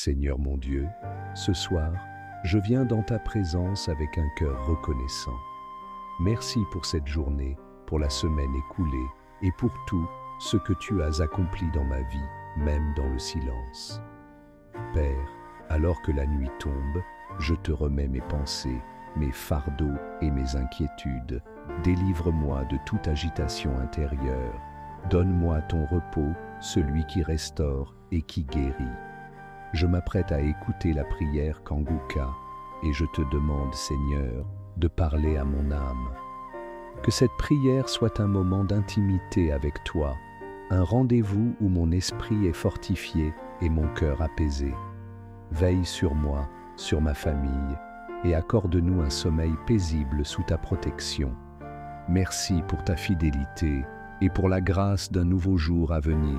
Seigneur mon Dieu, ce soir, je viens dans ta présence avec un cœur reconnaissant. Merci pour cette journée, pour la semaine écoulée et pour tout ce que tu as accompli dans ma vie, même dans le silence. Père, alors que la nuit tombe, je te remets mes pensées, mes fardeaux et mes inquiétudes. Délivre-moi de toute agitation intérieure. Donne-moi ton repos, celui qui restaure et qui guérit. Je m'apprête à écouter la prière Kanguka et je te demande, Seigneur, de parler à mon âme. Que cette prière soit un moment d'intimité avec toi, un rendez-vous où mon esprit est fortifié et mon cœur apaisé. Veille sur moi, sur ma famille, et accorde-nous un sommeil paisible sous ta protection. Merci pour ta fidélité et pour la grâce d'un nouveau jour à venir.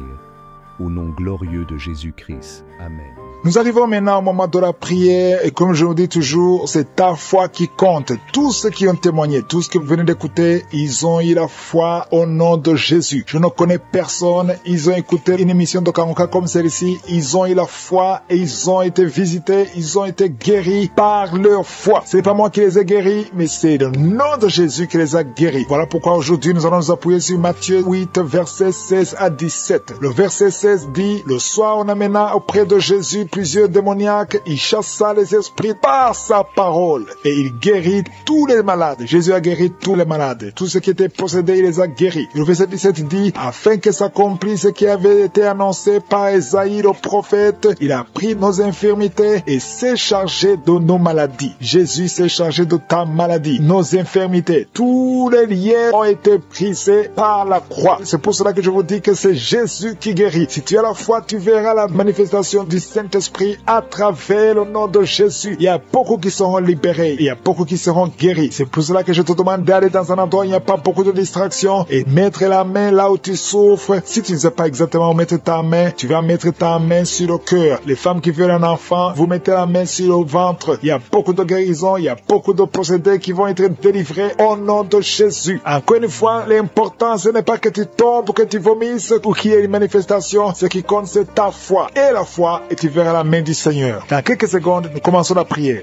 Au nom glorieux de Jésus-Christ. Amen. Nous arrivons maintenant au moment de la prière et comme je vous dis toujours, c'est ta foi qui compte. Tous ceux qui ont témoigné, tous ceux que vous venez d'écouter, ils ont eu la foi au nom de Jésus. Je ne connais personne, ils ont écouté une émission de Kanguka comme celle-ci, ils ont eu la foi et ils ont été visités, ils ont été guéris par leur foi. Ce n'est pas moi qui les ai guéris, mais c'est le nom de Jésus qui les a guéris. Voilà pourquoi aujourd'hui nous allons nous appuyer sur Matthieu 8, versets 16 à 17. Le verset 16 dit, le soir on amena auprès de Jésus plusieurs démoniaques, il chassa les esprits par sa parole et il guérit tous les malades. Jésus a guéri tous les malades. Tous ceux qui étaient possédés, il les a guéris. Le verset 17 dit, afin que s'accomplisse ce qui avait été annoncé par Esaïe le prophète, il a pris nos infirmités et s'est chargé de nos maladies. Jésus s'est chargé de ta maladie, nos infirmités. Tous les liens ont été brisés par la croix. C'est pour cela que je vous dis que c'est Jésus qui guérit. Si tu as la foi, tu verras la manifestation du Saint-Esprit à travers le nom de Jésus. Il y a beaucoup qui seront libérés. Il y a beaucoup qui seront guéris. C'est pour cela que je te demande d'aller dans un endroit où il n'y a pas beaucoup de distractions et mettre la main là où tu souffres. Si tu ne sais pas exactement où mettre ta main, tu vas mettre ta main sur le cœur. Les femmes qui veulent un enfant, vous mettez la main sur le ventre. Il y a beaucoup de guérisons. Il y a beaucoup de possédés qui vont être délivrés au nom de Jésus. Encore une fois, l'important, ce n'est pas que tu tombes, que tu vomisses ou qu'il y ait une manifestation. Ce qui compte, c'est ta foi. Et la foi, et tu verras la main du Seigneur. Dans quelques secondes, nous commençons la prière.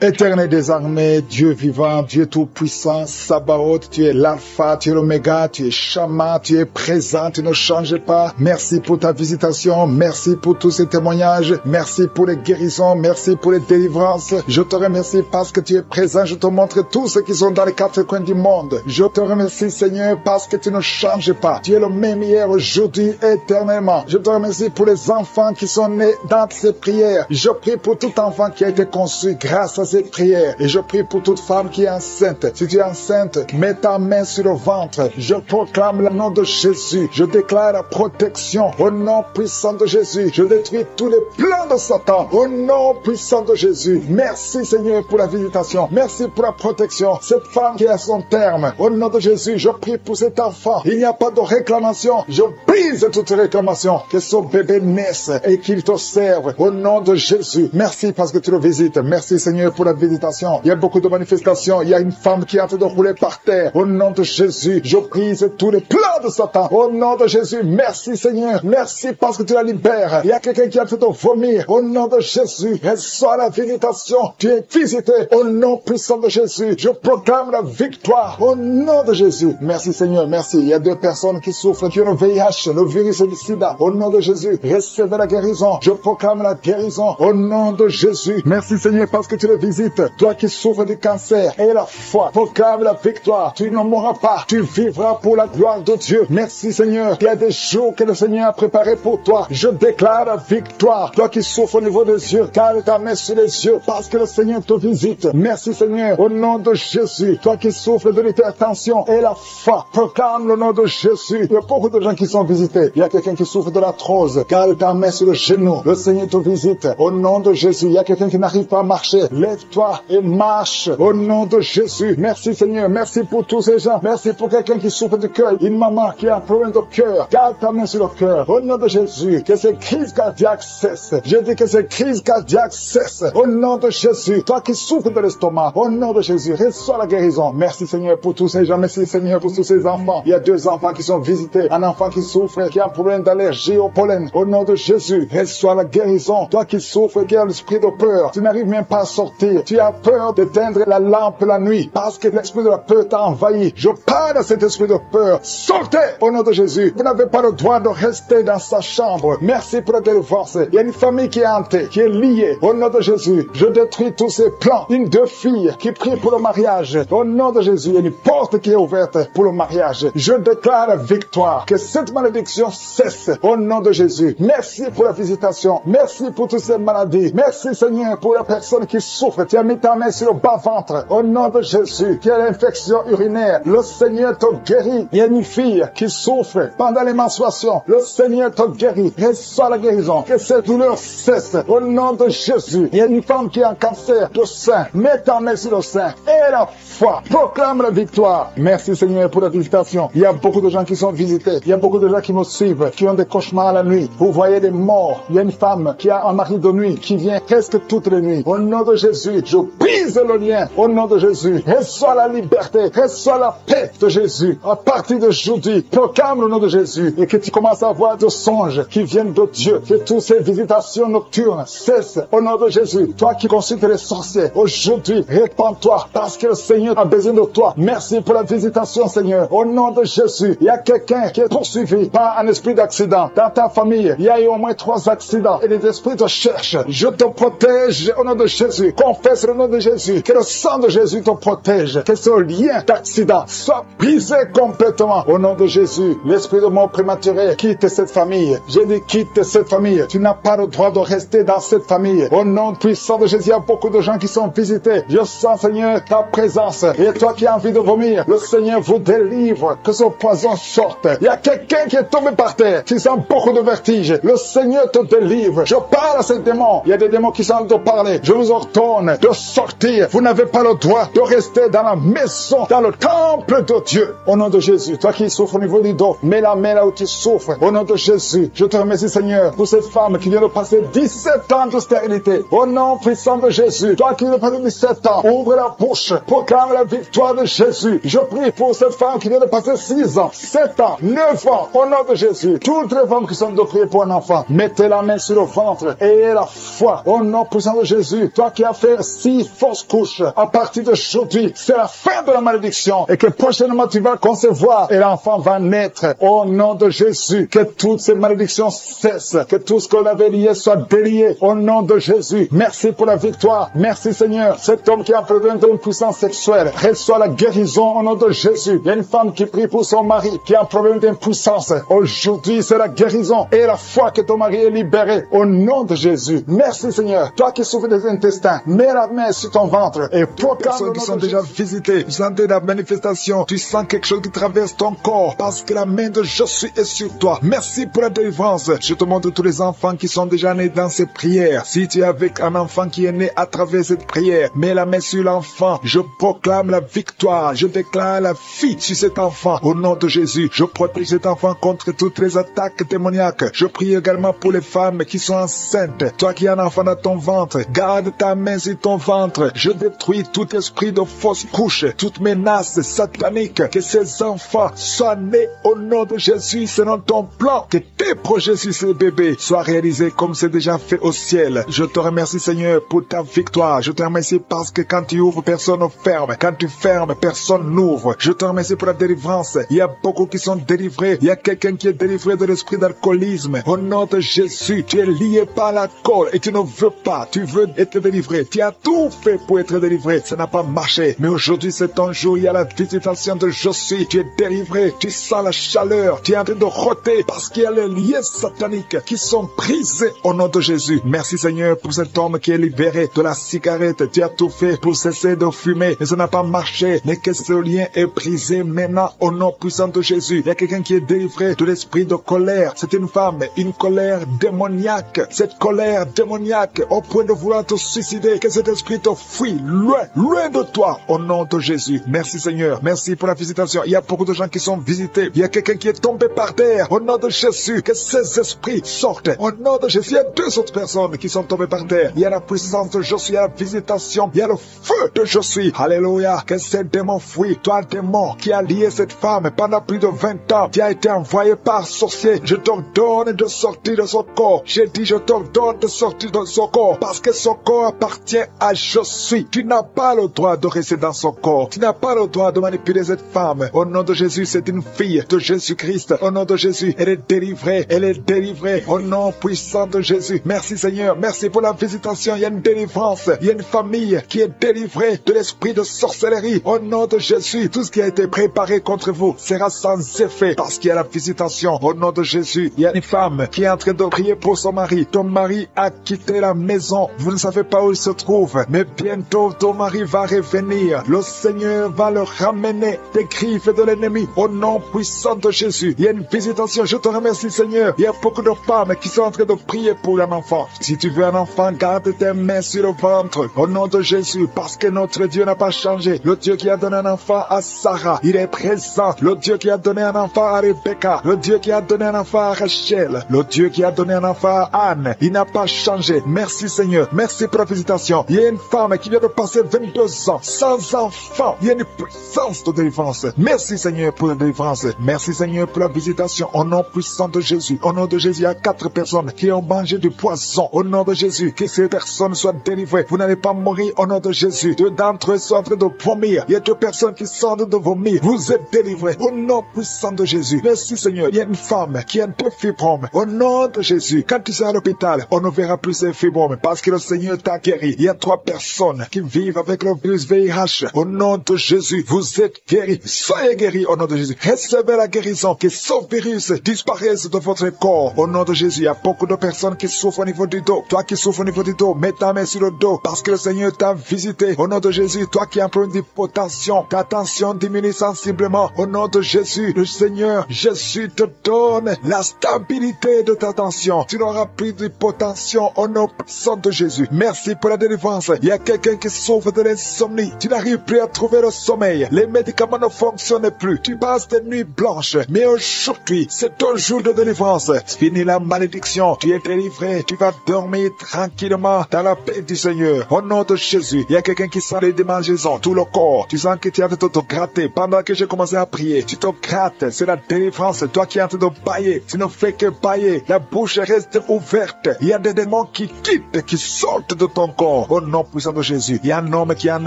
Éternel des armées, Dieu vivant, Dieu tout-puissant, Sabaoth, tu es l'alpha, tu es l'oméga, tu es Shama, tu es présent, tu ne changes pas. Merci pour ta visitation, merci pour tous ces témoignages, merci pour les guérisons, merci pour les délivrances. Je te remercie parce que tu es présent, je te montre tous ceux qui sont dans les quatre coins du monde. Je te remercie Seigneur parce que tu ne changes pas. Tu es le même hier, aujourd'hui, éternellement. Je te remercie pour les enfants qui sont nés dans ces prières. Je prie pour tout enfant qui a été conçu grâce à cette prière. Et je prie pour toute femme qui est enceinte. Si tu es enceinte, mets ta main sur le ventre. Je proclame le nom de Jésus. Je déclare la protection au nom puissant de Jésus. Je détruis tous les plans de Satan au nom puissant de Jésus. Merci Seigneur pour la visitation. Merci pour la protection. Cette femme qui est à son terme, au nom de Jésus, je prie pour cet enfant. Il n'y a pas de réclamation. Je brise toute réclamation. Que son bébé naisse et qu'il te serve au nom de Jésus. Merci parce que tu le visites. Merci Seigneur pour la visitation. Il y a beaucoup de manifestations. Il y a une femme qui est en train de rouler par terre. Au nom de Jésus, je brise tous les plans de Satan. Au nom de Jésus, merci Seigneur. Merci parce que tu la libères. Il y a quelqu'un qui est en train de vomir. Au nom de Jésus, reçois la visitation. Tu es visité. Au nom puissant de Jésus, je proclame la victoire. Au nom de Jésus. Merci Seigneur, merci. Il y a 2 personnes qui souffrent, qui ont le VIH, le virus du sida. Au nom de Jésus, recevez la guérison. Je proclame la guérison. Au nom de Jésus. Merci Seigneur parce que tu le visites. Toi qui souffres du cancer et la foi, proclame la victoire. Tu ne mourras pas, tu vivras pour la gloire de Dieu. Merci Seigneur. Il y a des jours que le Seigneur a préparés pour toi. Je déclare la victoire. Toi qui souffres au niveau des yeux, garde ta main sur les yeux parce que le Seigneur te visite. Merci Seigneur. Au nom de Jésus. Toi qui souffres de l'hypertension et la foi, proclame le nom de Jésus. Il y a beaucoup de gens qui sont visités. Il y a quelqu'un qui souffre de l'arthrose. Garde ta main sur le genou. Le Seigneur te visite. Au nom de Jésus. Il y a quelqu'un qui n'arrive pas à marcher. Lève lève-toi et marche au nom de Jésus. Merci Seigneur, merci pour tous ces gens. Merci pour quelqu'un qui souffre de cœur, une maman qui a un problème de cœur. Garde ta main sur le cœur. Au nom de Jésus, que ces crises cardiaques cessent. Je dis que ces crises cardiaques cessent. Au nom de Jésus, toi qui souffres de l'estomac, au nom de Jésus, reçois la guérison. Merci Seigneur pour tous ces gens. Merci Seigneur pour tous ces enfants. Il y a 2 enfants qui sont visités. Un enfant qui souffre, qui a un problème d'allergie au pollen. Au nom de Jésus, reçois la guérison. Toi qui souffres, qui as l'esprit de peur, tu n'arrives même pas à sortir. Tu as peur d'éteindre la lampe la nuit parce que l'esprit de la peur t'a envahi. Je parle à cet esprit de peur. Sortez au nom de Jésus. Vous n'avez pas le droit de rester dans sa chambre. Merci pour la délivrance. Il y a une famille qui est hantée, qui est liée. Au nom de Jésus, je détruis tous ces plans. 2 filles qui prient pour le mariage. Au nom de Jésus, il y a une porte qui est ouverte pour le mariage. Je déclare la victoire. Que cette malédiction cesse au nom de Jésus. Merci pour la visitation. Merci pour toutes ces maladies. Merci Seigneur pour la personne qui souffre. Tu as mis ta main sur le bas-ventre. Au nom de Jésus, qui a l'infection urinaire. Le Seigneur te guérit. Il y a une fille qui souffre pendant les menstruations. Le Seigneur te guérit. Reçois la guérison. Que cette douleur cesse. Au nom de Jésus. Il y a une femme qui a un cancer de sein. Mets ta main sur le sein. Et la foi. Proclame la victoire. Merci Seigneur pour la visitation. Il y a beaucoup de gens qui sont visités. Il y a beaucoup de gens qui me suivent, qui ont des cauchemars la nuit. Vous voyez des morts. Il y a une femme qui a un mari de nuit, qui vient presque toutes les nuits. Au nom de Jésus, je brise le lien. Au nom de Jésus, reçois la liberté. Reçois la paix de Jésus. À partir d'aujourd'hui, proclame le nom de Jésus. Et que tu commences à avoir des songes qui viennent de Dieu. Que toutes ces visitations nocturnes cessent. Au nom de Jésus. Toi qui consultes les sorciers, aujourd'hui, répands-toi parce que le Seigneur a besoin de toi. Merci pour la visitation, Seigneur. Au nom de Jésus, il y a quelqu'un qui est poursuivi par un esprit d'accident. Dans ta famille, il y a eu au moins 3 accidents et les esprits te cherchent. Je te protège au nom de Jésus. Confesse le nom de Jésus. Que le sang de Jésus te protège. Que ce lien d'accident soit brisé complètement. Au nom de Jésus, l'esprit de mort prématuré quitte cette famille. Je dis quitte cette famille. Tu n'as pas le droit de rester dans cette famille. Au nom puissant de Jésus, il y a beaucoup de gens qui sont visités. Je sens, Seigneur, ta présence. Et toi qui as envie de vomir, le Seigneur vous délivre. Que ce poison sorte. Il y a quelqu'un qui est tombé par terre, qui sent beaucoup de vertige. Le Seigneur te délivre. Je parle à ces démons. Il y a des démons qui sont de parler. Je vous ordonne de sortir. Vous n'avez pas le droit de rester dans la maison, dans le temple de Dieu. Au nom de Jésus, toi qui souffres au niveau du dos, mets la main là où tu souffres. Au nom de Jésus, je te remercie, Seigneur, pour cette femme qui vient de passer 17 ans de stérilité. Au nom puissant de Jésus, toi qui viens de passer 17 ans, ouvre la bouche, proclame la victoire de Jésus. Je prie pour cette femme qui vient de passer 6 ans, 7 ans, 9 ans, au nom de Jésus. Toutes les femmes qui sont de prier pour un enfant, mettez la main sur le ventre et la foi. Au nom puissant de Jésus, toi qui as fait 6 fausses couches, à partir d'aujourd'hui, c'est la fin de la malédiction et que prochainement tu vas concevoir et l'enfant va naître. Au nom de Jésus, que toutes ces malédictions cessent, que tout ce qu'on avait lié soit délié. Au nom de Jésus, merci pour la victoire. Merci Seigneur. Cet homme qui a un problème d'une puissance sexuelle, reçoit la guérison au nom de Jésus. Il y a une femme qui prie pour son mari qui a un problème d'impuissance. Aujourd'hui, c'est la guérison et la foi que ton mari est libéré au nom de Jésus. Merci Seigneur. Toi qui souffres des intestins, mets la main sur ton ventre et proclame personnes qui sont déjà visitées. Tu sens la manifestation. Tu sens quelque chose qui traverse ton corps parce que la main de Jésus est sur toi. Merci pour la délivrance. Je te montre tous les enfants qui sont déjà nés dans ces prières. Si tu es avec un enfant qui est né à travers cette prière, mets la main sur l'enfant. Je proclame la victoire. Je déclare la vie sur cet enfant. Au nom de Jésus, je protège cet enfant contre toutes les attaques démoniaques. Je prie également pour les femmes qui sont enceintes. Toi qui as un enfant dans ton ventre, garde ta main sur ton ventre. Je détruis tout esprit de fausse couche, toute menace satanique. Que ces enfants soient nés au nom de Jésus selon ton plan. Que tes projets sur ces bébés soient réalisés comme c'est déjà fait au ciel. Je te remercie Seigneur pour ta victoire. Je te remercie parce que quand tu ouvres, personne ne ferme. Quand tu fermes, personne n'ouvre. Je te remercie pour la délivrance. Il y a beaucoup qui sont délivrés. Il y a quelqu'un qui est délivré de l'esprit d'alcoolisme. Au nom de Jésus, tu es lié par l'alcool et tu ne veux pas. Tu veux être délivré. Tu as tout fait pour être délivré. Ça n'a pas marché. Mais aujourd'hui, c'est ton jour. Il y a la visitation de Jésus. Tu es délivré. Tu sens la chaleur. Tu es en train de roter parce qu'il y a les liens sataniques qui sont brisés au nom de Jésus. Merci Seigneur pour cet homme qui est libéré de la cigarette. Tu as tout fait pour cesser de fumer. Mais ça n'a pas marché. Mais que ce lien est brisé maintenant au nom puissant de Jésus. Il y a quelqu'un qui est délivré de l'esprit de colère. C'est une femme, une colère démoniaque. Cette colère démoniaque au point de vouloir te suicider. que cet esprit te fuit loin, loin de toi, au nom de Jésus. Merci Seigneur, merci pour la visitation. Il y a beaucoup de gens qui sont visités. Il y a quelqu'un qui est tombé par terre. Au nom de Jésus, que ces esprits sortent. Au nom de Jésus, il y a 2 autres personnes qui sont tombées par terre. Il y a la puissance de Jésus, il y a la visitation, il y a le feu de Jésus. Alléluia, que ces démons fuient. Toi, démon qui a lié cette femme pendant plus de 20 ans, qui a été envoyé par sorcier, je t'ordonne de sortir de son corps. J'ai dit, je t'ordonne de sortir de son corps, parce que son corps appartient à Jésus. Tu n'as pas le droit de rester dans son corps. Tu n'as pas le droit de manipuler cette femme. Au nom de Jésus, c'est une fille de Jésus-Christ. Au nom de Jésus, elle est délivrée. Elle est délivrée. Au nom puissant de Jésus. Merci Seigneur. Merci pour la visitation. Il y a une délivrance. Il y a une famille qui est délivrée de l'esprit de sorcellerie. Au nom de Jésus, tout ce qui a été préparé contre vous sera sans effet parce qu'il y a la visitation. Au nom de Jésus, il y a une femme qui est en train de prier pour son mari. Ton mari a quitté la maison. Vous ne savez pas où il se trouve, mais bientôt ton mari va revenir. Le Seigneur va le ramener des griffes de l'ennemi. Au nom puissant de Jésus, il y a une visitation. Je te remercie Seigneur. Il y a beaucoup de femmes qui sont en train de prier pour un enfant. Si tu veux un enfant, garde tes mains sur le ventre. Au nom de Jésus, parce que notre Dieu n'a pas changé. Le Dieu qui a donné un enfant à Sarah, il est présent. Le Dieu qui a donné un enfant à Rebecca, le Dieu qui a donné un enfant à Rachel, le Dieu qui a donné un enfant à Anne, il n'a pas changé. Merci Seigneur. Merci pour la visitation. Il y a une femme qui vient de passer 22 ans sans enfant. Il y a une puissance de délivrance. Merci Seigneur pour la délivrance. Merci Seigneur pour la visitation. Au nom puissant de Jésus. Au nom de Jésus, il y a 4 personnes qui ont mangé du poison. Au nom de Jésus, que ces personnes soient délivrées. Vous n'allez pas mourir au nom de Jésus. 2 d'entre eux sont en train de vomir. Il y a 2 personnes qui sont en train de vomir. Vous êtes délivrés. Au nom puissant de Jésus. Merci Seigneur. Il y a une femme qui a 2 fibromes. Au nom de Jésus. Quand tu seras à l'hôpital, on ne verra plus ces fibromes parce que le Seigneur t'a guéri. Il y a 3 personnes qui vivent avec le virus VIH. Au nom de Jésus, vous êtes guéris. Soyez guéris au nom de Jésus. Recevez la guérison. Que ce virus disparaisse de votre corps. Au nom de Jésus, il y a beaucoup de personnes qui souffrent au niveau du dos. Toi qui souffres au niveau du dos, mets ta main sur le dos parce que le Seigneur t'a visité. Au nom de Jésus, toi qui as un problème d'hypotension, ta tension diminue sensiblement. Au nom de Jésus, le Seigneur Jésus te donne la stabilité de ta tension. Tu n'auras plus d'hypotension au nom puissant de Jésus. Merci pour la délivrance. Il y a quelqu'un qui souffre de l'insomnie. Tu n'arrives plus à trouver le sommeil. Les médicaments ne fonctionnent plus. Tu passes des nuits blanches. Mais aujourd'hui, c'est ton jour de délivrance. Fini la malédiction. Tu es délivré. Tu vas dormir tranquillement dans la paix du Seigneur. Au nom de Jésus, il y a quelqu'un qui sent les démangeaisons, tout le corps. Tu sens que tu es en train de te gratter. Pendant que j'ai commencé à prier, tu te grattes. C'est la délivrance. Toi qui es en train de bailler, tu ne fais que bailler. La bouche reste ouverte. Il y a des démons qui quittent, qui sortent de ton corps. Au nom puissant de Jésus, il y a un homme qui a un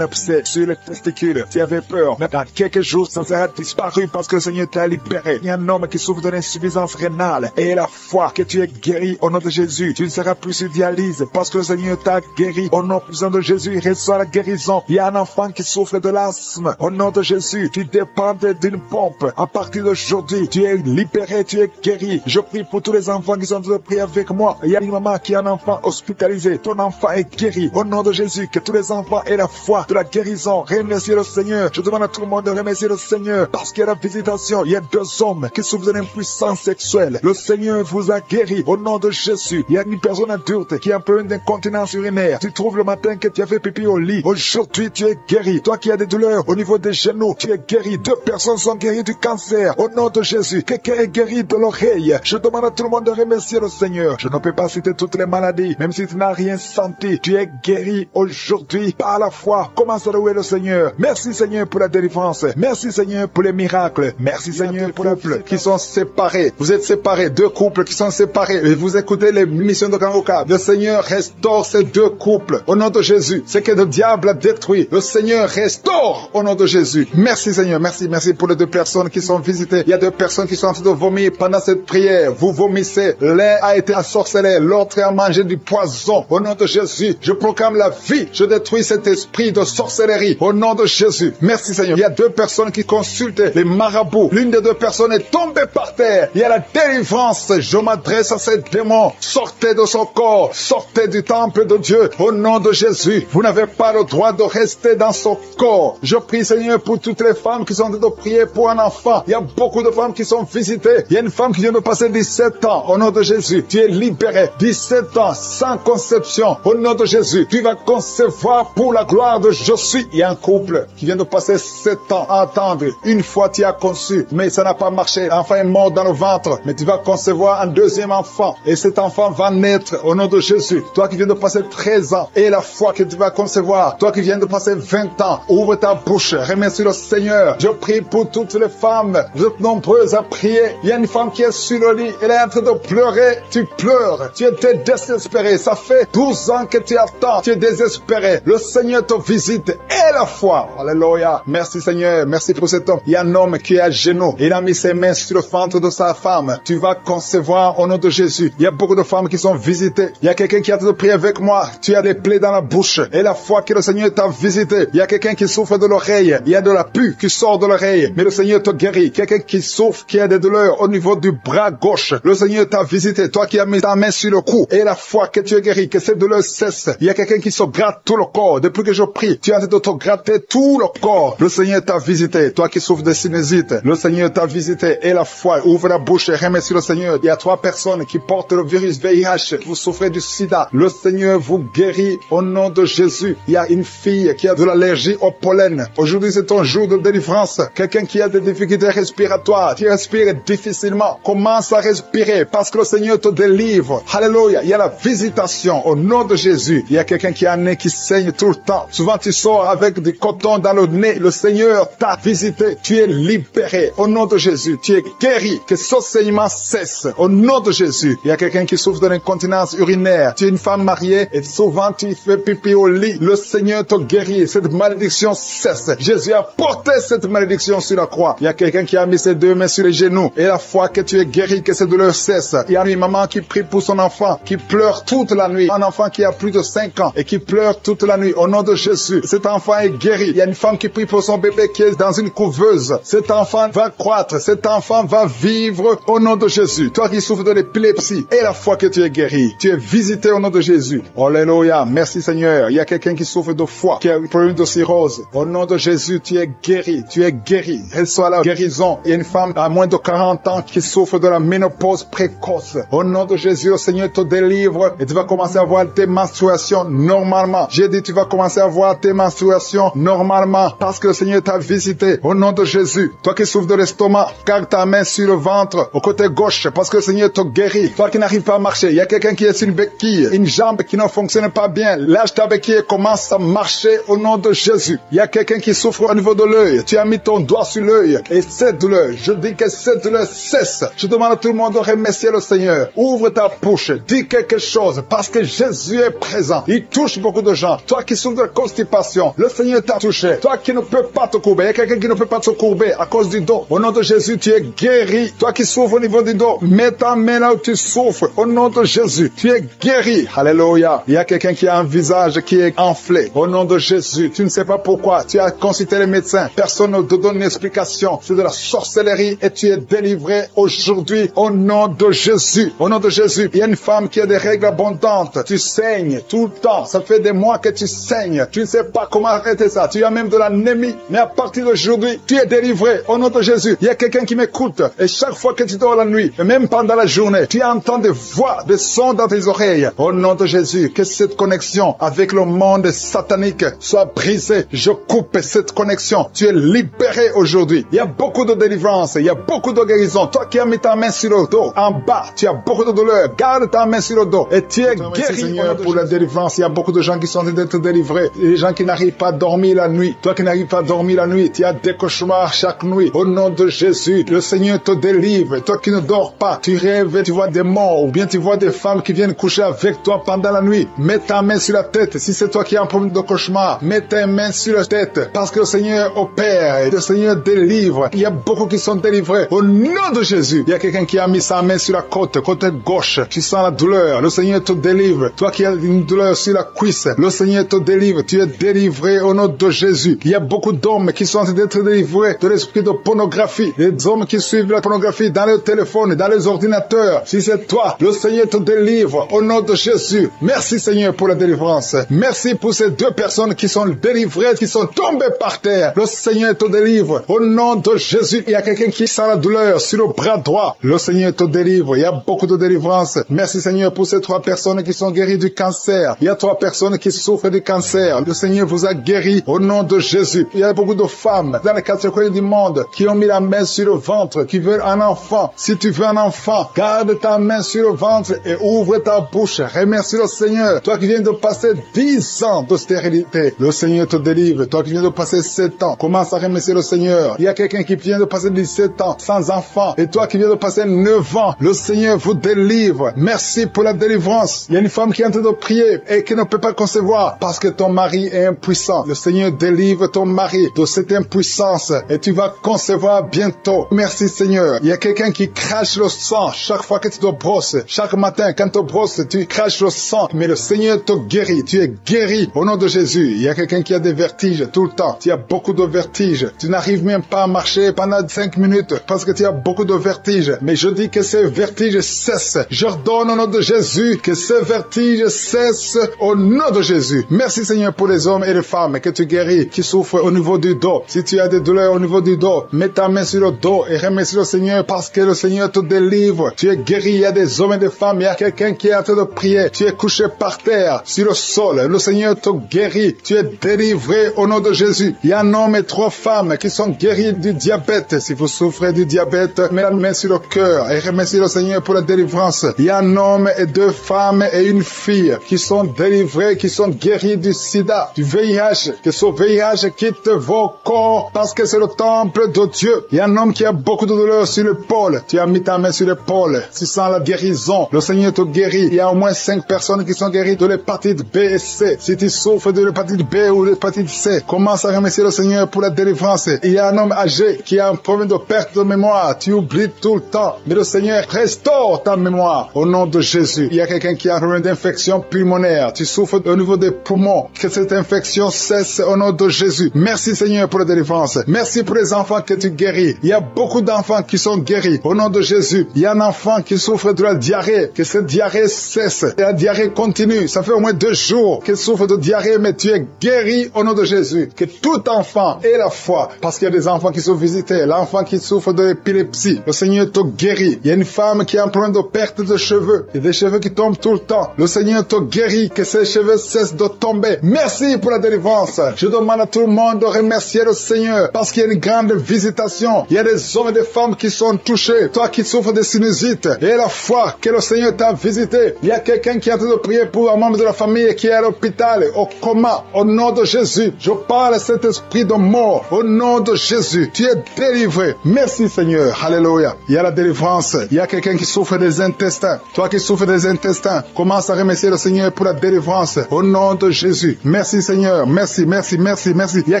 abcès sur les testicules. Tu avais peur, mais dans quelques jours, ça sera disparu parce que le Seigneur t'a libéré. Il y a un homme qui souffre de l'insuffisance rénale et la foi que tu es guéri au nom de Jésus. Tu ne seras plus sur dialyse parce que le Seigneur t'a guéri. Au nom puissant de Jésus, il reçoit la guérison. Il y a un enfant qui souffre de l'asthme. Au nom de Jésus, tu dépends d'une pompe. À partir d'aujourd'hui, tu es libéré, tu es guéri. Je prie pour tous les enfants qui sont en train de prier avec moi. Il y a une maman qui a un enfant hospitalisé. Ton enfant est guéri. Au nom de Jésus, que tous les enfants aient la foi de la guérison. Remerciez le Seigneur. Je demande à tout le monde de remercier le Seigneur parce qu'il y a la visitation. Il y a 2 hommes qui souffrent de l'impuissance sexuelle. Le Seigneur vous a guéri. Au nom de Jésus, il y a une personne adulte qui a un problème d'incontinence urinaire. Tu trouves le matin que tu as fait pipi au lit. Aujourd'hui, tu es guéri. Toi qui as des douleurs au niveau des genoux, tu es guéri. 2 personnes sont guéries du cancer. Au nom de Jésus, quelqu'un est guéri de l'oreille. Je demande à tout le monde de remercier le Seigneur. Je ne peux pas citer toutes les maladies, même si tu n'as rien senti. Tu es guéri aujourd'hui par la foi. Commence à louer le Seigneur. Merci Seigneur pour la délivrance. Merci Seigneur pour les miracles. Merci Seigneur pour les couples qui sont séparés. Vous êtes séparés. 2 couples qui sont séparés. Et vous écoutez les missions de Kangoka. Le Seigneur restaure ces 2 couples. Au nom de Jésus. Ce que le diable a détruit, le Seigneur restaure au nom de Jésus. Merci Seigneur. Merci pour les 2 personnes qui sont visitées. Il y a 2 personnes qui sont en train de vomir pendant cette prière. Vous vomissez. L'un a été ensorcelé. L'autre a mangé du poison. Au nom de Jésus, je proclame la vie. Je détruis cet esprit de sorcellerie. Au nom de Jésus. Merci Seigneur. Il y a 2 personnes qui consultent les marabouts. L'une des 2 personnes est tombée par terre. Il y a la délivrance. Je m'adresse à ces démons. Sortez de son corps. Sortez du temple de Dieu. Au nom de Jésus. Vous n'avez pas le droit de rester dans son corps. Je prie Seigneur pour toutes les femmes qui sont en train de prier pour un enfant. Il y a beaucoup de femmes qui sont visitées. Il y a une femme qui vient de passer 17 ans. Au nom de Jésus, tu es libéré. 17 ans sans conception. Au nom de Jésus, Jésus. Tu vas concevoir pour la gloire de Jésus. Il y a un couple qui vient de passer 7 ans à attendre. Une fois tu as conçu, mais ça n'a pas marché. L'enfant est mort dans le ventre, mais tu vas concevoir un deuxième enfant. Et cet enfant va naître au nom de Jésus. Toi qui viens de passer 13 ans, et la foi que tu vas concevoir. Toi qui viens de passer 20 ans, ouvre ta bouche, remercie le Seigneur. Je prie pour toutes les femmes. Vous êtes nombreuses à prier. Il y a une femme qui est sur le lit, elle est en train de pleurer. Tu pleures, tu étais désespéré. Ça fait 12 ans que tu attends, tu es désespéré. Le Seigneur te visite et la foi. Alléluia. Merci Seigneur, merci pour cet homme. Il y a un homme qui est à genoux. Il a mis ses mains sur le ventre de sa femme. Tu vas concevoir au nom de Jésus. Il y a beaucoup de femmes qui sont visitées. Il y a quelqu'un qui a de prier avec moi. Tu as des plaies dans la bouche. Et la foi que le Seigneur t'a visité. Il y a quelqu'un qui souffre de l'oreille. Il y a de la pus qui sort de l'oreille. Mais le Seigneur te guérit. Quelqu'un qui souffre, qui a des douleurs au niveau du bras gauche. Le Seigneur t'a visité. Toi qui as mis ta main sur le cou. Et la foi que tu es guéri, que cette douleur cesse. Il y a quelqu'un qui se gratte tout le corps. Depuis que je prie, tu es en train de te gratter tout le corps. Le Seigneur t'a visité. Toi qui souffres de sinusite, le Seigneur t'a visité. Et la foi, ouvre la bouche et remercie le Seigneur. Il y a 3 personnes qui portent le virus VIH. Vous souffrez du sida. Le Seigneur vous guérit au nom de Jésus. Il y a une fille qui a de l'allergie au pollen. Aujourd'hui, c'est ton jour de délivrance. Quelqu'un qui a des difficultés respiratoires, qui respire difficilement, commence à respirer parce que le Seigneur te délivre. Alléluia. Il y a la visitation au nom de Jésus. Il y a quelqu'un qui a un nez qui saigne tout le temps. Souvent, tu sors avec du coton dans le nez. Le Seigneur t'a visité. Tu es libéré au nom de Jésus. Tu es guéri. Que ce saignement cesse au nom de Jésus. Il y a quelqu'un qui souffre de l'incontinence urinaire. Tu es une femme mariée et souvent tu fais pipi au lit. Le Seigneur te guérit. Cette malédiction cesse. Jésus a porté cette malédiction sur la croix. Il y a quelqu'un qui a mis ses 2 mains sur les genoux. Et la foi que tu es guéri, que cette douleur cesse. Il y a une maman qui prie pour son enfant, qui pleure toute la nuit. Un enfant qui a plus de 5 ans et qui pleure toute la nuit. Au nom de Jésus, cet enfant est guéri. Il y a une femme qui prie pour son bébé qui est dans une couveuse. Cet enfant va croître. Cet enfant va vivre au nom de Jésus. Toi qui souffres de l'épilepsie, et la foi que tu es guéri. Tu es visité au nom de Jésus. Alléluia. Merci Seigneur. Il y a quelqu'un qui souffre de foie, qui a un problème de cirrhose. Au nom de Jésus, tu es guéri. Tu es guéri. Reçois la guérison. Il y a une femme à moins de 40 ans qui souffre de la ménopause précoce. Au nom de Jésus, le Seigneur te délivre et tu vas commencer à voir tes menstruations normalement. J'ai dit, tu vas commencer à voir tes menstruations normalement parce que le Seigneur t'a visité. Au nom de Jésus. Toi qui souffres de l'estomac, garde ta main sur le ventre, au côté gauche, parce que le Seigneur te guérit. Toi qui n'arrives pas à marcher, il y a quelqu'un qui est sur une béquille, une jambe qui ne fonctionne pas bien. Lâche ta béquille et commence à marcher au nom de Jésus. Il y a quelqu'un qui souffre au niveau de l'œil. Tu as mis ton doigt sur l'œil et cette douleur, je dis que cette douleur cesse. Je demande à tout le monde de remercier le Seigneur. Ouvre ta bouche, dis quelque chose parce que Jésus est présent. Il touche beaucoup de gens. Toi qui souffres de constipation, le Seigneur t'a touché. Toi qui ne peux pas te courber, il y a quelqu'un qui ne peut pas te courber à cause du dos. Au nom de Jésus, tu es guéri. Toi qui souffres au niveau du dos, mets ta main là où tu souffres. Au nom de Jésus, tu es guéri. Alléluia. Il y a quelqu'un qui a un visage qui est enflé. Au nom de Jésus, tu ne sais pas pourquoi. Tu as consulté les médecins. Personne ne te donne une explication. C'est de la sorcellerie et tu es délivré aujourd'hui au nom de Jésus. Au nom de Jésus, il y a une femme qui a des règles abondantes. Tu saignes tout le temps. Ça fait des mois que tu saignes. Tu ne sais pas comment arrêter ça. Tu as même de l'anémie. Mais à partir d'aujourd'hui, tu es délivré au nom de Jésus. Il y a quelqu'un qui m'écoute et chaque fois que tu dors la nuit, et même pendant la journée, tu entends des voix, des sons dans tes oreilles. Au nom de Jésus, que cette connexion avec le monde satanique soit brisée. Je coupe cette connexion. Tu es libéré aujourd'hui. Il y a beaucoup de délivrance. Il y a beaucoup de guérison. Toi qui as mis ta main sur le dos, en bas, tu as beaucoup de douleur. Garde ta main sur le dos et tu es guéri. Seigneur, pour la délivrance, il y a beaucoup de gens qui sont en train d'être délivrés. Les gens qui n'arrivent pas à dormir la nuit. Toi qui n'arrives pas à dormir la nuit, tu as des cauchemars chaque nuit. Au nom de Jésus, le Seigneur te délivre. Toi qui ne dors pas, tu rêves, tu vois des morts ou bien tu vois des femmes qui viennent coucher avec toi pendant la nuit. Mets ta main sur la tête. Si c'est toi qui as un problème de cauchemar, mets ta main sur la tête parce que le Seigneur opère et le Seigneur délivre. Il y a beaucoup qui sont délivrés. Au nom de Jésus, il y a quelqu'un qui a mis sa main sur la côte gauche. Tu sens la douleur. Le Seigneur te délivre. Toi qui as une douleur sur la cuisse, le Seigneur te délivre. Tu es délivré au nom de Jésus. Il y a beaucoup d'hommes qui sont en train d'être délivrés de l'esprit de pornographie. Les hommes qui suivent la pornographie dans les téléphones, dans les ordinateurs. Si c'est toi, le Seigneur te délivre au nom de Jésus. Merci Seigneur pour la délivrance. Merci pour ces 2 personnes qui sont délivrées, qui sont tombées par terre. Le Seigneur te délivre au nom de Jésus. Il y a quelqu'un qui sent la douleur sur le bras droit. Le Seigneur te délivre. Il y a beaucoup de délivrance. Merci Seigneur pour ces 3 personnes qui sont guéries du cancer. Il y a a 3 personnes qui souffrent du cancer. Le Seigneur vous a guéri au nom de Jésus. Il y a beaucoup de femmes dans les 4 coins du monde qui ont mis la main sur le ventre, qui veulent un enfant. Si tu veux un enfant, garde ta main sur le ventre et ouvre ta bouche. Remercie le Seigneur. Toi qui viens de passer 10 ans de stérilité, le Seigneur te délivre. Toi qui viens de passer 7 ans, commence à remercier le Seigneur. Il y a quelqu'un qui vient de passer 17 ans sans enfant. Et toi qui viens de passer 9 ans, le Seigneur vous délivre. Merci pour la délivrance. Il y a une femme qui est en train de prier et qui ne peut pas concevoir parce que ton mari est impuissant. Le Seigneur délivre ton mari de cette impuissance et tu vas concevoir bientôt. Merci Seigneur. Il y a quelqu'un qui crache le sang chaque fois que tu te brosses. Chaque matin, quand tu te brosses, tu craches le sang. Mais le Seigneur te guérit. Tu es guéri au nom de Jésus. Il y a quelqu'un qui a des vertiges tout le temps. Tu as beaucoup de vertiges. Tu n'arrives même pas à marcher pendant 5 minutes parce que tu as beaucoup de vertiges. Mais je dis que ces vertiges cessent. J'ordonne au nom de Jésus que ces vertiges cessent au nom de Jésus. Merci Seigneur pour les hommes et les femmes que tu guéris, qui souffrent au niveau du dos. Si tu as des douleurs au niveau du dos, mets ta main sur le dos et remercie le Seigneur parce que le Seigneur te délivre. Tu es guéri. Il y a des hommes et des femmes. Il y a quelqu'un qui est en train de prier. Tu es couché par terre, sur le sol. Le Seigneur te guérit. Tu es délivré au nom de Jésus. Il y a un homme et 3 femmes qui sont guéris du diabète. Si vous souffrez du diabète, mets la main sur le cœur et remercie le Seigneur pour la délivrance. Il y a un homme et 2 femmes et une fille qui sont délivrés, qui sont guéris du sida, du VIH. Que ce VIH quitte vos corps parce que c'est le temple de Dieu. Il y a un homme qui a beaucoup de douleur sur l'épaule. Tu as mis ta main sur l'épaule. Tu sens la guérison. Le Seigneur te guérit. Il y a au moins 5 personnes qui sont guéries de l'hépatite B et C. Si tu souffres de l'hépatite B ou de l'hépatite C, commence à remercier le Seigneur pour la délivrance. Il y a un homme âgé qui a un problème de perte de mémoire. Tu oublies tout le temps. Mais le Seigneur restaure ta mémoire au nom de Jésus. Il y a quelqu'un qui a un problème d'infection pulmonaire. Tu souffres au niveau des poumons. Que cette infection cesse au nom de Jésus. Merci Seigneur pour la délivrance. Merci pour les enfants que tu guéris. Il y a beaucoup d'enfants qui sont guéris au nom de Jésus. Il y a un enfant qui souffre de la diarrhée. Que cette diarrhée cesse. Et la diarrhée continue. Ça fait au moins 2 jours qu'il souffre de diarrhée, mais tu es guéri au nom de Jésus. Que tout enfant ait la foi. Parce qu'il y a des enfants qui sont visités. L'enfant qui souffre de l'épilepsie. Le Seigneur te guérit. Il y a une femme qui a un problème de perte de cheveux. Il y a des cheveux qui tombent tout le temps. Le Seigneur te guérit. Que ces cheveux cessent de tomber. Merci pour la délivrance. Je demande à tout le monde de remercier le Seigneur. Parce qu'il y a une grande visitation. Il y a des hommes et des femmes qui sont touchés. Toi qui souffres de sinusite. Et la foi que le Seigneur t'a visité. Il y a quelqu'un qui est en train de prier pour un membre de la famille qui est à l'hôpital, au coma. Au nom de Jésus. Je parle à cet esprit de mort. Au nom de Jésus. Tu es délivré. Merci Seigneur. Alléluia. Il y a la délivrance. Il y a quelqu'un qui souffre des intestins. Toi qui souffres des intestins, commence à remercier le Seigneur pour la délivrance. Au nom de Jésus. Merci Seigneur. Merci, merci, merci, merci. Il y a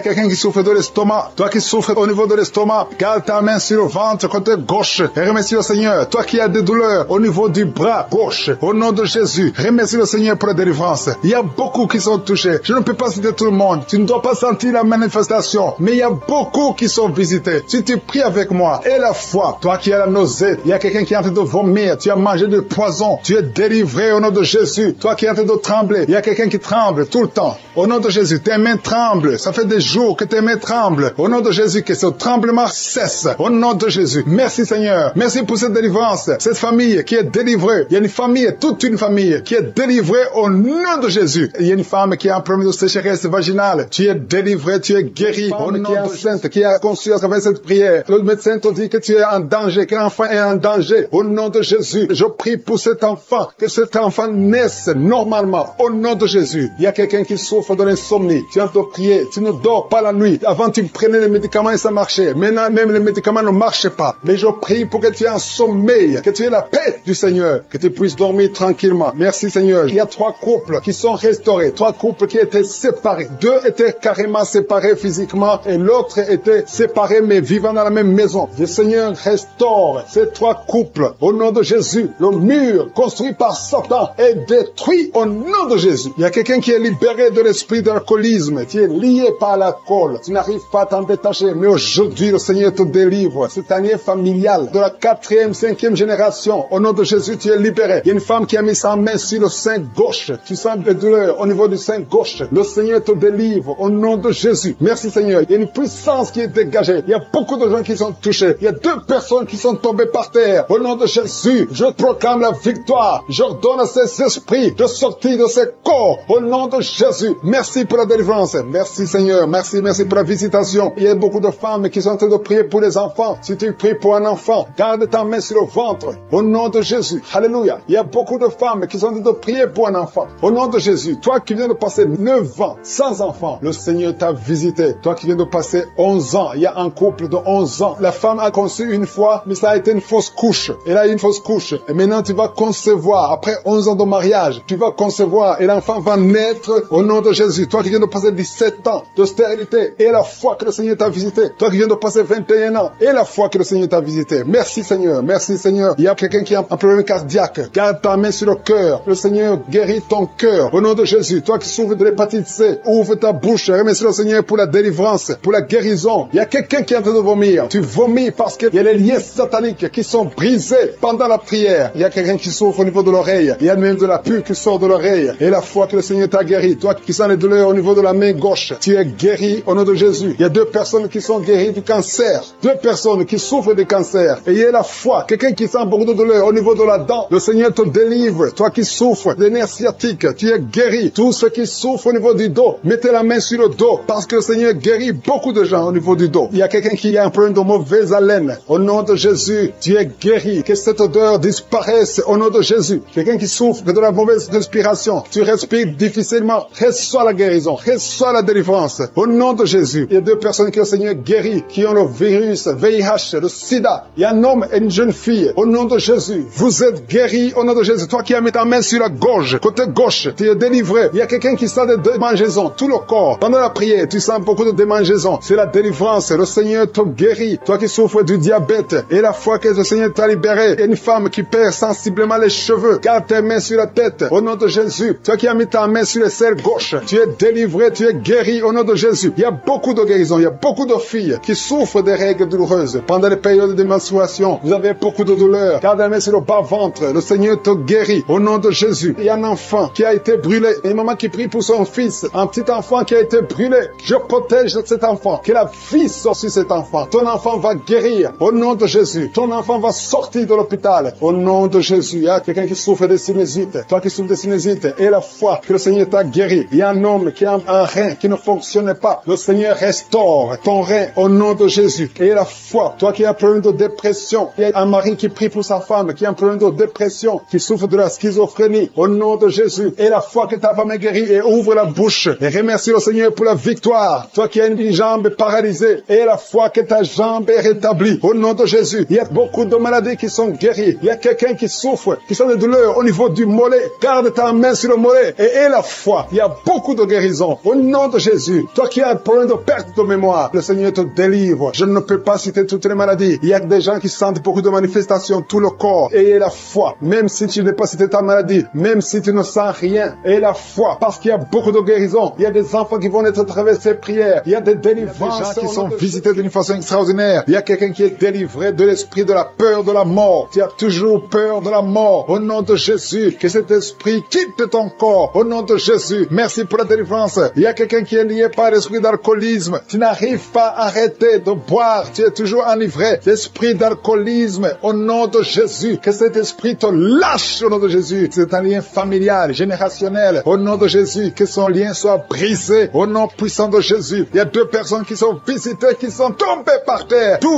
quelqu'un qui souffre de l'estomac. Toi qui souffres au niveau de l'estomac, garde ta main sur le ventre côté gauche et remercie le Seigneur. Toi qui as des douleurs au niveau du bras gauche, au nom de Jésus, remercie le Seigneur pour la délivrance. Il y a beaucoup qui sont touchés. Je ne peux pas citer tout le monde. Tu ne dois pas sentir la manifestation, mais il y a beaucoup qui sont visités. Si tu pries avec moi, et la foi, toi qui as la nausée, il y a quelqu'un qui est en train de vomir, tu as mangé du poison, tu es délivré au nom de Jésus. Toi qui es en train de trembler, il y a quelqu'un qui tremble tout le temps. Au nom de Jésus, tes mains tremblent. Ça fait des jours que tes mains tremblent. Au nom de Jésus, que ce tremblement cesse. Au nom de Jésus. Merci Seigneur. Merci pour cette délivrance. Cette famille qui est délivrée. Il y a une famille, toute une famille qui est délivrée au nom de Jésus. Il y a une femme qui a un problème de sécheresse vaginale. Tu es délivré, tu es guéri. Au nom de Jésus, qui a conçu à travers cette prière. Le médecin te dit que tu es en danger, que l'enfant est en danger. Au nom de Jésus, je prie pour cet enfant, que cet enfant naisse normalement. Au nom de Jésus. Il y a quelqu'un qui souffre de l'insomnie. Tu es en train de prier. Tu ne dors pas la nuit. Avant, tu prenais les médicaments et ça marchait. Maintenant, même les médicaments ne marchent pas. Mais je prie pour que tu aies un sommeil, que tu aies la paix du Seigneur, que tu puisses dormir tranquillement. Merci Seigneur. Il y a 3 couples qui sont restaurés. 3 couples qui étaient séparés. 2 étaient carrément séparés physiquement et l'autre était séparé mais vivant dans la même maison. Le Seigneur restaure ces 3 couples. Au nom de Jésus, le mur construit par Satan est détruit au nom de Jésus. Il y a quelqu'un qui est libéré de l'esprit d'alcoolisme. Tu es lié par l'alcool. Tu n'arrives pas à t'en détacher. Mais aujourd'hui, le Seigneur te délivre. Cette année familiale de la 4e, 5e génération. Au nom de Jésus, tu es libéré. Il y a une femme qui a mis sa main sur le sein gauche. Tu sens des douleurs au niveau du sein gauche. Le Seigneur te délivre au nom de Jésus. Merci Seigneur. Il y a une puissance qui est dégagée. Il y a beaucoup de gens qui sont touchés. Il y a 2 personnes qui sont tombées par terre. Au nom de Jésus, je proclame la victoire. J'ordonne à ces esprits de sortir de ces corps. Au nom de Jésus. Merci pour la délivrance. Merci Seigneur. Merci pour la visitation. Il y a beaucoup de femmes qui sont en train de prier pour les enfants. Si tu pries pour un enfant, garde ta main sur le ventre. Au nom de Jésus. Alléluia. Il y a beaucoup de femmes qui sont en train de prier pour un enfant. Au nom de Jésus. Toi qui viens de passer 9 ans sans enfant, le Seigneur t'a visité. Toi qui viens de passer 11 ans, il y a un couple de 11 ans. La femme a conçu une fois, mais ça a été une fausse couche. Elle a eu une fausse couche. Et maintenant tu vas concevoir. Après 11 ans de mariage, tu vas concevoir et l'enfant va naître au nom de Jésus. Toi qui viens de passer 17 ans de stérilité et la foi que le Seigneur t'a visité. Toi qui viens de passer 21 ans et la foi que le Seigneur t'a visité. Merci Seigneur. Merci Seigneur. Il y a quelqu'un qui a un problème cardiaque. Garde ta main sur le cœur. Le Seigneur guérit ton cœur. Au nom de Jésus. Toi qui souffres de l'hépatite C, ouvre ta bouche. Remercie le Seigneur pour la délivrance, pour la guérison. Il y a quelqu'un qui est en train de vomir. Tu vomis parce qu'il y a les liens sataniques qui sont brisés pendant la prière. Il y a quelqu'un qui souffre au niveau de l'oreille. Il y a même de la pus qui sort de l'oreille. Et la foi que le Seigneur t'a guéri. Toi qui sens les douleurs au niveau de la main gauche, tu es guéri au nom de Jésus. Il y a 2 personnes qui sont guéries du cancer. 2 personnes qui souffrent du cancer. Et il y a la foi. Quelqu'un qui sent beaucoup de douleur au niveau de la dent. Le Seigneur te délivre. Toi qui souffres des nerfs sciatiques, tu es guéri. Tous ceux qui souffrent au niveau du dos, mettez la main sur le dos. Parce que le Seigneur guérit beaucoup de gens au niveau du dos. Il y a quelqu'un qui a un problème de mauvaise haleine. Au nom de Jésus, tu es guéri. Que cette odeur disparaisse au nom de Jésus. Quelqu'un qui souffre de la mauvaise respiration. Tu respires difficilement. Reçois la guérison. Reçois la délivrance. Au nom de Jésus. Il y a 2 personnes que le Seigneur guérit, qui ont le virus, VIH, le sida. Il y a un homme et une jeune fille. Au nom de Jésus. Vous êtes guéris au nom de Jésus. Toi qui as mis ta main sur la gorge, côté gauche, tu es délivré. Il y a quelqu'un qui sent des démangeaisons, tout le corps. Pendant la prière, tu sens beaucoup de démangeaisons. C'est la délivrance. Le Seigneur te guérit. Toi qui souffres du diabète et la foi que le Seigneur t'a libéré. Il y a une femme qui perd sensiblement les cheveux. Garde tes mains sur la tête. Au nom de Jésus. Toi qui as mis ta main sur le selle gauche, tu es délivré, tu es guéri au nom de Jésus. Il y a beaucoup de guérisons. Il y a beaucoup de filles qui souffrent des règles douloureuses. Pendant les périodes de menstruation, vous avez beaucoup de douleurs. Garde la main sur le bas-ventre. Le Seigneur te guérit au nom de Jésus. Il y a un enfant qui a été brûlé. Et une maman qui prie pour son fils. Un petit enfant qui a été brûlé. Je protège cet enfant. Que la vie sorte sur cet enfant. Ton enfant va guérir au nom de Jésus. Ton enfant va sortir de l'hôpital au nom de Jésus. Il y a quelqu'un qui souffre de sinusite. Toi qui souffres de sinusite et la foi que le Seigneur t'a guéri. Il y a un homme qui a un rein qui ne fonctionnait pas. Le Seigneur restaure ton rein au nom de Jésus. Et la foi. Toi qui as un problème de dépression. Il y a un mari qui prie pour sa femme qui a un problème de dépression, qui souffre de la schizophrénie au nom de Jésus. Et la foi que ta femme est guérie et ouvre la bouche. Et remercie le Seigneur pour la victoire. Toi qui as une jambe paralysée et la foi que ta jambe est rétablie au nom de Jésus. Il y a beaucoup de maladies qui sont guéries. Il y a quelqu'un qui souffre, qui sont des douleurs au niveau du mollet. Garde ta main sur le mollet et la foi. Il y a beaucoup de guérisons au nom de Jésus. Toi qui as un problème de perte de mémoire, le Seigneur te délivre. Je ne peux pas citer toutes les maladies. Il y a des gens qui sentent beaucoup de manifestations, tout le corps. Et la foi, même si tu n'es pas cité ta maladie, même si tu ne sens rien, et la foi, parce qu'il y a beaucoup de guérisons. Il y a des enfants qui vont être traversés prières. Il y a des délivrances, des gens qui sont visités d'une façon extraordinaire. Il y a quelqu'un qui est délivré de l'esprit de la peur de la mort. Tu as toujours peur de la mort. Au nom de Jésus, que cet esprit quitte ton corps. Au nom de Jésus, merci pour la délivrance. Il y a quelqu'un qui est lié par l'esprit d'alcoolisme. Tu n'arrives pas à arrêter de boire. Tu es toujours enivré. L'esprit d'alcoolisme, au nom de Jésus, que cet esprit te lâche au nom de Jésus. C'est un lien familial, générationnel. Au nom de Jésus, que son lien soit brisé. Au nom puissant de Jésus. Il y a 2 personnes qui sont visitées, qui sont tombées par terre. 2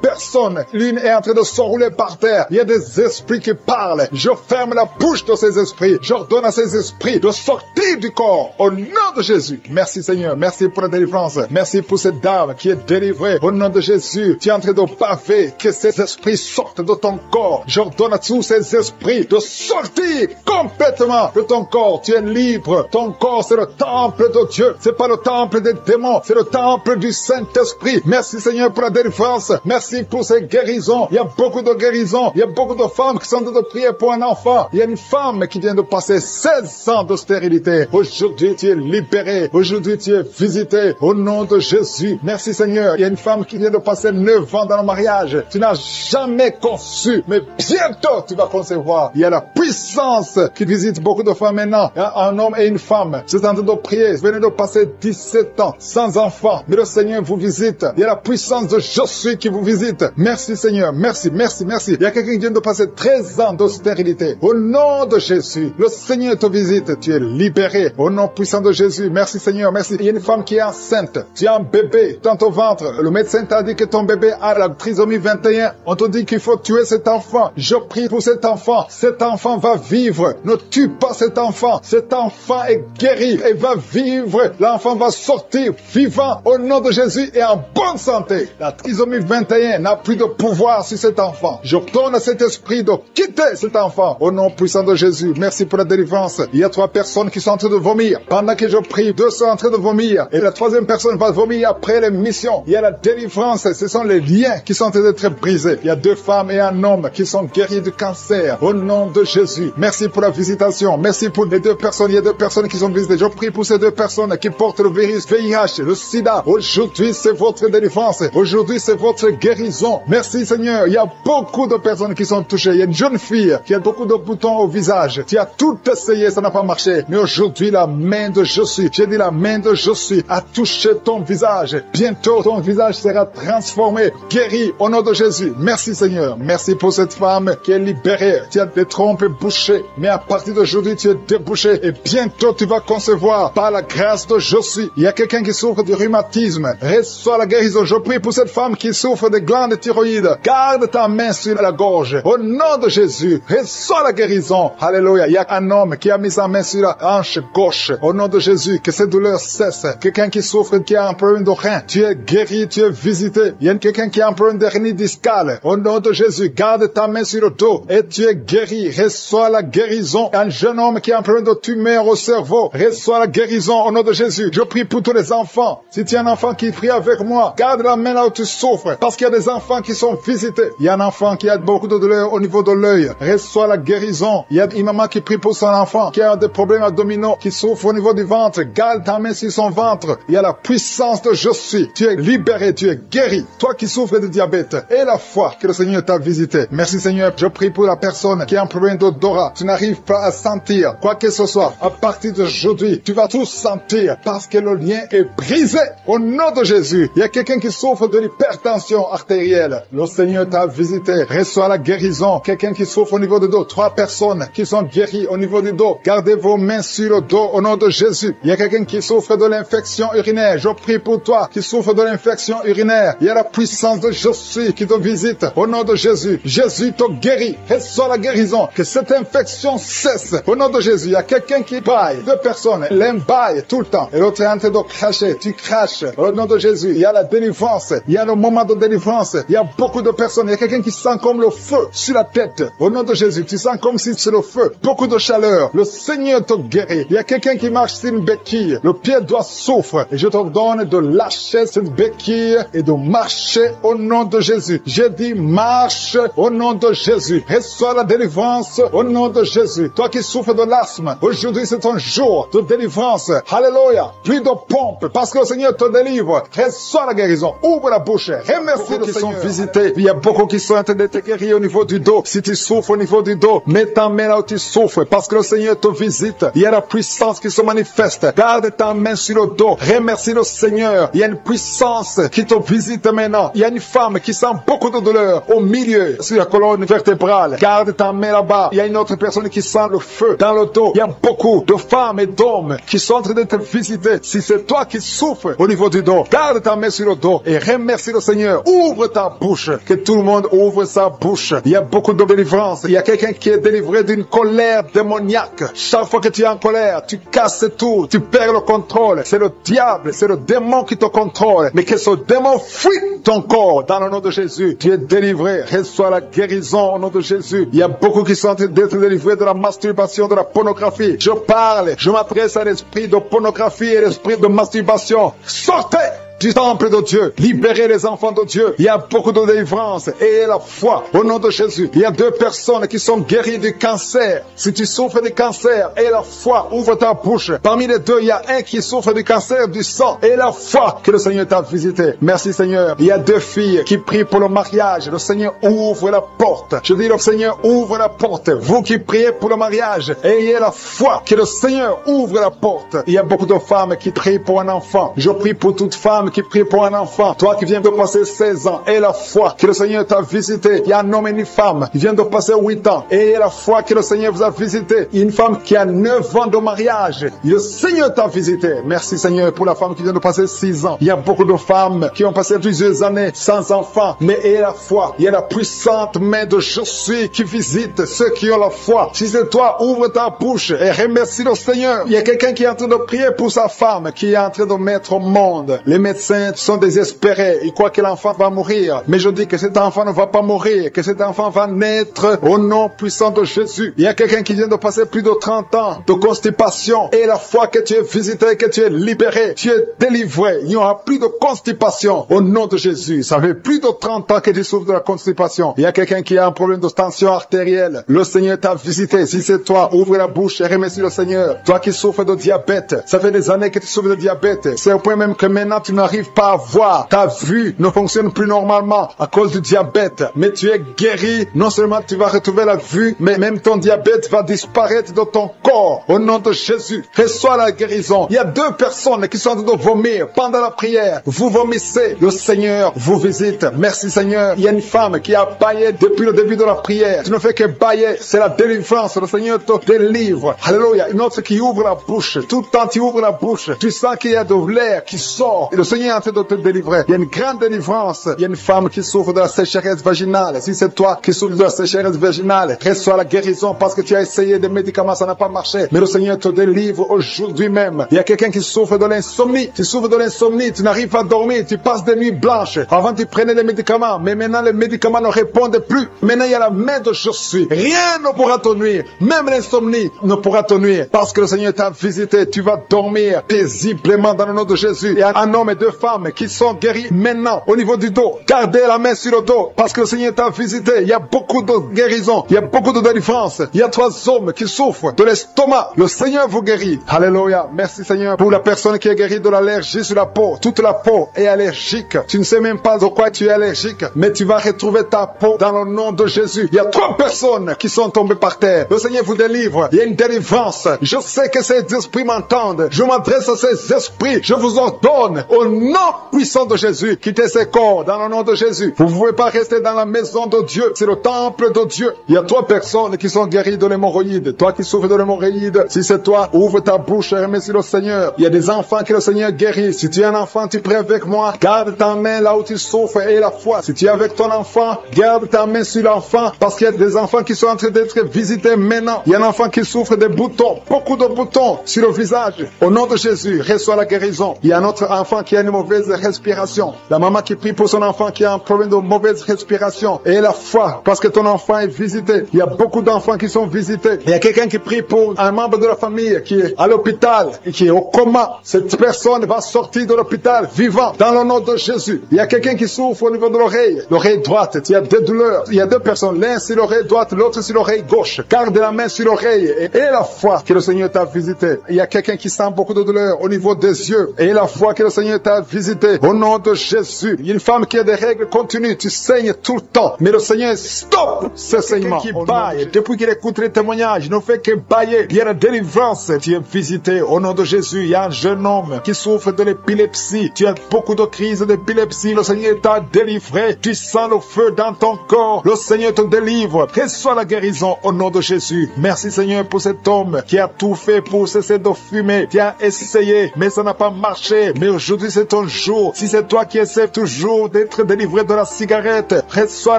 personnes. L'une est en train de s'enrouler par terre. Il y a des esprits qui parlent. Je ferme la bouche de ces esprits. J'ordonne à ces esprits de sortir du corps. Au nom de Jésus. Merci Seigneur. Merci pour la délivrance. Merci pour cette dame qui est délivrée. Au nom de Jésus. Tu es en train de baver. Que ces esprits sortent de ton corps. J'ordonne à tous ces esprits de sortir complètement de ton corps. Tu es libre. Ton corps, c'est le temple de Dieu. C'est pas le temple des démons. C'est le temple du Saint-Esprit. Merci Seigneur pour la délivrance. Merci pour ces guérisons. Il y a beaucoup de guérisons. Il y a beaucoup de femmes qui sont en train de prier pour un enfant. Il y a une femme qui vient de passer 16 ans de stérilité. Aujourd'hui, aujourd'hui tu es libéré. Aujourd'hui tu es visité au nom de Jésus. Merci Seigneur. Il y a une femme qui vient de passer 9 ans dans le mariage. Tu n'as jamais conçu, mais bientôt tu vas concevoir. Il y a la puissance qui visite beaucoup de femmes maintenant. Il y a un homme et une femme. C'est en train de prier. Vous venez de passer 17 ans sans enfant. Mais le Seigneur vous visite. Il y a la puissance de Je suis qui vous visite. Merci Seigneur. Merci, merci, merci. Il y a quelqu'un qui vient de passer 13 ans de stérilité. Au nom de Jésus, le Seigneur te visite. Tu es libéré. Au nom puissant de Jésus. Merci Seigneur. Merci. Il y a une femme qui est enceinte. Tu as un bébé dans ton ventre. Le médecin t'a dit que ton bébé a la trisomie 21. On te dit qu'il faut tuer cet enfant. Je prie pour cet enfant. Cet enfant va vivre. Ne tue pas cet enfant. Cet enfant est guéri et va vivre. L'enfant va sortir vivant au nom de Jésus et en bonne santé. La trisomie 21 n'a plus de pouvoir sur cet enfant. Je donne à cet esprit de quitter cet enfant au nom puissant de Jésus. Merci pour la délivrance. Il y a 3 personnes qui sont en train de vomir. Pendant que je prie, 2 sont en train de vomir. Et la 3e personne va vomir après l'émission. Il y a la délivrance. Ce sont les liens qui sont en train d'être brisés. Il y a 2 femmes et un homme qui sont guéris du cancer au nom de Jésus. Merci pour la visitation. Merci pour les 2 personnes. Il y a 2 personnes qui sont visitées. Je prie pour ces 2 personnes qui portent le virus VIH, le sida. Aujourd'hui, c'est votre délivrance. Aujourd'hui, c'est votre guérison. Merci Seigneur. Il y a beaucoup de personnes qui sont touchées. Il y a une jeune fille qui a beaucoup de boutons au visage. Tu as tout essayé, ça n'a pas marché. Mais aujourd'hui, la main de Je suis, j'ai dit la main de Je suis, a touché ton visage. Bientôt, ton visage sera transformé, guéri au nom de Jésus. Merci Seigneur. Merci pour cette femme qui est libérée. Tu as des trompes bouchées. Mais à partir d'aujourd'hui, tu es débouché. Et bientôt, tu vas concevoir par la grâce de Je suis. Il y a quelqu'un qui souffre du rhumatisme. Reçois la guérison. Je prie pour cette femme qui souffre des glandes thyroïdes. Garde ta main sur la gorge. Au nom de Jésus, reçois la guérison. Alléluia. Il y a un homme qui a mis sa main sur la hanche gauche. Au nom de Jésus, que cette douleur cesse. Quelqu'un qui souffre, qui a un problème de rein. Tu es guéri, tu es visité. Il y a quelqu'un qui a un problème d'hernie discale. Au nom de Jésus, garde ta main sur le dos et tu es guéri. Reçois la guérison. Un jeune homme qui a un problème de tumeur au cerveau. Reçois la guérison au nom de Jésus. Je prie pour tous les enfants. Si tu as un enfant qui prie avec moi, garde la main là où tu souffres. Parce qu'il y a des enfants qui sont visités. Il y a un enfant qui a beaucoup de douleur au niveau de l'œil. Reçois la guérison. Il y a une maman qui prie pour son enfant qui a des problèmes abdominaux, qui souffre au niveau du ventre. Garde ta main sur son ventre. Il y a la puissance de Je suis. Tu es libéré, tu es guéri. Toi qui souffres de diabète et la foi que le Seigneur t'a visité. Merci Seigneur. Je prie pour la personne qui a un problème d'odorat. Tu n'arrives pas à sentir quoi que ce soit. À partir d'aujourd'hui, tu vas tout sentir parce que le lien est brisé au nom de Jésus. Il y a quelqu'un qui souffre de l'hypertension artérielle. Le Seigneur t'a visité. Reçois la guérison. Quelqu'un qui souffre au niveau du dos. 3 personnes qui sont guéries au niveau du dos. Gardez vos mains sur le dos au nom de Jésus. Il y a quelqu'un qui souffre de l'infection urinaire. Je prie pour toi qui souffre de l'infection urinaire. Il y a la puissance de Je suis qui te visite au nom de Jésus. Jésus te guérit. Reçois la guérison. Que cette infection cesse au nom de Jésus. Il y a quelqu'un qui baille. 2 personnes. L'un baille tout le temps. Et l'autre est en train de cracher. Tu craches au nom de Jésus. Il y a la délivrance. Il y a le moment de délivrance. Il y a beaucoup de personnes. Il y a quelqu'un qui sent comme le feu sur la tête. Au nom de Jésus. Tu sens comme si c'est le feu. Beaucoup de chaleur. Le Seigneur te guérit. Il y a quelqu'un qui marche sur une béquille. Le pied doit souffre. Et je te donne de lâcher cette béquille et de marcher au nom de Jésus. J'ai dit marche au nom de Jésus. Reçois la délivrance au nom de Jésus. Toi qui souffres de l'asthme, aujourd'hui c'est ton jour de délivrance. Alléluia. Plus de pompe parce que le Seigneur te délivre. Reçois la guérison. Ouvre la bouche. Remercie le Seigneur. Qui sont visités. Il y a beaucoup qui sont en train d'être guéris au niveau du dos. Si tu souffres au niveau du dos, mets ta main là où tu souffres parce que le Seigneur te visite. Il y a la puissance qui se manifeste. Garde ta main sur le dos. Remercie le Seigneur. Il y a une puissance qui te visite maintenant. Il y a une femme qui sent beaucoup de douleur au milieu, sur la colonne vertébrale. Garde ta main là-bas. Il y a une autre personne qui sent le feu dans le dos. Il y a beaucoup de femmes et d'hommes qui sont en train d'être visités. Si c'est toi qui souffres au niveau du dos, garde ta main sur le dos et remercie le Seigneur. Ouvre ta bouche. Que tout le monde ouvre sa bouche. Il y a beaucoup de délivrance. Il y a quelqu'un qui est délivré d'une colère démoniaque. Chaque fois que tu es en colère, tu casses tout. Tu perds le contrôle. C'est le diable, c'est le démon qui te contrôle. Mais que ce démon fuit ton corps dans le nom de Jésus. Tu es délivré. Reçois la guérison au nom de Jésus. Il y a beaucoup qui sont en train d'être délivrés de la masturbation, de la pornographie. Je parle, je m'adresse à l'esprit de pornographie et l'esprit de masturbation. Sortez! du temple de Dieu. Libérez les enfants de Dieu. Il y a beaucoup de délivrance. Et la foi, au nom de Jésus. Il y a 2 personnes qui sont guéries du cancer. Si tu souffres du cancer, et la foi, ouvre ta bouche. Parmi les 2, il y a un qui souffre du cancer du sang. Et la foi que le Seigneur t'a visité. Merci Seigneur. Il y a 2 filles qui prient pour le mariage. Le Seigneur ouvre la porte. Je dis, le Seigneur ouvre la porte. Vous qui priez pour le mariage, ayez la foi que le Seigneur ouvre la porte. Il y a beaucoup de femmes qui prient pour un enfant. Je prie pour toute femme qui prie pour un enfant. Toi qui viens de passer 16 ans, aie la foi que le Seigneur t'a visité. Il y a un homme et une femme qui vient de passer 8 ans. Ayez la foi que le Seigneur vous a visité. Il y a une femme qui a 9 ans de mariage. Le Seigneur t'a visité. Merci Seigneur pour la femme qui vient de passer 6 ans. Il y a beaucoup de femmes qui ont passé plusieurs années sans enfants. Mais ayez la foi. Il y a la puissante main de Je suis qui visite ceux qui ont la foi. Si c'est toi, ouvre ta bouche et remercie le Seigneur. Il y a quelqu'un qui est en train de prier pour sa femme, qui est en train de mettre au monde. Les médecins sont désespérés. Ils croient que l'enfant va mourir. Mais je dis que cet enfant ne va pas mourir, que cet enfant va naître au nom puissant de Jésus. Il y a quelqu'un qui vient de passer plus de 30 ans de constipation. Et la foi que tu es visité, que tu es libéré, tu es délivré. Il n'y aura plus de constipation au nom de Jésus. Ça fait plus de 30 ans que tu souffres de la constipation. Il y a quelqu'un qui a un problème de tension artérielle. Le Seigneur t'a visité. Si c'est toi, ouvre la bouche et remercie le Seigneur. Toi qui souffres de diabète, ça fait des années que tu souffres de diabète. C'est au point même que maintenant tu n'arrives pas à voir. Ta vue ne fonctionne plus normalement à cause du diabète. Mais tu es guéri. Non seulement tu vas retrouver la vue, mais même ton diabète va disparaître de ton corps. Au nom de Jésus, reçois la guérison. Il y a 2 personnes qui sont en train de vomir pendant la prière. Vous vomissez. Le Seigneur vous visite. Merci Seigneur. Il y a une femme qui a baillé depuis le début de la prière. Tu ne fais que bailler. C'est la délivrance. Le Seigneur te délivre. Alléluia. Une autre qui ouvre la bouche. Tout le temps tu ouvres la bouche. Tu sens qu'il y a de l'air qui sort. Et le Seigneur est en train de te délivrer. Il y a une grande délivrance. Il y a une femme qui souffre de la sécheresse vaginale. Si c'est toi qui souffres de la sécheresse vaginale, reçois la guérison parce que tu as essayé des médicaments, ça n'a pas marché. Mais le Seigneur te délivre aujourd'hui même. Il y a quelqu'un qui souffre de l'insomnie. Tu souffres de l'insomnie. Tu n'arrives pas à dormir. Tu passes des nuits blanches. Avant tu prenais des médicaments. Mais maintenant les médicaments ne répondent plus. Maintenant il y a la main de Je suis. Rien ne pourra te nuire. Même l'insomnie ne pourra te nuire. Parce que le Seigneur t'a visité. Tu vas dormir paisiblement dans le nom de Jésus. Il y a un homme et 2 femmes qui sont guéris maintenant au niveau du dos. Gardez la main sur le dos parce que le Seigneur t'a visité. Il y a beaucoup de guérison. Il y a beaucoup de délivrance. Il y a 3 hommes qui souffrent de l'estomac. Le Seigneur vous guérit. Alléluia. Merci Seigneur pour la personne qui est guérie de l'allergie sur la peau. Toute la peau est allergique. Tu ne sais même pas de quoi tu es allergique. Mais tu vas retrouver ta peau dans le nom de Jésus. Il y a 3 personnes qui sont tombées par terre. Le Seigneur vous délivre. Il y a une délivrance. Je sais que ces esprits m'entendent. Je m'adresse à ces esprits. Je vous ordonne au nom puissant de Jésus. Quittez ces corps dans le nom de Jésus. Vous ne pouvez pas rester dans la maison de Dieu. C'est le temple de Dieu. Il y a 3 personnes qui sont guéries de l'hémorroïde. Toi qui souffres de l'hémorroïde, si c'est toi, ouvre ta bouche et remercie le Seigneur. Il y a des enfants que le Seigneur guérit. Si tu es un enfant, tu pries avec moi. Garde ta main là où tu souffres et la foi. Si tu es avec ton enfant, garde ta main sur l'enfant parce qu'il y a des enfants qui sont en train d'être visités maintenant. Il y a un enfant qui souffre des boutons, beaucoup de boutons sur le visage. Au nom de Jésus, reçois la guérison. Il y a un autre enfant qui a une mauvaise respiration. La maman qui prie pour son enfant qui a un problème de mauvaise respiration. Et la foi, parce que ton enfant est visité. Il y a beaucoup d'enfants qui sont visités. Il y a quelqu'un qui prie pour un membre de la famille qui est à l'hôpital et qui est au coma. Cette personne va sortir de l'hôpital vivant dans le nom de Jésus. Il y a quelqu'un qui souffre au niveau de l'oreille droite. Il y a des douleurs. Il y a 2 personnes. L'un sur l'oreille droite, l'autre sur l'oreille gauche. Garde la main sur l'oreille et la foi que le Seigneur t'a visité. Il y a quelqu'un qui sent beaucoup de douleur au niveau des yeux et la foi que le Seigneur t'a visité. Au nom de Jésus. Il y a une femme qui a des règles continues. Tu saignes tout le temps. Mais le Seigneur stop ce saignement. Qui baille. Depuis qu'il écoute les témoignages, il ne fait que bailler. Il y a la délivrance. Tu es visité au nom de Jésus. Il y a un jeune homme qui souffre de l'épilepsie. Tu as beaucoup de crises d'épilepsie. Le Seigneur t'a délivré. Tu sens le feu dans ton corps. Le Seigneur te délivre. Reçois la guérison au nom de Jésus. Merci Seigneur pour cet homme qui a tout fait pour cesser de fumer. Tu as essayé, mais ça n'a pas marché. Mais aujourd'hui c'est ton jour. Si c'est toi qui essaies toujours d'être délivré de la cigarette, reçois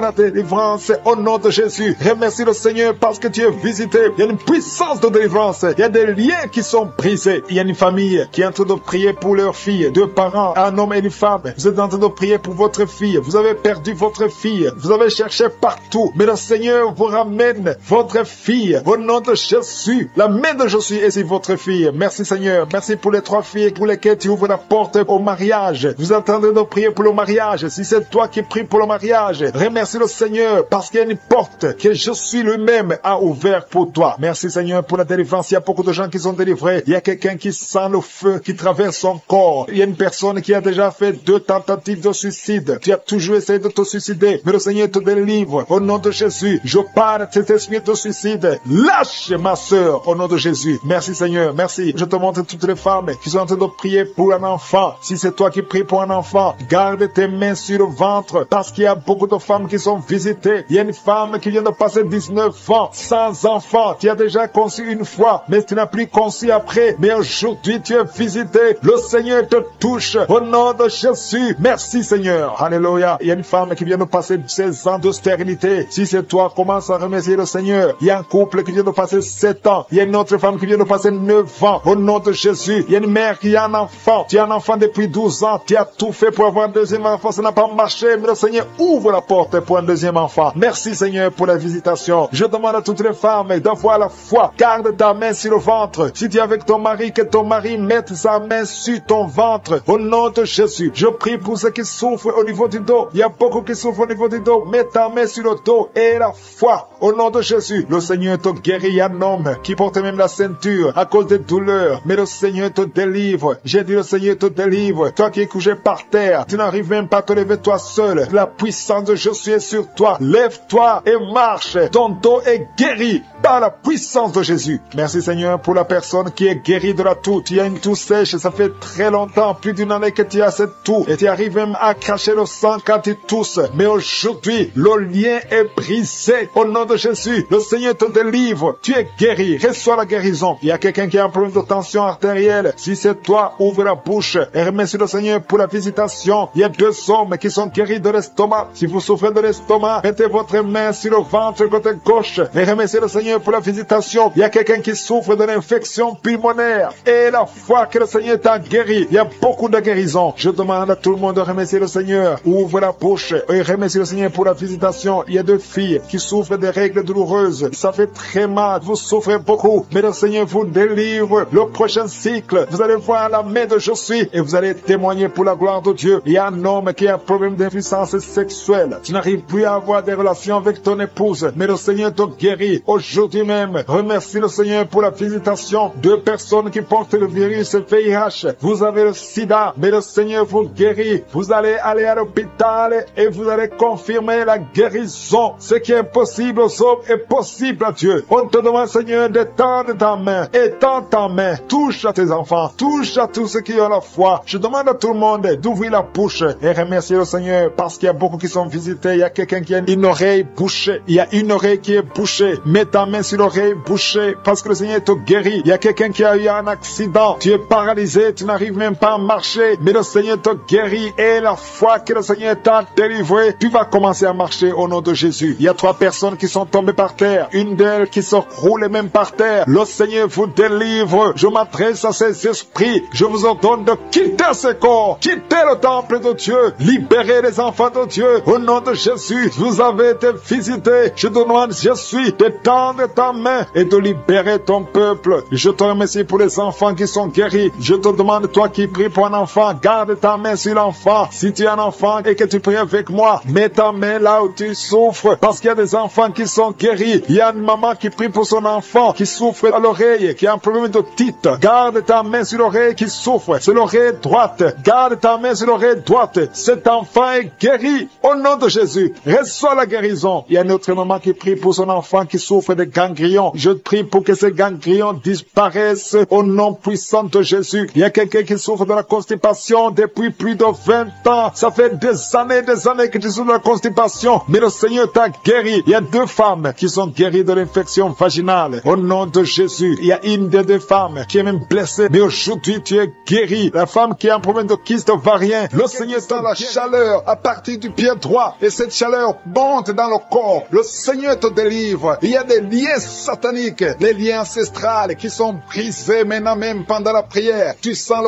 la délivrance au nom de Jésus. Remercie le Seigneur parce que tu es visité. Il y a une puissance de délivrance. Il y a des liens qui sont brisés. Il y a une famille qui est en train de prier pour leur fille. 2 parents, un homme et une femme. Vous êtes en train de prier pour votre fille. Vous avez perdu votre fille. Vous avez cherché partout. Mais le Seigneur vous ramène votre fille. Au nom de Jésus. La main de Jésus est sur votre fille. Merci Seigneur. Merci pour les 3 filles pour lesquelles tu ouvres la porte au mariage. mariage. Vous êtes en train de prier pour le mariage. Si c'est toi qui pries pour le mariage, remercie le Seigneur parce qu'il y a une porte que je suis lui-même a ouvert pour toi. Merci Seigneur pour la délivrance. Il y a beaucoup de gens qui sont délivrés. Il y a quelqu'un qui sent le feu qui traverse son corps. Il y a une personne qui a déjà fait 2 tentatives de suicide. Tu as toujours essayé de te suicider, mais le Seigneur te délivre. Au nom de Jésus, je parle de cet esprit de suicide. Lâche ma sœur au nom de Jésus. Merci Seigneur, merci. Je te montre toutes les femmes qui sont en train de prier pour un enfant. Si c'est toi qui pries pour un enfant, garde tes mains sur le ventre parce qu'il y a beaucoup de femmes qui sont visitées. Il y a une femme qui vient de passer 19 ans sans enfant. Tu as déjà conçu une fois, mais tu n'as plus conçu après. Mais aujourd'hui, tu es visité. Le Seigneur te touche au nom de Jésus. Merci Seigneur. Alléluia. Il y a une femme qui vient de passer 16 ans de stérilité. Si c'est toi, commence à remercier le Seigneur. Il y a un couple qui vient de passer 7 ans. Il y a une autre femme qui vient de passer 9 ans. Au nom de Jésus. Il y a une mère qui a un enfant. Tu as un enfant depuis 12 ans. Tu as tout fait pour avoir un deuxième enfant. Ça n'a pas marché. Mais le Seigneur ouvre la porte pour un deuxième enfant. Merci Seigneur pour la visitation. Je demande à toutes les femmes d'avoir la foi. Garde ta main sur le ventre. Si tu es avec ton mari, que ton mari mette sa main sur ton ventre. Au nom de Jésus. Je prie pour ceux qui souffrent au niveau du dos. Il y a beaucoup qui souffrent au niveau du dos. Mets ta main sur le dos et la foi. Au nom de Jésus. Le Seigneur te guérit. Il y a un homme qui porte même la ceinture à cause des douleurs. Mais le Seigneur te délivre. J'ai dit le Seigneur te délivre. Toi qui es couché par terre. Tu n'arrives même pas à te lever toi seul. La puissance de Jésus est sur toi. Lève-toi et marche. Ton dos est guéri par la puissance de Jésus. Merci Seigneur pour la personne qui est guérie de la toux. Tu as une toux sèche. Ça fait très longtemps, plus d'une année que tu as cette toux. Et tu arrives même à cracher le sang quand tu tousses. Mais aujourd'hui, le lien est brisé. Au nom de Jésus, le Seigneur te délivre. Tu es guéri. Reçois la guérison. Il y a quelqu'un qui a un problème de tension artérielle. Si c'est toi, ouvre la bouche et remercie le Seigneur pour la visitation. Il y a 2 hommes qui sont guéris de l'estomac. Si vous souffrez de l'estomac, mettez votre main sur le ventre côté gauche et remerciez le Seigneur pour la visitation. Il y a quelqu'un qui souffre de l'infection pulmonaire et la foi que le Seigneur t'a guéri. Il y a beaucoup de guérisons. Je demande à tout le monde de remercier le Seigneur. Ouvre la bouche et remercie le Seigneur pour la visitation. Il y a 2 filles qui souffrent des règles douloureuses. Ça fait très mal. Vous souffrez beaucoup. Mais le Seigneur vous délivre. Le prochain cycle, vous allez voir la main de Jésus et vous allez témoigner pour la gloire de Dieu. Il y a un homme qui a un problème d'impuissance sexuelle. Tu n'arrives plus à avoir des relations avec ton épouse. Mais le Seigneur te guérit. Aujourd'hui même, remercie le Seigneur pour la visitation. 2 personnes qui portent le virus VIH. Vous avez le sida, mais le Seigneur vous guérit. Vous allez aller à l'hôpital et vous allez confirmer la guérison. Ce qui est impossible aux hommes est possible à Dieu. On te demande, Seigneur, d'étendre ta main. Étends ta main. Touche à tes enfants. Touche à tous ceux qui ont la foi. Je demande à tout le monde d'ouvrir la bouche et remercier le Seigneur parce qu'il y a beaucoup qui sont visités. Il y a quelqu'un qui a une oreille bouchée. Il y a une oreille qui est bouchée. Mets ta main sur l'oreille bouchée parce que le Seigneur te guérit. Il y a quelqu'un qui a eu un accident. Tu es paralysé. Tu n'arrives même pas à marcher. Mais le Seigneur te guérit et la foi que le Seigneur t'a délivré, tu vas commencer à marcher au nom de Jésus. Il y a 3 personnes qui sont tombées par terre. Une d'elles qui se roule même par terre. Le Seigneur vous délivre. Je m'adresse à ces esprits. Je vous ordonne de quitter ce corps. Quitter le temple de Dieu. Libérez les enfants de Dieu. Au nom de Jésus, vous avez été visités. Je demande, Jésus, d'étendre ta main et de libérer ton peuple. Je te remercie pour les enfants qui sont guéris. Je te demande, toi qui pries pour un enfant, garde ta main sur l'enfant. Si tu es un enfant et que tu pries avec moi, mets ta main là où tu souffres. Parce qu'il y a des enfants qui sont guéris. Il y a une maman qui prie pour son enfant qui souffre à l'oreille, qui a un problème d'otite. Garde ta main sur l'oreille qui souffre. C'est l'oreille droite. Garde ta main sur l'oreille droite. Cet enfant est guéri. Au nom de Jésus, reçois la guérison. Il y a une autre maman qui prie pour son enfant qui souffre de ganglions. Je prie pour que ces ganglions disparaissent au nom puissant de Jésus. Il y a quelqu'un qui souffre de la constipation depuis plus de 20 ans. Ça fait des années que tu souffres de la constipation. Mais le Seigneur t'a guéri. Il y a 2 femmes qui sont guéries de l'infection vaginale. Au nom de Jésus. Il y a une des 2 femmes qui est même blessée. Mais aujourd'hui, tu es guéri. La femme qui a un problème de kyste ovarien. Le Seigneur sent la chaleur à partir du pied droit. Et cette chaleur monte dans le corps. Le Seigneur te délivre. Il y a des liens sataniques, les liens ancestrales qui sont brisés maintenant même pendant la prière. Tu sens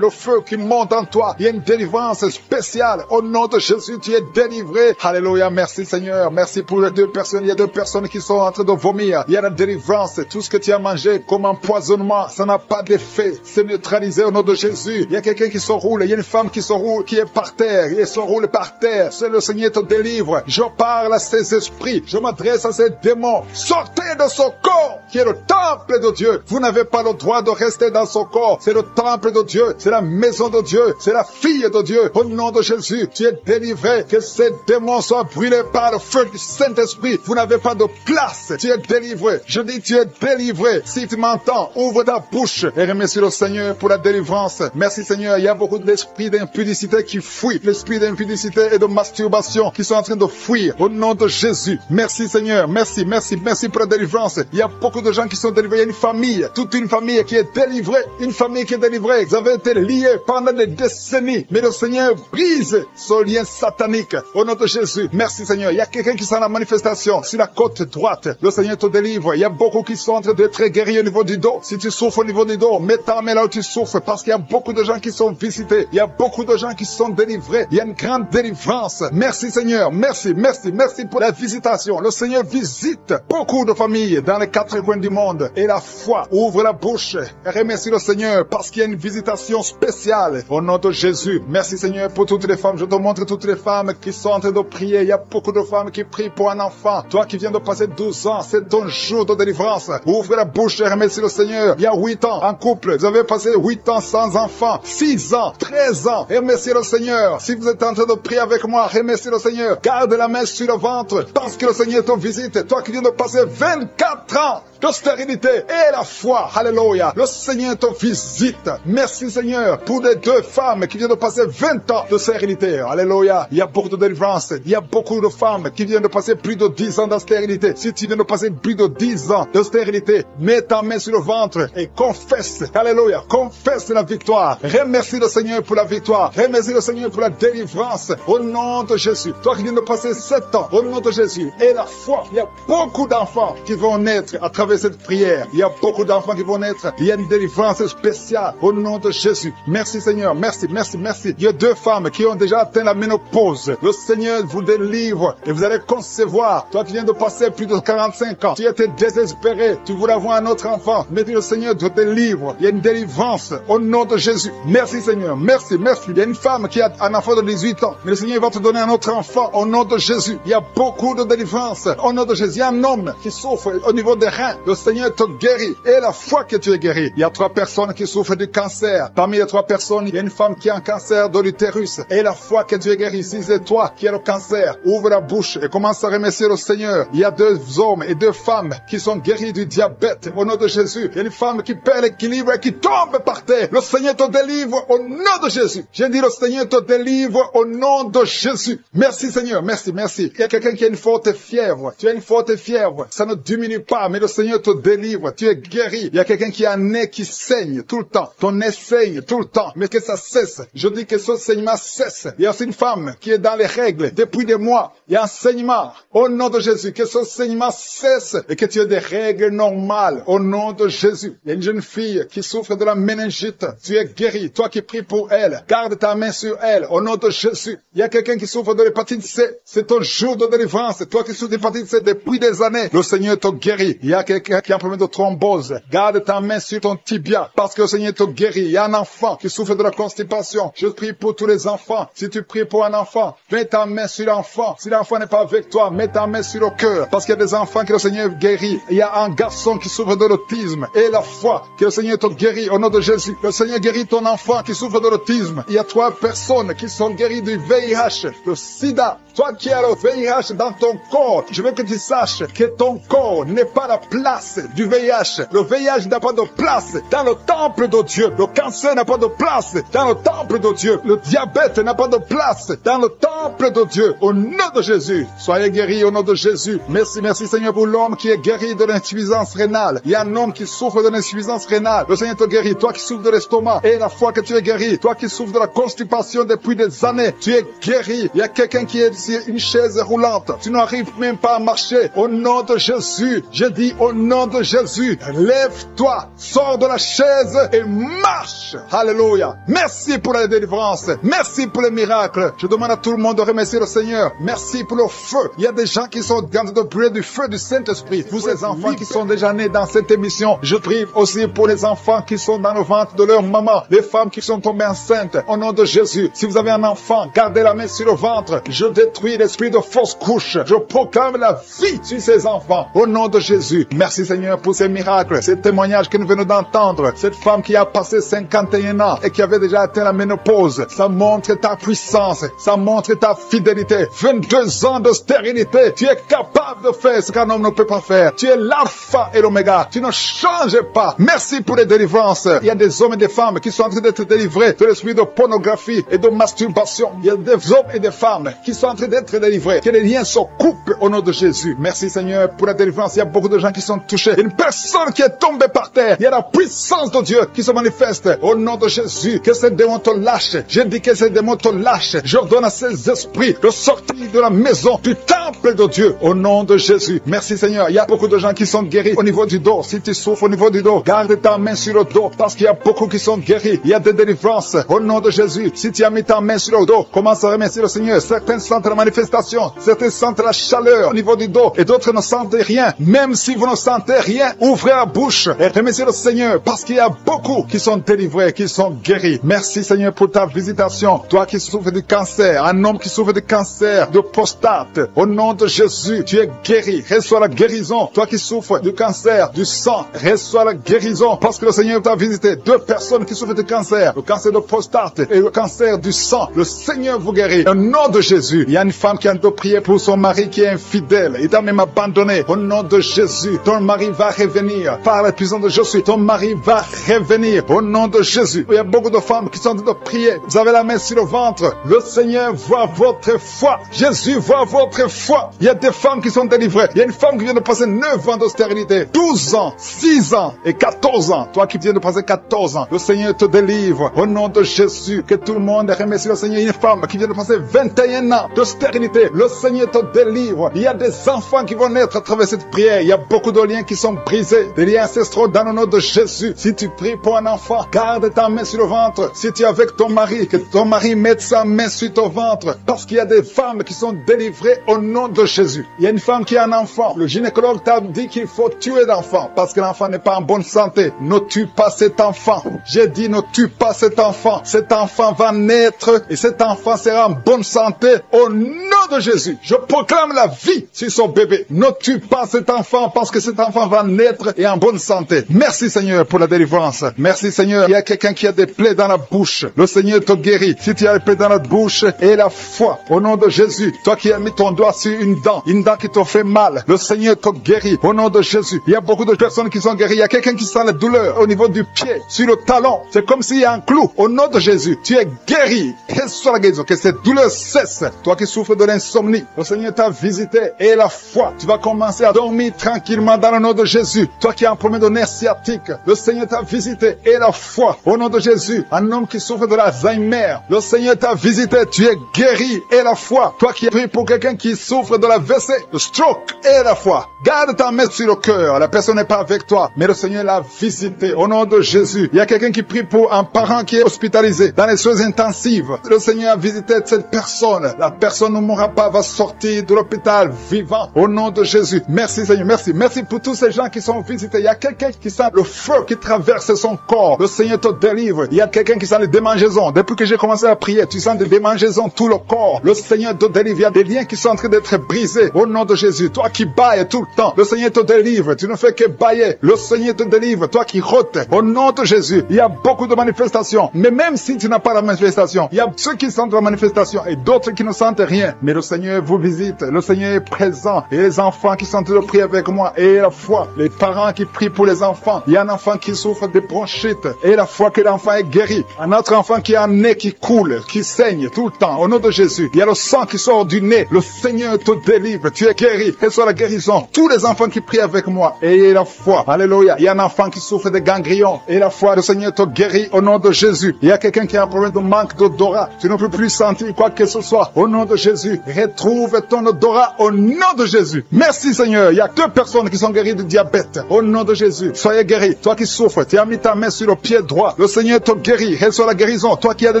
le feu qui monte en toi. Il y a une délivrance spéciale. Au nom de Jésus, tu es délivré. Alléluia, merci Seigneur. Merci pour les 2 personnes. Il y a 2 personnes qui sont en train de vomir. Il y a la délivrance. Tout ce que tu as mangé comme empoisonnement, ça n'a pas d'effet. C'est neutralisé au nom de Jésus. Il y a quelqu'un quelqu'un qui se roule, il y a une femme qui se roule, qui est par terre, et se roule par terre. C'est le Seigneur te délivre. Je parle à ces esprits, je m'adresse à ces démons. Sortez de son corps, qui est le temple de Dieu. Vous n'avez pas le droit de rester dans son corps. C'est le temple de Dieu, c'est la maison de Dieu, c'est la fille de Dieu. Au nom de Jésus, tu es délivré. Que ces démons soient brûlés par le feu du Saint-Esprit. Vous n'avez pas de place. Tu es délivré. Je dis, tu es délivré. Si tu m'entends, ouvre ta bouche et remercie le Seigneur pour la délivrance. Merci Seigneur. Il y a beaucoup d'esprits d'impudicité qui fuient. L'esprit d'impudicité et de masturbation qui sont en train de fuir. Au nom de Jésus. Merci Seigneur. Merci, merci, merci pour la délivrance. Il y a beaucoup de gens qui sont délivrés. Il y a une famille, toute une famille qui est délivrée. Une famille qui est délivrée. Vous avez été liés pendant des décennies. Mais le Seigneur brise ce lien satanique. Au nom de Jésus. Merci Seigneur. Il y a quelqu'un qui sent la manifestation sur la côte droite. Le Seigneur te délivre. Il y a beaucoup qui sont en train d'être guéris au niveau du dos. Si tu souffres au niveau du dos, mets ta main là où tu souffres parce qu'il y a beaucoup de gens qui sont visités. Il y a beaucoup de gens qui sont délivrés. Il y a une grande délivrance. Merci Seigneur. Merci, merci, merci pour la visitation. Le Seigneur visite beaucoup de familles dans les quatre coins du monde. Et la foi ouvre la bouche et remercie le Seigneur parce qu'il y a une visitation spéciale. Au nom de Jésus. Merci Seigneur pour toutes les femmes. Je te montre toutes les femmes qui sont en train de prier. Il y a beaucoup de femmes qui prient pour un enfant. Toi qui viens de passer 12 ans, c'est ton jour de délivrance. Ouvre la bouche et remercie le Seigneur. Il y a 8 ans en couple. Vous avez passé 8 ans sans enfant. 6 ans, 13 ans. Remerciez le Seigneur. Si vous êtes en train de prier avec moi, remerciez le Seigneur. Garde la main sur le ventre parce que le Seigneur te visite. Toi qui viens de passer 24 ans de stérilité et la foi. Alléluia. Le Seigneur te visite. Merci Seigneur pour les 2 femmes qui viennent de passer 20 ans de stérilité. Alléluia. Il y a beaucoup de délivrance. Il y a beaucoup de femmes qui viennent de passer plus de 10 ans de stérilité. Si tu viens de passer plus de 10 ans de stérilité, mets ta main sur le ventre et confesse. Alléluia. Confesse la victoire. Remercie le Seigneur pour la victoire. Remercie le Seigneur pour la délivrance. Au nom de Jésus. Toi qui viens de passer 7 ans, au nom de Jésus. Et la foi. Il y a beaucoup d'enfants qui vont naître à travers cette prière. Il y a beaucoup d'enfants qui vont naître. Il y a une délivrance spéciale au nom de Jésus. Merci Seigneur. Merci, merci, merci. Il y a 2 femmes qui ont déjà atteint la ménopause. Le Seigneur vous délivre et vous allez concevoir. Toi qui viens de passer plus de 45 ans, tu étais désespéré. Tu voulais avoir un autre enfant. Mais le Seigneur te délivre. Il y a une délivrance au nom de Jésus. Merci Seigneur. Merci, merci. Il y a une femme qui a un enfant de 18 ans. Mais le Seigneur va te donner un autre enfant au nom de Jésus. Il y a beaucoup de délivrance au nom de Jésus. Il y a un homme qui souffre au niveau des reins. Le Seigneur te guérit. Et la foi que tu es guéri. Il y a 3 personnes qui souffrent du cancer. Parmi les 3 personnes, il y a une femme qui a un cancer de l'utérus. Et la foi que tu es guéri. Si c'est toi qui as le cancer, ouvre la bouche et commence à remercier le Seigneur. Il y a 2 hommes et 2 femmes qui sont guéris du diabète au nom de Jésus. Il y a une femme qui perd l'équilibre et qui tombe par terre. Le Seigneur te délivre au nom de Jésus. J'ai dit le Seigneur te délivre au nom de Jésus. Merci Seigneur. Merci, merci. Il y a quelqu'un qui a une forte fièvre. Tu as une forte fièvre. Ça ne diminue pas, mais le Seigneur te délivre. Tu es guéri. Il y a quelqu'un qui a un nez qui saigne tout le temps. Ton nez saigne tout le temps. Mais que ça cesse. Je dis que ce saignement cesse. Il y a aussi une femme qui est dans les règles depuis des mois. Il y a un saignement. Au nom de Jésus. Que ce saignement cesse et que tu aies des règles normales. Au nom de Jésus. Il y a une jeune fille qui souffre de la méningite. Tu es guéri. Toi qui pries pour elle. Garde ta main sur elle. Au nom de Jésus. Il y a quelqu'un qui souffre de l'hépatite C. C'est ton jour de délivrance. Toi qui souffres de l'hépatite C depuis des années. Le Seigneur te guérit. Il y a quelqu'un qui a un problème de thrombose. Garde ta main sur ton tibia. Parce que le Seigneur te guérit. Il y a un enfant qui souffre de la constipation. Je prie pour tous les enfants. Si tu pries pour un enfant, mets ta main sur l'enfant. Si l'enfant n'est pas avec toi, mets ta main sur le cœur. Parce qu'il y a des enfants que le Seigneur guérit. Il y a un garçon qui souffre de l'autisme. Et la foi que le Seigneur te guérit au nom de Jésus. Le Seigneur guérit ton enfant qui souffre de l'autisme. Il y a 3 personnes qui sont guéries du VIH, le sida. Toi qui as le VIH dans ton corps, je veux que tu saches que ton corps n'est pas la place du VIH. Le VIH n'a pas de place dans le temple de Dieu. Le cancer n'a pas de place dans le temple de Dieu. Le diabète n'a pas de place dans le temple de Dieu. Au nom de Jésus, soyez guéris au nom de Jésus. Merci, merci Seigneur pour l'homme qui est guéri de l'insuffisance rénale. Il y a un homme qui souffre de l'insuffisance rénale. Le Seigneur te guérit. Toi qui souffres de l'estomac, et la foi que tu es guéri. Toi qui souffres de la constipation depuis des années, tu es guéri. Il y a quelqu'un qui est sur une chaise roulante. Tu n'arrives même pas à marcher. Au nom de Jésus, je dis au nom de Jésus, lève-toi, sors de la chaise et marche. Alléluia. Merci pour la délivrance. Merci pour les miracles. Je demande à tout le monde de remercier le Seigneur. Merci pour le feu. Il y a des gens qui sont en train de brûler du feu du Saint-Esprit. Vous, ces enfants qui sont déjà nés dans cette émission, je prie aussi pour les enfants qui sont dans le ventre de leur maman, les femmes femmes qui sont tombées enceintes, au nom de Jésus. Si vous avez un enfant, gardez la main sur le ventre. Je détruis l'esprit de fausse couche. Je proclame la vie sur ces enfants, au nom de Jésus. Merci Seigneur pour ces miracles, ces témoignages que nous venons d'entendre. Cette femme qui a passé 51 ans et qui avait déjà atteint la ménopause, ça montre ta puissance, ça montre ta fidélité. 22 ans de stérilité, tu es capable de faire ce qu'un homme ne peut pas faire. Tu es l'alpha et l'oméga, tu ne changes pas. Merci pour les délivrances. Il y a des hommes et des femmes qui sont en train d'être délivrés de l'esprit de pornographie et de masturbation. Il y a des hommes et des femmes qui sont en train d'être délivrés. Que les liens se coupent au nom de Jésus. Merci Seigneur pour la délivrance. Il y a beaucoup de gens qui sont touchés. Une personne qui est tombée par terre. Il y a la puissance de Dieu qui se manifeste au nom de Jésus. Que ces démons te lâchent. Je dis que ces démons te lâchent. J'ordonne à ces esprits de sortir de la maison, du temple de Dieu, au nom de Jésus. Merci Seigneur. Il y a beaucoup de gens qui sont guéris au niveau du dos. Si tu souffres au niveau du dos, garde ta main sur le dos parce qu'il y a beaucoup qui sont guéris. Il y a des délivrances au nom de Jésus. Si tu as mis ta main sur le dos, commence à remercier le Seigneur. Certains sentent la manifestation, certains sentent la chaleur au niveau du dos et d'autres ne sentent rien. Même si vous ne sentez rien, ouvrez la bouche et remerciez le Seigneur parce qu'il y a beaucoup qui sont délivrés, qui sont guéris. Merci Seigneur pour ta visitation. Toi qui souffres du cancer, un homme qui souffre du cancer de prostate, au nom de Jésus, tu es guéri. Reçois la guérison. Toi qui souffres du cancer du sang, reçois la guérison parce que le Seigneur t'a visité. 2 personnes qui souffrent du cancer, le cancer de prostate et le cancer du sang. Le Seigneur vous guérit. Au nom de Jésus, il y a une femme qui a de prier pour son mari qui est infidèle. Il t'a même abandonné. Au nom de Jésus, ton mari va revenir. Par la puissance de Jésus, ton mari va revenir. Au nom de Jésus. Il y a beaucoup de femmes qui sont en train de prier. Vous avez la main sur le ventre. Le Seigneur voit votre foi. Jésus voit votre foi. Il y a des femmes qui sont délivrées. Il y a une femme qui vient de passer 9 ans de stérilité, 12 ans, 6 ans et 14 ans. Toi qui viens de passer 14 ans, le Seigneur te délivre. Au nom de Jésus, que tout le monde remercie le Seigneur. Une femme qui vient de passer 21 ans de stérilité, le Seigneur te délivre. Il y a des enfants qui vont naître à travers cette prière. Il y a beaucoup de liens qui sont brisés, des liens ancestraux dans le nom de Jésus. Si tu pries pour un enfant, garde ta main sur le ventre. Si tu es avec ton mari, que ton mari mette sa main sur ton ventre, parce qu'il y a des femmes qui sont délivrées au nom de Jésus. Il y a une femme qui a un enfant. Le gynécologue t'a dit qu'il faut tuer l'enfant parce que l'enfant n'est pas en bonne santé. Ne tue pas cet enfant. J'ai dit ne tue pas cet enfant. Cet enfant va naître et cet enfant sera en bonne santé au nom de Jésus. Je proclame la vie sur son bébé. Ne tue pas cet enfant parce que cet enfant va naître et en bonne santé. Merci Seigneur pour la délivrance. Merci Seigneur. Il y a quelqu'un qui a des plaies dans la bouche. Le Seigneur te guérit. Si tu as des plaies dans la bouche et la foi au nom de Jésus. Toi qui as mis ton doigt sur une dent qui te fait mal, le Seigneur te guérit au nom de Jésus. Il y a beaucoup de personnes qui sont guéries. Il y a quelqu'un qui sent la douleur au niveau du pied, sur le talon. C'est comme s'il y a un clou. Au nom de Jésus, tu es guéri. Reçois la guérison. Que cette douleur cesse. Toi qui souffres de l'insomnie, le Seigneur t'a visité et la foi. Tu vas commencer à dormir tranquillement dans le nom de Jésus. Toi qui as un problème de nerf sciatique, le Seigneur t'a visité et la foi. Au nom de Jésus, un homme qui souffre de l'Alzheimer, le Seigneur t'a visité. Tu es guéri et la foi. Toi qui pries pour quelqu'un qui souffre de la WC, le stroke et la foi. Garde ta main sur le cœur. La personne n'est pas avec toi, mais le Seigneur l'a visité au nom de Jésus. Il y a quelqu'un qui prie pour un parent qui est hospitalisé dans les soins intensives. Le Seigneur a visité cette personne. La personne ne mourra pas, va sortir de l'hôpital vivant au nom de Jésus. Merci Seigneur, merci. Merci pour tous ces gens qui sont visités. Il y a quelqu'un qui sent le feu qui traverse son corps. Le Seigneur te délivre. Il y a quelqu'un qui sent les démangeaisons. Depuis que j'ai commencé à prier, tu sens des démangeaisons tout le corps. Le Seigneur te délivre. Il y a des liens qui sont en train d'être brisés au nom de Jésus. Toi qui bailles tout le temps, le Seigneur te délivre. Tu ne fais que bailler. Le Seigneur te délivre. Toi qui rotes, au nom de Jésus. Il y a beaucoup de manifestations. Mais même si tu n'as pas la manifestation, il y a ceux qui sentent la manifestation et d'autres qui ne sentent rien. Mais le Seigneur vous visite. Le Seigneur est présent. Et les enfants qui sont en train de prier avec moi. Et la foi. Les parents qui prient pour les enfants. Il y a un enfant qui souffre de bronchite. Et la foi que l'enfant est guéri. Un autre enfant qui a un nez qui coule, qui saigne tout le temps. Au nom de Jésus. Il y a le sang qui sort du nez. Le Seigneur te délivre. Tu es guéri. Reçois la guérison. Tous les enfants qui prient avec moi. Ayez la foi. Alléluia. Il y a un enfant qui souffre de ganglions. Et la foi, le Seigneur te guérit au nom de Jésus. Il y a quelqu'un qui a un problème de manque d'odorat. Tu ne peux plus sentir quoi que ce soit. Au nom de Jésus. retrouve ton odorat au nom de Jésus. Merci Seigneur. Il y a 2 personnes qui sont guéries de diabète. Au nom de Jésus, soyez guéris. Toi qui souffres, tu as mis ta main sur le pied droit. Le Seigneur te guérit. Reçois la guérison. Toi qui as des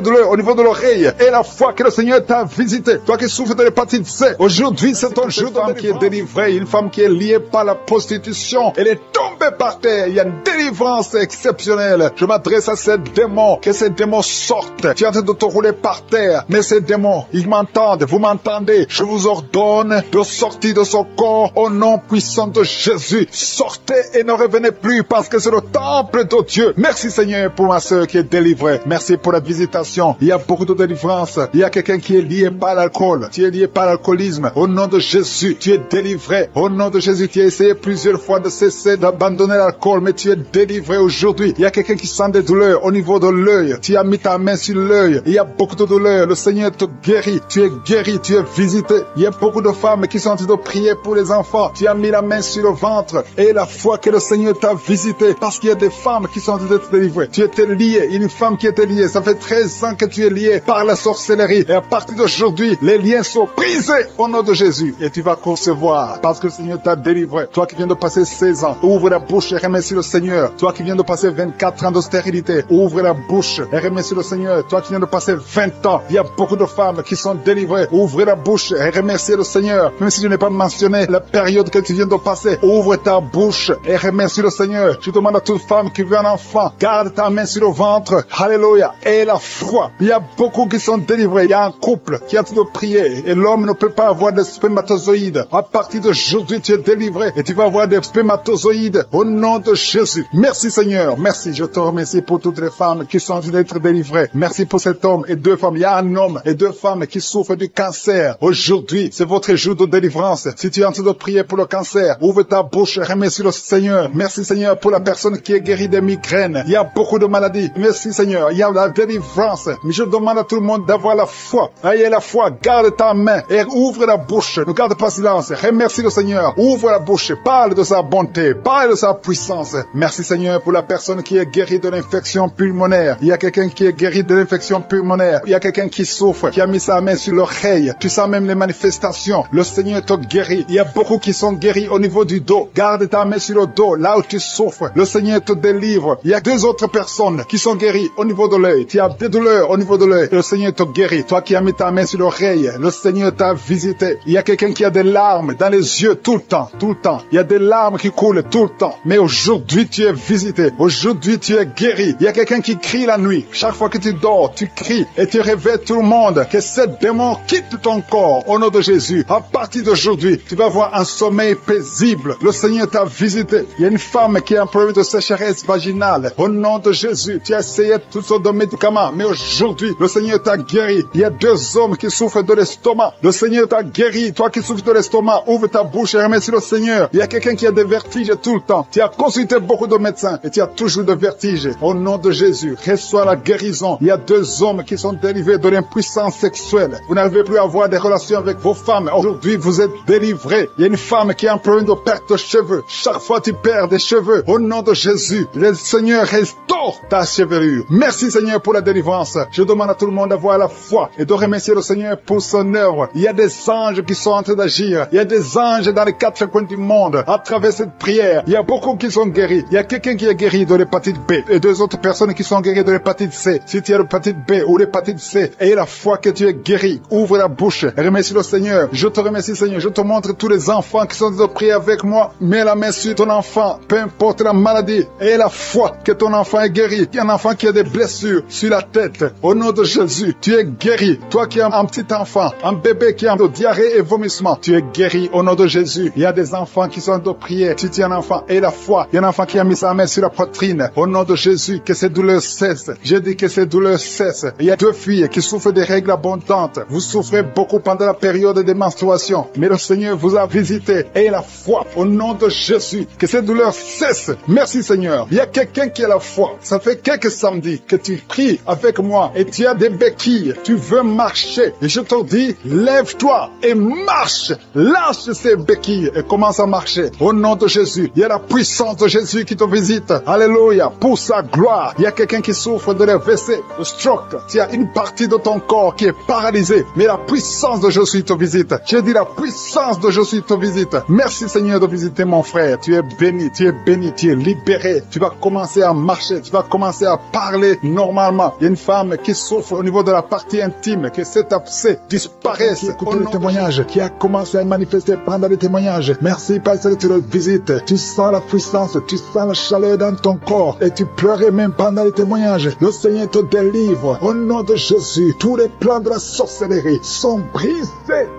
douleurs au niveau de l'oreille. Et la foi que le Seigneur t'a visité. Toi qui souffres de l'hépatite C. Aujourd'hui, c'est ton jour. Une femme qui est délivrée. Une femme qui est liée par la prostitution. Elle est tombée par terre. Il y a une délivrance exceptionnelle. Je m'adresse à ces démons. Que ces démons sortent. Tu es en train de te rouler par terre. Mais ces démons, ils m'entendent. Vous m'entendez. Je vous ordonne de sortir de son corps au nom puissant de Jésus. Sortez et ne revenez plus parce que c'est le temple de Dieu. Merci Seigneur pour ma soeur qui est délivrée. Merci pour la visitation. Il y a beaucoup de délivrance. Il y a quelqu'un qui est lié par l'alcool. Tu es lié par l'alcoolisme. Au nom de Jésus, tu es délivré. Au nom de Jésus, tu as essayé plusieurs fois de cesser d'abandonner l'alcool, mais tu es délivré aujourd'hui. Il y a quelqu'un qui sent des douleurs au niveau de l'œil. Tu as mis ta main sur l'œil. Il y a beaucoup de douleurs. Le Seigneur te guérit. Tu es guéri. Tu es visité. Il y a beaucoup de femmes qui sont en train de prier pour les enfants. Tu as mis la main sur le ventre. Et la foi que le Seigneur t'a visité, parce qu'il y a des femmes qui sont en train d'être délivrées. Tu étais lié. Une femme qui était liée. Ça fait 13 ans que tu es lié par la sorcellerie. Et à partir d'aujourd'hui, les liens sont brisés au nom de Jésus. Et tu vas concevoir parce que le Seigneur t'a délivré. Toi qui viens de passer 16 ans, ouvre la bouche et remercie le Seigneur. Toi qui viens de passer 24 ans de stérilité, ouvre la bouche et remercie le Seigneur. Toi qui viens de passer 20 ans, il y a beaucoup de femmes qui sont délivrées. Ouvre la bouche et remercie le Seigneur. Même si je n'ai pas mentionné la période que tu viens de passer, ouvre ta bouche et remercie le Seigneur. Je demande à toute femme qui veut un enfant, garde ta main sur le ventre. Alléluia. Et la foi. Il y a beaucoup qui sont délivrés. Il y a un couple qui est en train de prier et l'homme ne peut pas avoir de spermatozoïdes. À partir d'aujourd'hui, tu es délivré et tu vas avoir des spermatozoïdes au nom de Jésus. Merci Seigneur. Merci. Je te remercie pour toutes les femmes qui sont en train d'être délivrées. Merci pour cet homme et 2 femmes. Il y a un homme et 2 femmes qui souffrent du cancer. Aujourd'hui, c'est votre jour de délivrance. Si tu es en train de prier pour le cancer, ouvre ta bouche et remercie le Seigneur. Merci Seigneur pour la personne qui est guérie des migraines. Il y a beaucoup de maladies. Merci Seigneur. Il y a la délivrance. Mais je demande à tout le monde d'avoir la foi. Ayez la foi. Garde ta main et ouvre la bouche. Ne garde pas silence. Remercie le Seigneur. Ouvre la bouche. Parle de sa bonté. Parle de sa puissance. Merci Seigneur pour la personne qui est guérie de l'infection pulmonaire. Il y a quelqu'un qui est guéri de l'infection pulmonaire. Il y a quelqu'un qui souffre, qui a mis sa main sur l'oreille. Tu sens même les manifestations. Le Seigneur te guérit. Il y a beaucoup qui sont guéris au niveau du dos. Garde ta main sur le dos, là où tu souffres. Le Seigneur te délivre. Il y a 2 autres personnes qui sont guéries au niveau de l'œil. Tu as des douleurs au niveau de l'œil. Le Seigneur te guérit. Toi qui as mis ta main sur l'oreille, le Seigneur t'a visité. Il y a quelqu'un qui a des larmes dans les yeux tout le temps, tout le temps. Il y a des larmes qui coulent tout le temps. Mais aujourd'hui, tu es visité. Aujourd'hui, tu es guéri. Il y a quelqu'un qui crie la nuit. Chaque fois que tu dors, tu cries et tu réveilles tout le monde. Que ce démon quitte ton corps au nom de Jésus. À partir d'aujourd'hui, tu vas avoir un sommeil paisible. Le Seigneur t'a visité. Il y a une femme qui a un problème de sécheresse vaginale. Au nom de Jésus, tu as essayé toutes sortes de médicaments. Mais aujourd'hui, le Seigneur t'a guéri. Il y a 2 hommes qui souffrent de l'estomac. Le Seigneur t'a guéri. Toi qui souffres de l'estomac, ouvre ta bouche et remercie le Seigneur. Il y a quelqu'un qui a des vertiges tout le temps. Tu as consulté beaucoup de médecins et tu as toujours des vertiges. Au nom de Jésus, reçois la guérison. Il y a 2 hommes qui sont délivrés de l'impuissance sexuelle. Vous n'arrivez plus à avoir des relations avec vos femmes. Aujourd'hui, vous êtes délivrés. Il y a une femme qui a un problème de perte de cheveux. Chaque fois tu perds des cheveux. Au nom de Jésus, le Seigneur restaure ta chevelure. Merci Seigneur pour la délivrance. Je demande à tout le monde d'avoir la foi et de remercier le Seigneur pour son œuvre. Il y a des anges qui sont en train d'agir. Il y a des anges dans les 4 coins du monde. À travers cette prière, il y a beaucoup qui sont guéris. Il y a quelqu'un qui est guéri de l'hépatite B et 2 autres personnes qui sont guéries de l'hépatite C. Si tu as l'hépatite B ou l'hépatite C, aie la foi que tu es guéri. Ouvre la bouche et remercie le Seigneur. Je te remercie Seigneur. Je te montre tous les enfants qui sont en train de prier avec moi. Mets la main sur ton enfant, peu importe la maladie. Aie la foi que ton enfant est guéri. Il y a un enfant qui a des blessures sur la tête. Au nom de Jésus, tu es guéri. Toi qui as un petit enfant, un bébé qui a de diarrhée et vomissement, tu es guéri au nom de Jésus. Il y a des enfants qui sont en train de prier. Si tu es un enfant, aie la foi. Il y a un enfant qui a mis sa main sur la poitrine. Au nom de Jésus, que ces douleurs cessent. Je dis que ces douleurs cessent. Il y a 2 filles qui souffrent des règles abondantes. Vous souffrez beaucoup pendant la période de menstruation. Mais le Seigneur vous a visité. Aie la foi au nom de Jésus. Que ces douleurs cessent. Merci Seigneur. Il y a quelqu'un qui a la foi. Ça fait quelques samedis que tu pries avec moi et tu as des béquilles. Tu veux marcher. Et je te dis, lève-toi et marche. Lâche ces béquilles et commence à marcher. Au nom de Jésus. Il y a la puissance de Jésus qui te visite. Alléluia. Pour sa gloire. Il y a quelqu'un qui souffre de l'AVC, de stroke. Tu as une partie de ton corps qui est paralysée. Mais la puissance puissance de Jésus te visite. J'ai dit la puissance de Jésus te visite. Merci Seigneur de visiter mon frère. Tu es béni, tu es béni, tu es libéré. Tu vas commencer à marcher, tu vas commencer à parler normalement. Il y a une femme qui souffre au niveau de la partie intime, que cet abcès disparaisse. Écoutez le témoignage qui a commencé à manifester pendant les témoignages. Merci parce que tu le visites. Tu sens la puissance, tu sens la chaleur dans ton corps et tu pleurais même pendant les témoignages. Le Seigneur te délivre. Au nom de Jésus, tous les plans de la sorcellerie sont brisés.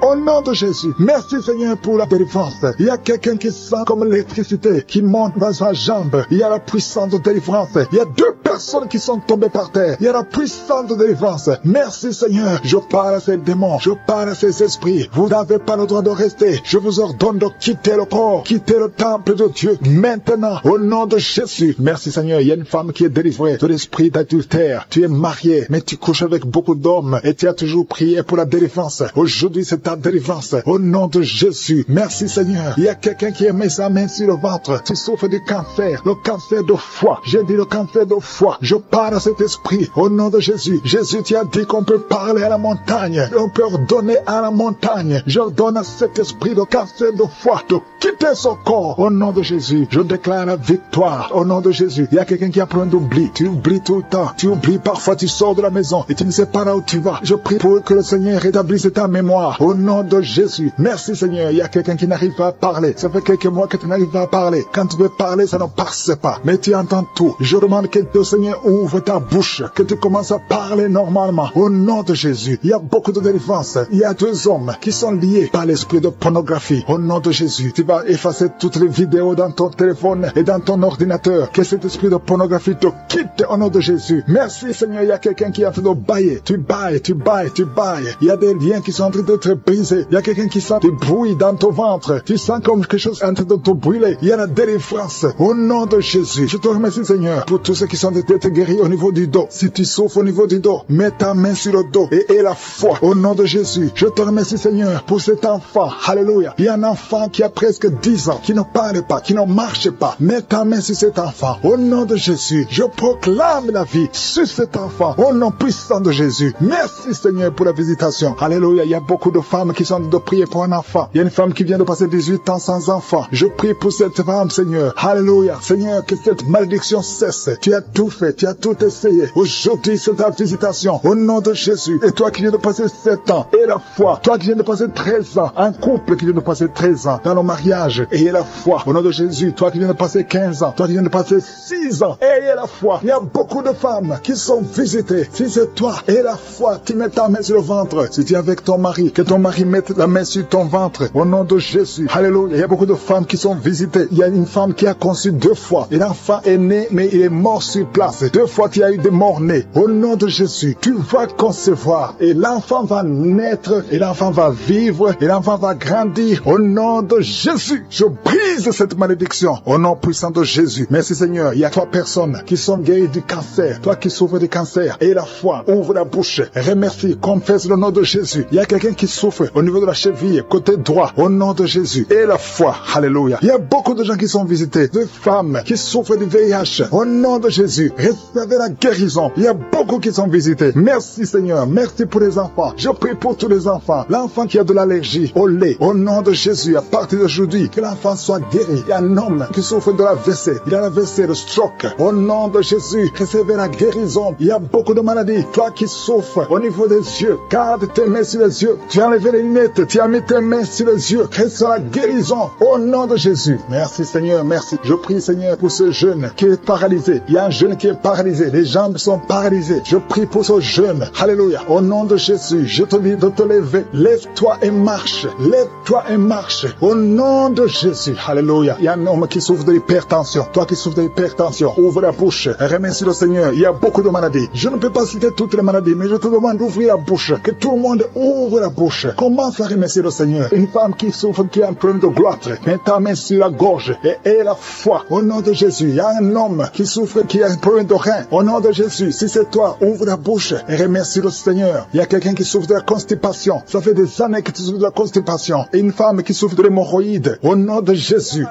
Au nom de Jésus. Merci Seigneur pour la délivrance. Il y a quelqu'un qui sent comme l'électricité qui monte dans sa jambe. Il y a la puissance de délivrance. Il y a 2 personnes qui sont tombées par terre. Il y a la puissance de délivrance. Merci Seigneur. Je parle à ces démons. Je parle à ces esprits. Vous n'avez pas le droit de rester. Je vous ordonne de quitter le corps. Quitter le temple de Dieu. Maintenant. Au nom de Jésus. Merci Seigneur. Il y a une femme qui est délivrée de l'esprit d'adultère. Tu es marié, mais tu couches avec beaucoup d'hommes et tu as toujours prié pour la délivrance. Aujourd'hui, c'est ta délivrance. Au nom de Jésus. Merci Seigneur. Il y a quelqu'un qui a mis sa main sur le ventre. Tu souffres du cancer. Le cancer de foie. J'ai dit le cancer de foie. Je parle à cet esprit. Au nom de Jésus. Jésus, tu as dit qu'on peut parler à la montagne. On peut ordonner à la montagne. J'ordonne à cet esprit de cancer de foie de quitter son corps. Au nom de Jésus. Je déclare la victoire. Au nom de Jésus. Il y a quelqu'un qui a plein d'oubli. Tu oublies tout le temps. Tu oublies parfois, tu sors de la maison et tu ne sais pas là où tu vas. Je prie pour que le Seigneur rétablisse ta mémoire. Au nom de Jésus. Merci Seigneur. Il y a quelqu'un qui n'arrive pas à parler. Ça fait quelques mois que tu n'arrives pas à parler. Quand tu veux parler, ça ne passe pas. Mais tu entends tout. Je demande que le Seigneur ouvre ta bouche. Que tu commences à parler normalement. Au nom de Jésus. Il y a beaucoup de délivrance. Il y a 2 hommes qui sont liés par l'esprit de pornographie. Au nom de Jésus. Tu vas effacer toutes les vidéos dans ton téléphone et dans ton ordinateur. Que cet esprit de pornographie te quitte au nom de Jésus. Merci Seigneur. Il y a quelqu'un qui est en train de bailler. Tu bailles, tu bailles, tu bailles. Il y a des liens qui sont en train d'être brisés. Il y a quelqu'un qui sent du bruit dans ton ventre. Tu sens comme quelque chose en train de te brûler. Il y a la délivrance. Au nom de Jésus. Je te remercie Seigneur pour tous ceux qui sont d'être guéris au niveau du dos. Si tu souffres au niveau du dos, mets ta main sur le dos et aie la foi. Au nom de Jésus. Je te remercie Seigneur pour cet enfant. Alléluia. Il y a un enfant qui a presque 10 ans, qui ne parle pas, qui ne marche pas. Mets ta main sur cet enfant. Au nom de Jésus. Je proclame la vie sur cet enfant. Au nom puissant de Jésus. Merci Seigneur pour la visitation. Alléluia. Il y a beaucoup de femmes qui sont de prier pour un enfant. Il y a une femme qui vient de passer 18 ans sans enfant. Je prie pour cette femme Seigneur. Alléluia. Seigneur, que cette malédiction cesse. Tu as tout fait. Tu as tout essayé. Aujourd'hui c'est ta visitation. Au nom de Jésus. Et toi qui viens de passer 7 ans. Et la foi. Toi qui viens de passer 13 ans. Un couple qui vient de passer 13 ans dans le mariage. Ayez la foi. Au nom de Jésus. Toi qui viens de passer 15 ans. Toi qui viens de passer 6 ans. Ayez la foi. Il y a beaucoup de femmes qui sont visitées. Si c'est toi, aie la foi. Tu mets ta main sur le ventre. Si tu es avec ton mari, que ton mari mette la main sur ton ventre. Au nom de Jésus. Alléluia. Il y a beaucoup de femmes qui sont visitées. Il y a une femme qui a conçu 2 fois. Et l'enfant est né, mais il est mort sur place. 2 fois, tu as eu des morts-nés. Au nom de Jésus, tu vas concevoir. Et l'enfant va naître. Et l'enfant va vivre. Et l'enfant va grandir. Au nom de Jésus, je brise cette malédiction. Au nom puissant de Jésus. Merci Seigneur. Il y a 3 personnes qui sont guéries du cancer. Toi qui souffres du cancer. Et la foi. Ouvre la bouche. Remercie. Confesse le nom de Jésus. Il y a quelqu'un qui souffre au niveau de la cheville, côté droit. Au nom de Jésus. Et la foi. Alléluia. Il y a beaucoup de gens qui sont visités. De femmes qui souffrent du VIH. Au nom de Jésus. Recevez la guérison. Il y a beaucoup qui sont visités. Merci Seigneur. Merci pour les enfants. Je prie pour tous les enfants. L'enfant qui a de l'allergie au lait. Au nom de Jésus. À partir d'aujourd'hui, que l'enfant soit guéri. Il y a un homme qui souffre de la WC. Il a la WC, le stroke. Au nom de Jésus. Recevez la guérison. Il y a beaucoup de maladies. Toi qui souffres au niveau des yeux. Garde tes mains sur les yeux. Tu as enlevé les lunettes. Tu as mis tes mains sur les yeux. Reçois la guérison. Au nom de Jésus. Merci Seigneur. Merci. Je prie Seigneur pour ce jeune qui est paralysé. Il y a un jeune qui est paralysé. Les jambes sont paralysées. Je prie pour ce jeune. Alléluia. Au nom de Jésus. Je te dis de te lever. Lève-toi et marche. Lève-toi et marche. Au nom de Jésus. Alléluia. Il y a un homme qui souffre de l'hypertension. Toi qui souffres de l'hypertension. Ouvre la bouche. Remercie le Seigneur. Il y a beaucoup de maladies. Je ne peux pas citer toutes les maladies, mais je te demande d'ouvrir la bouche. Que tout le monde ouvre la bouche. commence à remercier le Seigneur. Une femme qui souffre, qui a un problème de gloître, met ta main sur la gorge et la foi. Au nom de Jésus, il y a un homme qui souffre, qui a un problème de rein. Au nom de Jésus, si c'est toi, ouvre la bouche et remercie le Seigneur. Il y a quelqu'un qui souffre de la constipation. Ça fait des années que tu souffres de la constipation. Et une femme qui souffre de l'hémorroïde. Au nom de Jésus,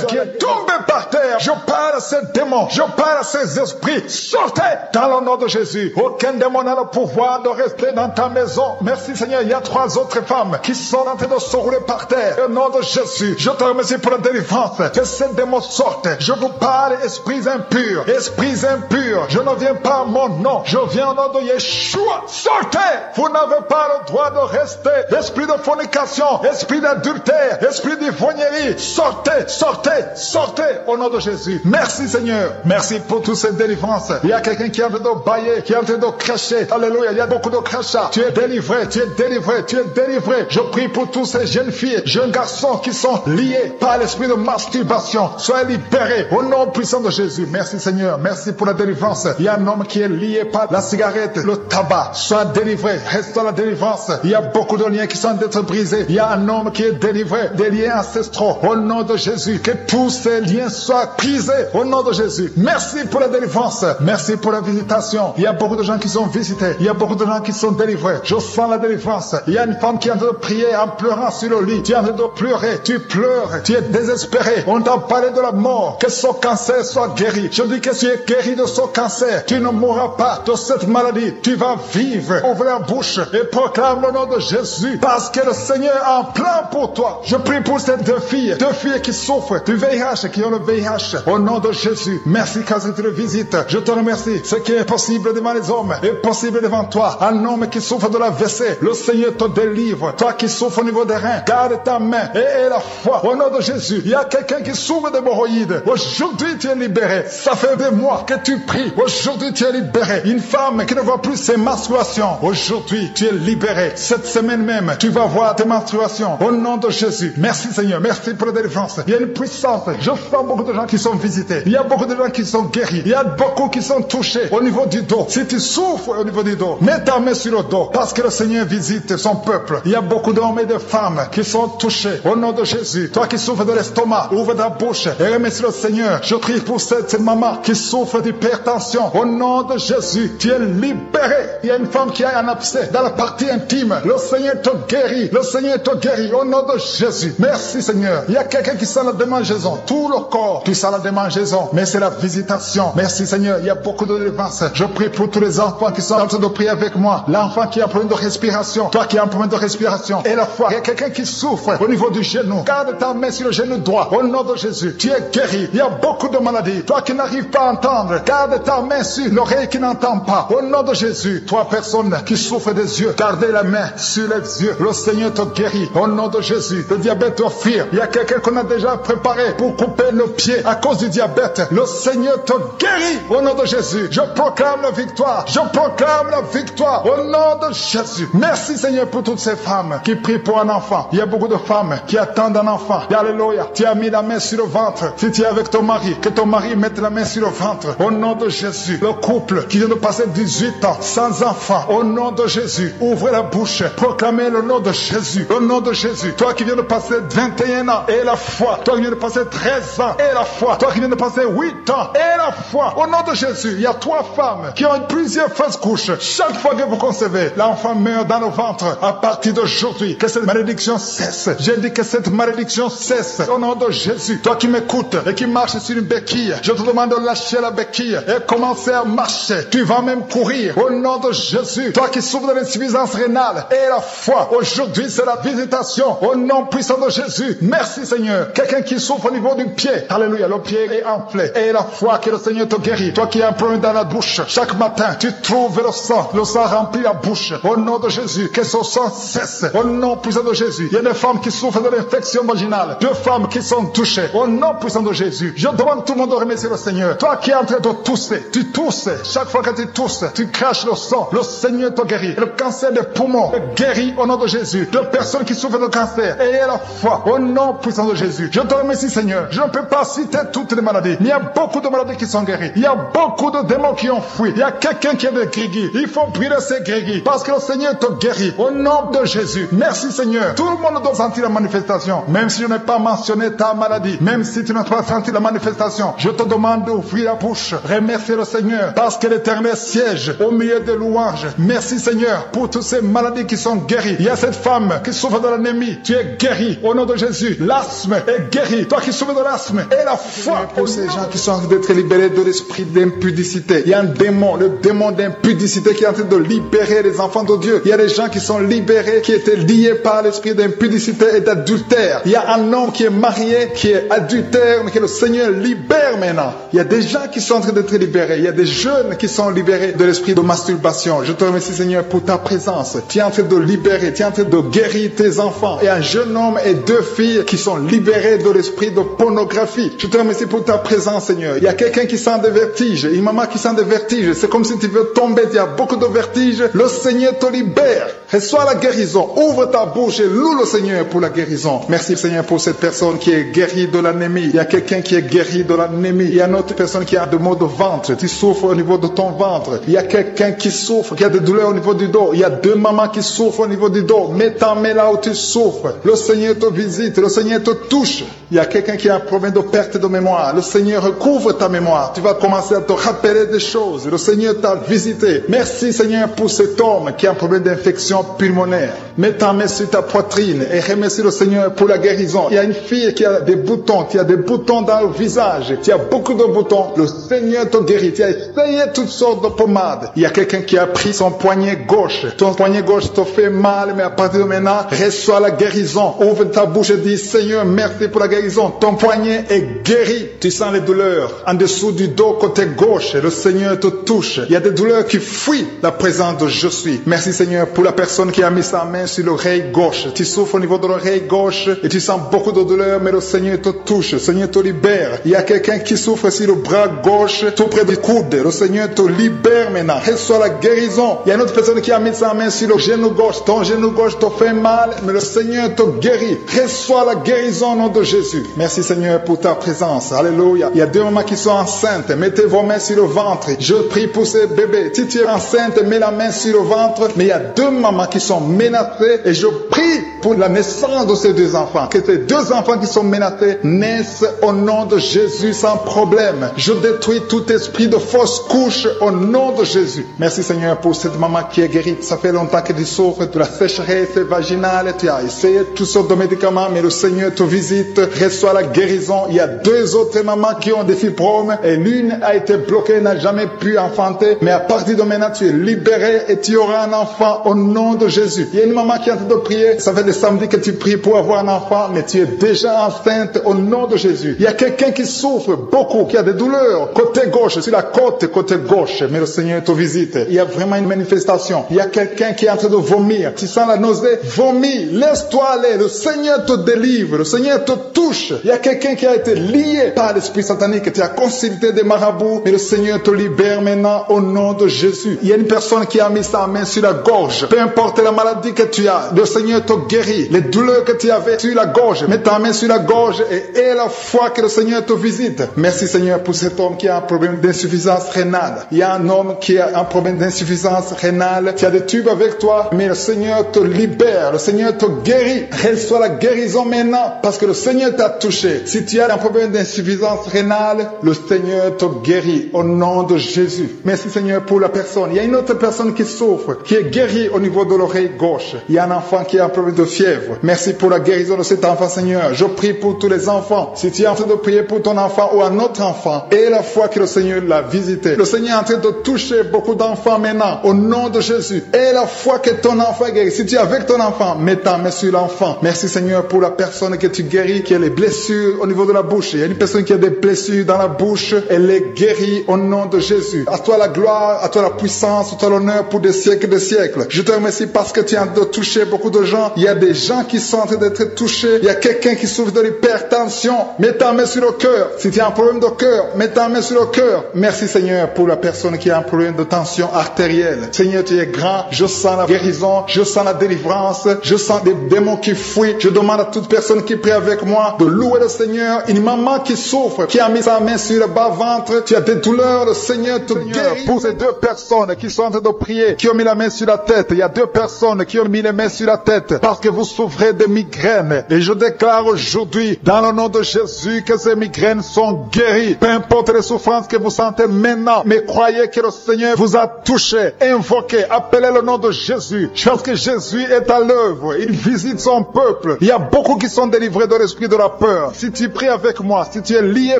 qui est tombé par terre. Je parle à ces démons, je parle à ces esprits. Sortez dans le nom de Jésus. Aucun démon n'a le pouvoir de rester dans ta maison. Merci Seigneur, il y a 3 autres femmes qui sont en train de se rouler par terre. Au nom de Jésus, je te remercie pour la délivrance. Que ces démons sortent. Je vous parle, esprits impurs. Esprits impurs, je ne viens pas à mon nom. Je viens au nom de Yeshua. Sortez. Vous n'avez pas le droit de rester. Esprit de fornication, esprit d'adultère, esprit d'ivrognerie. Sortez, sortez, sortez au nom de Jésus. Merci Seigneur. Merci pour toutes ces délivrances. Il y a quelqu'un qui est en train de bailler, qui est en train de cracher. Alléluia, il y a beaucoup de crachats. Tu es délivré, tu es délivré, tu es délivré. Je prie pour tous ces jeunes filles, jeunes garçons qui sont liés par l'esprit de masturbation. Soyez libérés au nom puissant de Jésus. Merci Seigneur, merci pour la délivrance. Il y a un homme qui est lié par la cigarette, le tabac. Sois délivré, reste dans la délivrance. Il y a beaucoup de liens qui sont d'être brisés. Il y a un homme qui est délivré des liens ancestraux. Au nom de Jésus, que tous ces liens soient brisés au nom de Jésus. Merci pour la délivrance. Merci pour la visitation. Il y a beaucoup de gens qui sont visités. Il y a beaucoup de gens qui sont délivrés. Je sens la délivrance. Il y a une femme qui est en train de prier en pleurant sur le lit. Tu es en train de pleurer. Tu pleures. Tu es désespéré. On t'a parlé de la mort. Que son cancer soit guéri. Je dis que tu es guéri de son cancer. Tu ne mourras pas de cette maladie. Tu vas vivre. Ouvre la bouche et proclame le nom de Jésus. Parce que le Seigneur a un plan pour toi. Je prie pour ces 2 filles qui souffrent du VIH, qui ont le VIH. Au nom de Jésus. Merci quand tu le visites. Je te remercie. Ce qui est possible devant les hommes est possible devant toi. Un homme qui souffre de la WC, le Seigneur te délivre. Toi qui souffres au niveau des reins, garde ta main et la foi. Au nom de Jésus. Il y a quelqu'un qui souffre d'hémorroïdes. Aujourd'hui tu es libéré. Ça fait des mois que tu pries. Aujourd'hui tu es libéré. Une femme qui ne voit plus ses menstruations. Aujourd'hui tu es libéré. Cette semaine même, tu vas voir tes menstruations. Au nom de Jésus. Merci Seigneur. Merci pour la délivrance. Il y a une puissance. Je sens beaucoup de gens qui sont visités. Il y a beaucoup de gens qui sont guéris. Il y a beaucoup qui sont touchés au niveau du dos. Si tu souffres au niveau du dos, mets ta main sur le dos. Parce que le Seigneur visite son peuple. Il y a beaucoup d'hommes et de femmes qui sont touchés. Au nom de Jésus. Toi qui souffres de l'estomac, ouvre ta bouche et remercie le Seigneur. Je prie pour cette maman qui souffre d'hypertension. Au nom de Jésus, tu es libéré. Il y a une femme qui a un abcès dans la partie intime. Le Seigneur te guérit. Le Seigneur te guérit. Au nom de Jésus. Merci Seigneur. Il y a quelqu'un qui sent la démangeaison. Tout le corps, tu sens la démangeaison. Mais c'est la visitation. Merci Seigneur. Il y a beaucoup de délivrance. Je prie pour tous les enfants qui sont en train de prier avec moi. L'enfant qui a un problème de respiration. Toi qui as un problème de respiration. Et la foi. Il y a quelqu'un qui souffre au niveau du genou. Garde ta main sur le genou droit. Au nom de Jésus. Tu es guéri. Il y a beaucoup de maladies. Toi qui n'arrives pas à entendre. Garde ta main sur l'oreille qui n'entend pas. Au nom de Jésus. Toi personne qui souffre des yeux. Gardez la main sur les yeux. Le Seigneur te guérit. Au nom de Jésus. Le diabète doit fuir. Il y a quelqu'un qu'on a déjà préparé pour couper le pied à cause du diabète. Le Seigneur te guérit. Au nom de Jésus. Je proclame la victoire. Je proclame la victoire. Au nom de Jésus. Merci Seigneur pour toutes ces femmes qui prient pour un enfant. Il y a beaucoup de femmes qui attendent un enfant. Alléluia. Tu as mis la main sur le ventre. Si tu es avec ton mari, que ton mari mette la main sur le ventre. Au nom de Jésus. Le couple qui vient de passer 18 ans sans enfant. Au nom de Jésus. Ouvrez la bouche. Proclamez le nom de Jésus. Le nom de Jésus. Toi qui viens de passer 21 ans et la foi. Toi qui viens de passer 13 ans et la foi. Toi qui viens de passer 8 ans et la foi. Au nom de Jésus. Il y a 3 femmes qui ont plusieurs fausses couches. Chaque fois que vous concevez, l'enfant meurt dans le ventre. À partir d'aujourd'hui, que cette malédiction cesse. J'ai dit que cette malédiction cesse. Au nom de Jésus. Toi qui m'écoutes et qui marches sur une béquille, je te demande de lâcher la béquille et commencer à marcher. Tu vas même courir. Au nom de Jésus. Toi qui souffres de l'insuffisance rénale et la foi. Aujourd'hui, c'est la visitation. Au nom puissant de Jésus. Merci Seigneur. Quelqu'un qui souffre au niveau du pied. Alléluia. Le pied est enflé. Et la foi que le Seigneur te guérit. Toi qui as un problème dans la bouche. Chaque matin, tu trouves le sang. Le sang remplit la bouche. Au nom de Jésus. Que ce sang cesse. Au nom puissant de Jésus. Il y a des femmes qui souffrent de l'infection vaginale. 2 femmes qui sont touchées. Au nom puissant de Jésus. Je demande tout le monde de remercier le Seigneur. Toi qui es en train de tousser. Tu tousses. Chaque fois que tu tousses, tu craches le sang. Le Seigneur te guérit. Le cancer des poumons est guéri au nom de Jésus. 2 personnes qui souffrent de cancer. Ayez la foi. Au nom puissant de Jésus. Je te remercie Seigneur. Je ne peux pas citer toutes les maladies. Il y a beaucoup de maladies qui sont guéries. Il y a beaucoup de démons qui ont fui. Il y a quelqu'un qui est de grégui. Il faut brûler ces grégui. Parce que le Seigneur te guérit. Au nom de Jésus. Merci Seigneur. Tout le monde doit sentir la manifestation. Même si je n'ai pas mentionné ta maladie, même si tu n'as pas senti la manifestation, je te demande d'ouvrir la bouche. Remercie le Seigneur parce que l'Éternel siège au milieu des louanges. Merci Seigneur pour toutes ces maladies qui sont guéries. Il y a cette femme qui souffre de l'anémie. Tu es guéri au nom de Jésus. L'asthme est guéri. Toi qui souffres de l'asthme, et la foi pour ces gens qui sont en train d'être libérés de l'esprit d'impudicité. Il y a un démon, le démon d'impudicité qui est en train de libérer les enfants de Dieu. Il y a des gens qui sont libérés, qui étaient liés par l'esprit d'impudicité et d'adultère. Il y a un homme qui est marié, qui est adultère, mais que le Seigneur libère maintenant. Il y a des gens qui sont en train d'être libérés. Il y a des jeunes qui sont libérés de l'esprit de masturbation. Je te remercie Seigneur pour ta présence. Tu es en train de libérer, tu es en train de guérir tes enfants. Et un jeune homme et 2 filles qui sont libérés de l'esprit de pornographie. Je te remercie pour ta présence Seigneur. Il y a quelqu'un qui sent des vertiges, une maman qui sent des vertiges. C'est comme si tu veux tomber, il y a beaucoup de vertiges. Le Seigneur te libère. Reçois la guérison. Ouvre ta bouche et loue le Seigneur pour la guérison. Merci Seigneur pour cette personne qui est guérie de l'anémie. Il y a quelqu'un qui est guéri de l'anémie. Il y a une autre personne qui a des maux de ventre. Tu souffres au niveau de ton ventre. Il y a quelqu'un qui souffre, qui a des douleurs au niveau du dos. Il y a 2 mamans qui souffrent au niveau du dos. Mets ta main là où tu souffres. Le Seigneur te visite. Le Seigneur te touche. Il y a quelqu'un qui a un problème de perte de mémoire. Le Seigneur recouvre ta mémoire. Tu vas commencer à te rappeler des choses. Le Seigneur t'a visité. Merci Seigneur pour cet homme qui a un problème d'infection pulmonaire. Mets ta main sur ta poitrine et remercie le Seigneur pour la guérison. Il y a une fille qui a des boutons, qui a des boutons dans le visage. Tu as beaucoup de boutons. Le Seigneur te guérit. Tu as essayé toutes sortes de pommades. Il y a quelqu'un qui a pris son poignet gauche. Ton poignet gauche te fait mal, mais à partir de maintenant, reçois la guérison. Ouvre ta bouche et dis, Seigneur, merci pour la guérison. Ton poignet est guéri. Tu sens les douleurs en dessous du dos côté gauche. Le Seigneur te touche. Il y a des douleurs qui fuient la présence de je suis. Merci Seigneur pour la personne qui a mis sa main sur l'oreille gauche. Tu souffres au niveau de l'oreille gauche et tu sens beaucoup de douleur, mais le Seigneur te touche. Le Seigneur te libère. Il y a quelqu'un qui souffre sur le bras gauche, tout près du coude. Le Seigneur te libère maintenant. Reçois la guérison. Il y a une autre personne qui a mis sa main sur le genou gauche. Ton genou gauche te fait mal, mais le Seigneur te guérit. Reçois la guérison au nom de Jésus. Merci Seigneur pour ta présence. Alléluia. Il y a 2 mamans qui sont enceintes. Mettez vos mains sur le ventre. Je prie pour ces bébés. Si tu es enceinte, mets la main sur le ventre. Mais il y a 2 mamans qui sont menacées et je prie pour la naissance de ces 2 enfants. Que ces 2 enfants qui sont menacés naissent au nom de Jésus sans problème. Je détruis tout esprit de fausse couche au nom de Jésus. Merci Seigneur pour cette maman qui est guérie. Ça fait longtemps que tu souffres de la sécheresse vaginale. Tu as essayé toutes sortes de médicaments, mais le Seigneur te visite. Reçois la guérison. Il y a 2 autres mamans qui ont des fibromes et l'une a été bloquée, n'a jamais pu enfanter. Mais à partir de maintenant, tu es libéré et tu auras un enfant au nom de Jésus. Il y a une maman qui est en train de prier. Ça fait des samedis que tu pries pour avoir un enfant, mais tu es déjà enceinte au nom de Jésus. Il y a quelqu'un qui souffre beaucoup, qui a des douleurs côté gauche, sur la côte côté gauche, mais le Seigneur te visite. Il y a vraiment une manifestation. Il y a quelqu'un qui est en train de vomir. Tu sens la nausée, vomis, laisse-toi aller. Le Seigneur te délivre, le Seigneur te touche. Il y a quelqu'un qui a été lié par l'esprit satanique. Tu as consulté des marabouts, mais le Seigneur te libère maintenant au nom de Jésus. Il y a une personne qui a mis sa main sur la gorge. Peu importe la maladie que tu as, le Seigneur te guérit. Les douleurs que tu avais sur la gorge, mets ta main sur la gorge et aie la foi que le Seigneur te visite. Merci Seigneur pour cet homme qui a un problème d'insuffisance rénale. Il y a un homme qui a un problème d'insuffisance rénale. Tu as des tubes avec toi, mais le Seigneur te libère. Le Seigneur te guérit. Reçois la guérison maintenant parce que le Seigneur t'a touché. Si tu as un problème d'insuffisance rénale, le Seigneur te guérit au nom de Jésus. Merci Seigneur pour la personne. Il y a une autre personne qui souffre, qui est guérie au niveau de l'oreille gauche. Il y a un enfant qui a un problème de fièvre. Merci pour la guérison de cet enfant Seigneur. Je prie pour tous les enfants. Si tu es en train de prier pour ton enfant ou un autre enfant, et la foi que le Seigneur l'a visité. Le Seigneur est en train de toucher beaucoup d'enfants maintenant au nom de Jésus. Et la foi que ton enfant est guéri. Si tu es avec ton enfant, mets ta main sur l'enfant. Merci Seigneur pour la personne que tu guéris, qui a les blessures au niveau de la bouche. Il y a une personne qui a des blessures dans la bouche. Elle est guérie au nom de Jésus. À toi la gloire, à toi la puissance, à toi l'honneur pour des siècles et des siècles. Je te remercie parce que tu as de toucher beaucoup de gens. Il y a des gens qui sont en train d'être touchés. Il y a quelqu'un qui souffre de l'hypertension. Mets ta main sur le cœur. Si tu as un problème de cœur, mets ta main sur le cœur. Merci Seigneur pour la personne qui a un problème de tension artérielle. Seigneur, tu es grand. Je sens la guérison. Je sens la délivrance. Je sens des démons qui fuient. Je demande à toute personne qui prie avec moi de louer le Seigneur. Une maman qui souffre, qui a mis sa main sur le bas-ventre. Tu as des douleurs. Le Seigneur te guérit. Pour ces deux personnes qui sont en train de prier, qui ont mis la main sur la tête. Il y a deux personnes qui ont mis les mains sur la tête parce que vous souffrez de migraines. Et je déclare aujourd'hui, dans le nom de Jésus, que ces migraines sont guéries. Peu importe les souffrances que vous sentez maintenant, mais croyez que le Seigneur vous a touché. Invoquez, appelez le nom de Jésus. Parce que Jésus est à l'œuvre. Il visite son peuple. Il y a beaucoup qui sont délivrés de l'esprit de la peur. Si tu pries avec moi, si tu es lié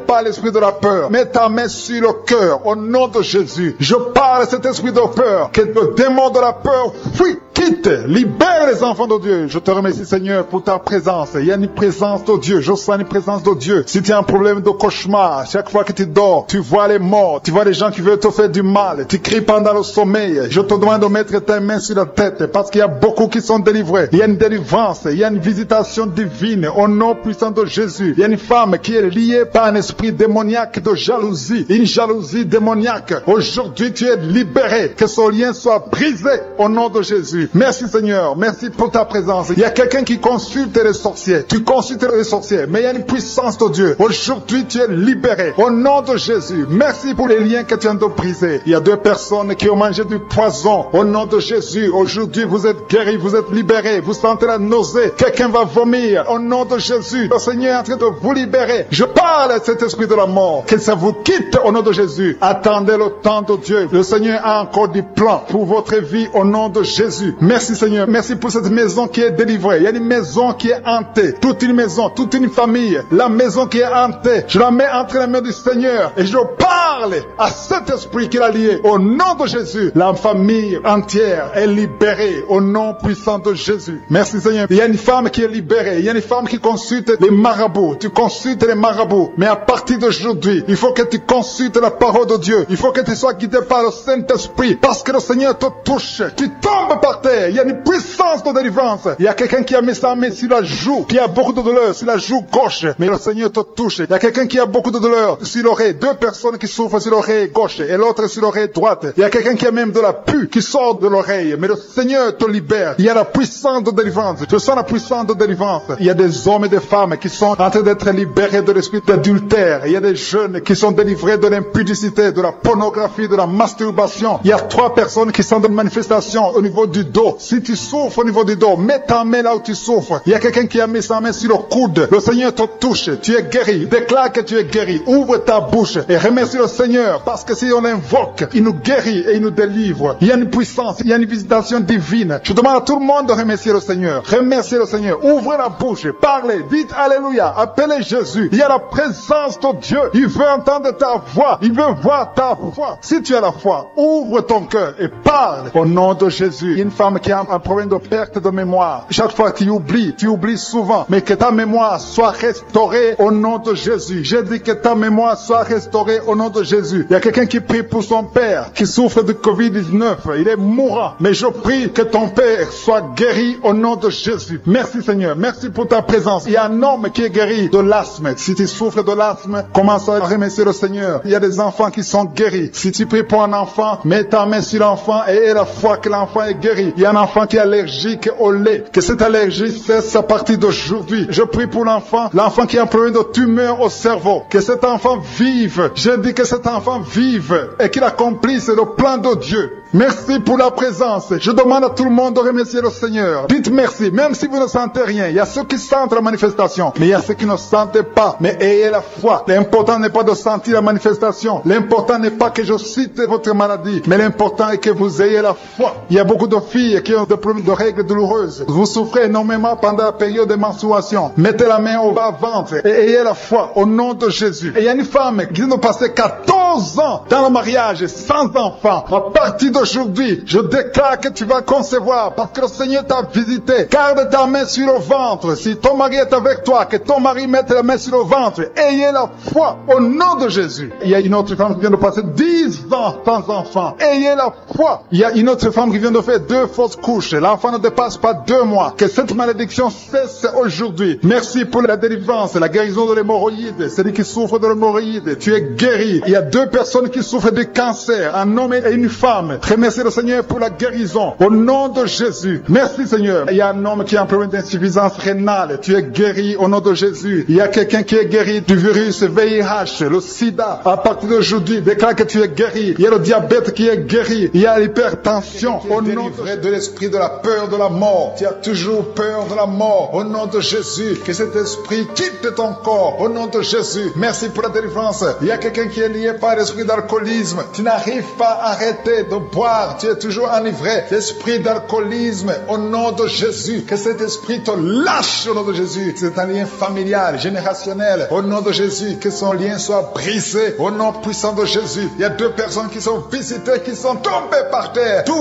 par l'esprit de la peur, mets ta main sur le cœur au nom de Jésus. Je parle de cet esprit de peur, que le démon de la peur fuit, quitte, libère les enfants de Dieu. Je te remercie Seigneur pour ta présence. Il y a une présence de Dieu. Je sens une présence de Dieu. Si tu as un problème de cauchemar, chaque fois que tu dors, tu vois les morts, tu vois les gens qui veulent te faire du mal, tu cries pendant le sommeil. Je te demande de mettre ta main sur la tête parce qu'il y a beaucoup qui sont délivrés. Il y a une délivrance, il y a une visitation divine au nom puissant de Jésus. Il y a une femme qui est liée par un esprit démoniaque de jalousie, une jalousie démoniaque. Aujourd'hui, tu es libéré. Que ce lien soit brisé au nom de Jésus. Merci Seigneur, merci pour ta présence. Il y a quelqu'un qui consulte les sorciers. Tu consultes les sorciers, mais il y a une puissance de Dieu. Aujourd'hui, tu es libéré au nom de Jésus. Merci pour les liens que tu viens de briser. Il y a deux personnes qui ont mangé du poison au nom de Jésus. Aujourd'hui, vous êtes guéris, vous êtes libérés. Vous sentez la nausée. Quelqu'un va vomir au nom de Jésus. Le Seigneur est en train de vous libérer. Je parle à cet esprit de la mort. Que ça vous quitte au nom de Jésus. Attendez le temps de Dieu. Le Seigneur a encore du plan pour votre vie au nom de Jésus. Merci Seigneur. Merci pour cette maison qui est délivrée. Il y a une maison qui est hantée. Toute une maison, toute une famille. La maison qui est hantée. Je la mets entre les mains du Seigneur. Et je parle à cet esprit qui l'a lié. Au nom de Jésus. La famille entière est libérée. Au nom puissant de Jésus. Merci Seigneur. Il y a une femme qui est libérée. Il y a une femme qui consulte les marabouts. Tu consultes les marabouts. Mais à partir d'aujourd'hui, il faut que tu consultes la parole de Dieu. Il faut que tu sois guidé par le Saint-Esprit. Parce que le Seigneur te touche. Tu tombes par terre. Il y a une puissance de délivrance. Il y a quelqu'un qui a mis sa main sur la joue, qui a beaucoup de douleur sur la joue gauche. Mais le Seigneur te touche. Il y a quelqu'un qui a beaucoup de douleur sur l'oreille. Deux personnes qui souffrent sur l'oreille gauche et l'autre sur l'oreille droite. Il y a quelqu'un qui a même de la pus qui sort de l'oreille. Mais le Seigneur te libère. Il y a la puissance de délivrance. Je sens la puissance de délivrance. Il y a des hommes et des femmes qui sont en train d'être libérés de l'esprit d'adultère. Il y a des jeunes qui sont délivrés de l'impudicité, de la pornographie, de la masturbation. Il y a 3 personnes qui sont dans une manifestation au niveau du dos. Si tu souffres au niveau du dos, mets ta main là où tu souffres. Il y a quelqu'un qui a mis sa main sur le coude. Le Seigneur te touche. Tu es guéri. Déclare que tu es guéri. Ouvre ta bouche et remercie le Seigneur. Parce que si on l'invoque, il nous guérit et il nous délivre. Il y a une puissance, il y a une visitation divine. Je demande à tout le monde de remercier le Seigneur. Remerciez le Seigneur. Ouvrez la bouche. Parlez. Dites Alléluia. Appelez Jésus. Il y a la présence de Dieu. Il veut entendre ta voix. Il veut voir ta foi. Si tu as la foi, ouvre ton cœur et parle au nom de Jésus. Une femme qui a un problème de perte de mémoire. Chaque fois tu oublies souvent. Mais que ta mémoire soit restaurée au nom de Jésus. J'ai dit que ta mémoire soit restaurée au nom de Jésus. Il y a quelqu'un qui prie pour son père qui souffre de Covid-19. Il est mourant. Mais je prie que ton père soit guéri au nom de Jésus. Merci Seigneur. Merci pour ta présence. Il y a un homme qui est guéri de l'asthme. Si tu souffres de l'asthme, commence à remercier le Seigneur. Il y a des enfants qui sont guéris. Si tu pries pour un enfant, mets ta main sur l'enfant et aie la foi que l'enfant est guéri. Il y a un enfant qui est allergique au lait. Que cette allergie cesse à partir d'aujourd'hui. Je prie pour l'enfant qui a un problème de tumeur au cerveau. Que cet enfant vive. Je dis que cet enfant vive et qu'il accomplisse le plan de Dieu. Merci pour la présence. Je demande à tout le monde de remercier le Seigneur. Dites merci, même si vous ne sentez rien. Il y a ceux qui sentent la manifestation, mais il y a ceux qui ne sentent pas. Mais ayez la foi. L'important n'est pas de sentir la manifestation. L'important n'est pas que je cite votre maladie, mais l'important est que vous ayez la foi. Il y a beaucoup de filles qui ont des problèmes de règles douloureuses. Vous souffrez énormément pendant la période de menstruation. Mettez la main au bas-ventre et ayez la foi au nom de Jésus. Et il y a une femme qui vient de passer 14 ans dans le mariage sans enfant. À partir d'aujourd'hui, je déclare que tu vas concevoir parce que le Seigneur t'a visité. Garde ta main sur le ventre. Si ton mari est avec toi, que ton mari mette la main sur le ventre. Ayez la foi au nom de Jésus. Il y a une autre femme qui vient de passer 10 ans sans enfant. Ayez la foi. Il y a une autre femme qui vient de faire 2 fausses couches. L'enfant ne dépasse pas 2 mois. Que cette malédiction cesse aujourd'hui. Merci pour la délivrance, la guérison de l'hémorroïde. Celui qui souffre de l'hémorroïde, tu es guéri. Il y a 2 personnes qui souffrent de cancer, un homme et une femme. Remercie le Seigneur pour la guérison. Au nom de Jésus. Merci Seigneur. Il y a un homme qui a un problème d'insuffisance rénale. Tu es guéri au nom de Jésus. Il y a quelqu'un qui est guéri du virus VIH, le sida. À partir d'aujourd'hui, déclare que tu es guéri. Il y a le diabète qui est guéri. Il y a l'hypertension. Au nom de l'esprit de la peur de la mort. Tu as toujours peur de la mort. Au nom de Jésus, que cet esprit quitte ton corps. Au nom de Jésus. Merci pour la délivrance. Il y a quelqu'un qui est lié par l'esprit d'alcoolisme. Tu n'arrives pas à arrêter de boire. Tu es toujours enivré. L'esprit d'alcoolisme. Au nom de Jésus. Que cet esprit te lâche au nom de Jésus. C'est un lien familial, générationnel. Au nom de Jésus. Que son lien soit brisé. Au nom puissant de Jésus. Il y a 2 personnes qui sont visitées, qui sont tombées par terre. 2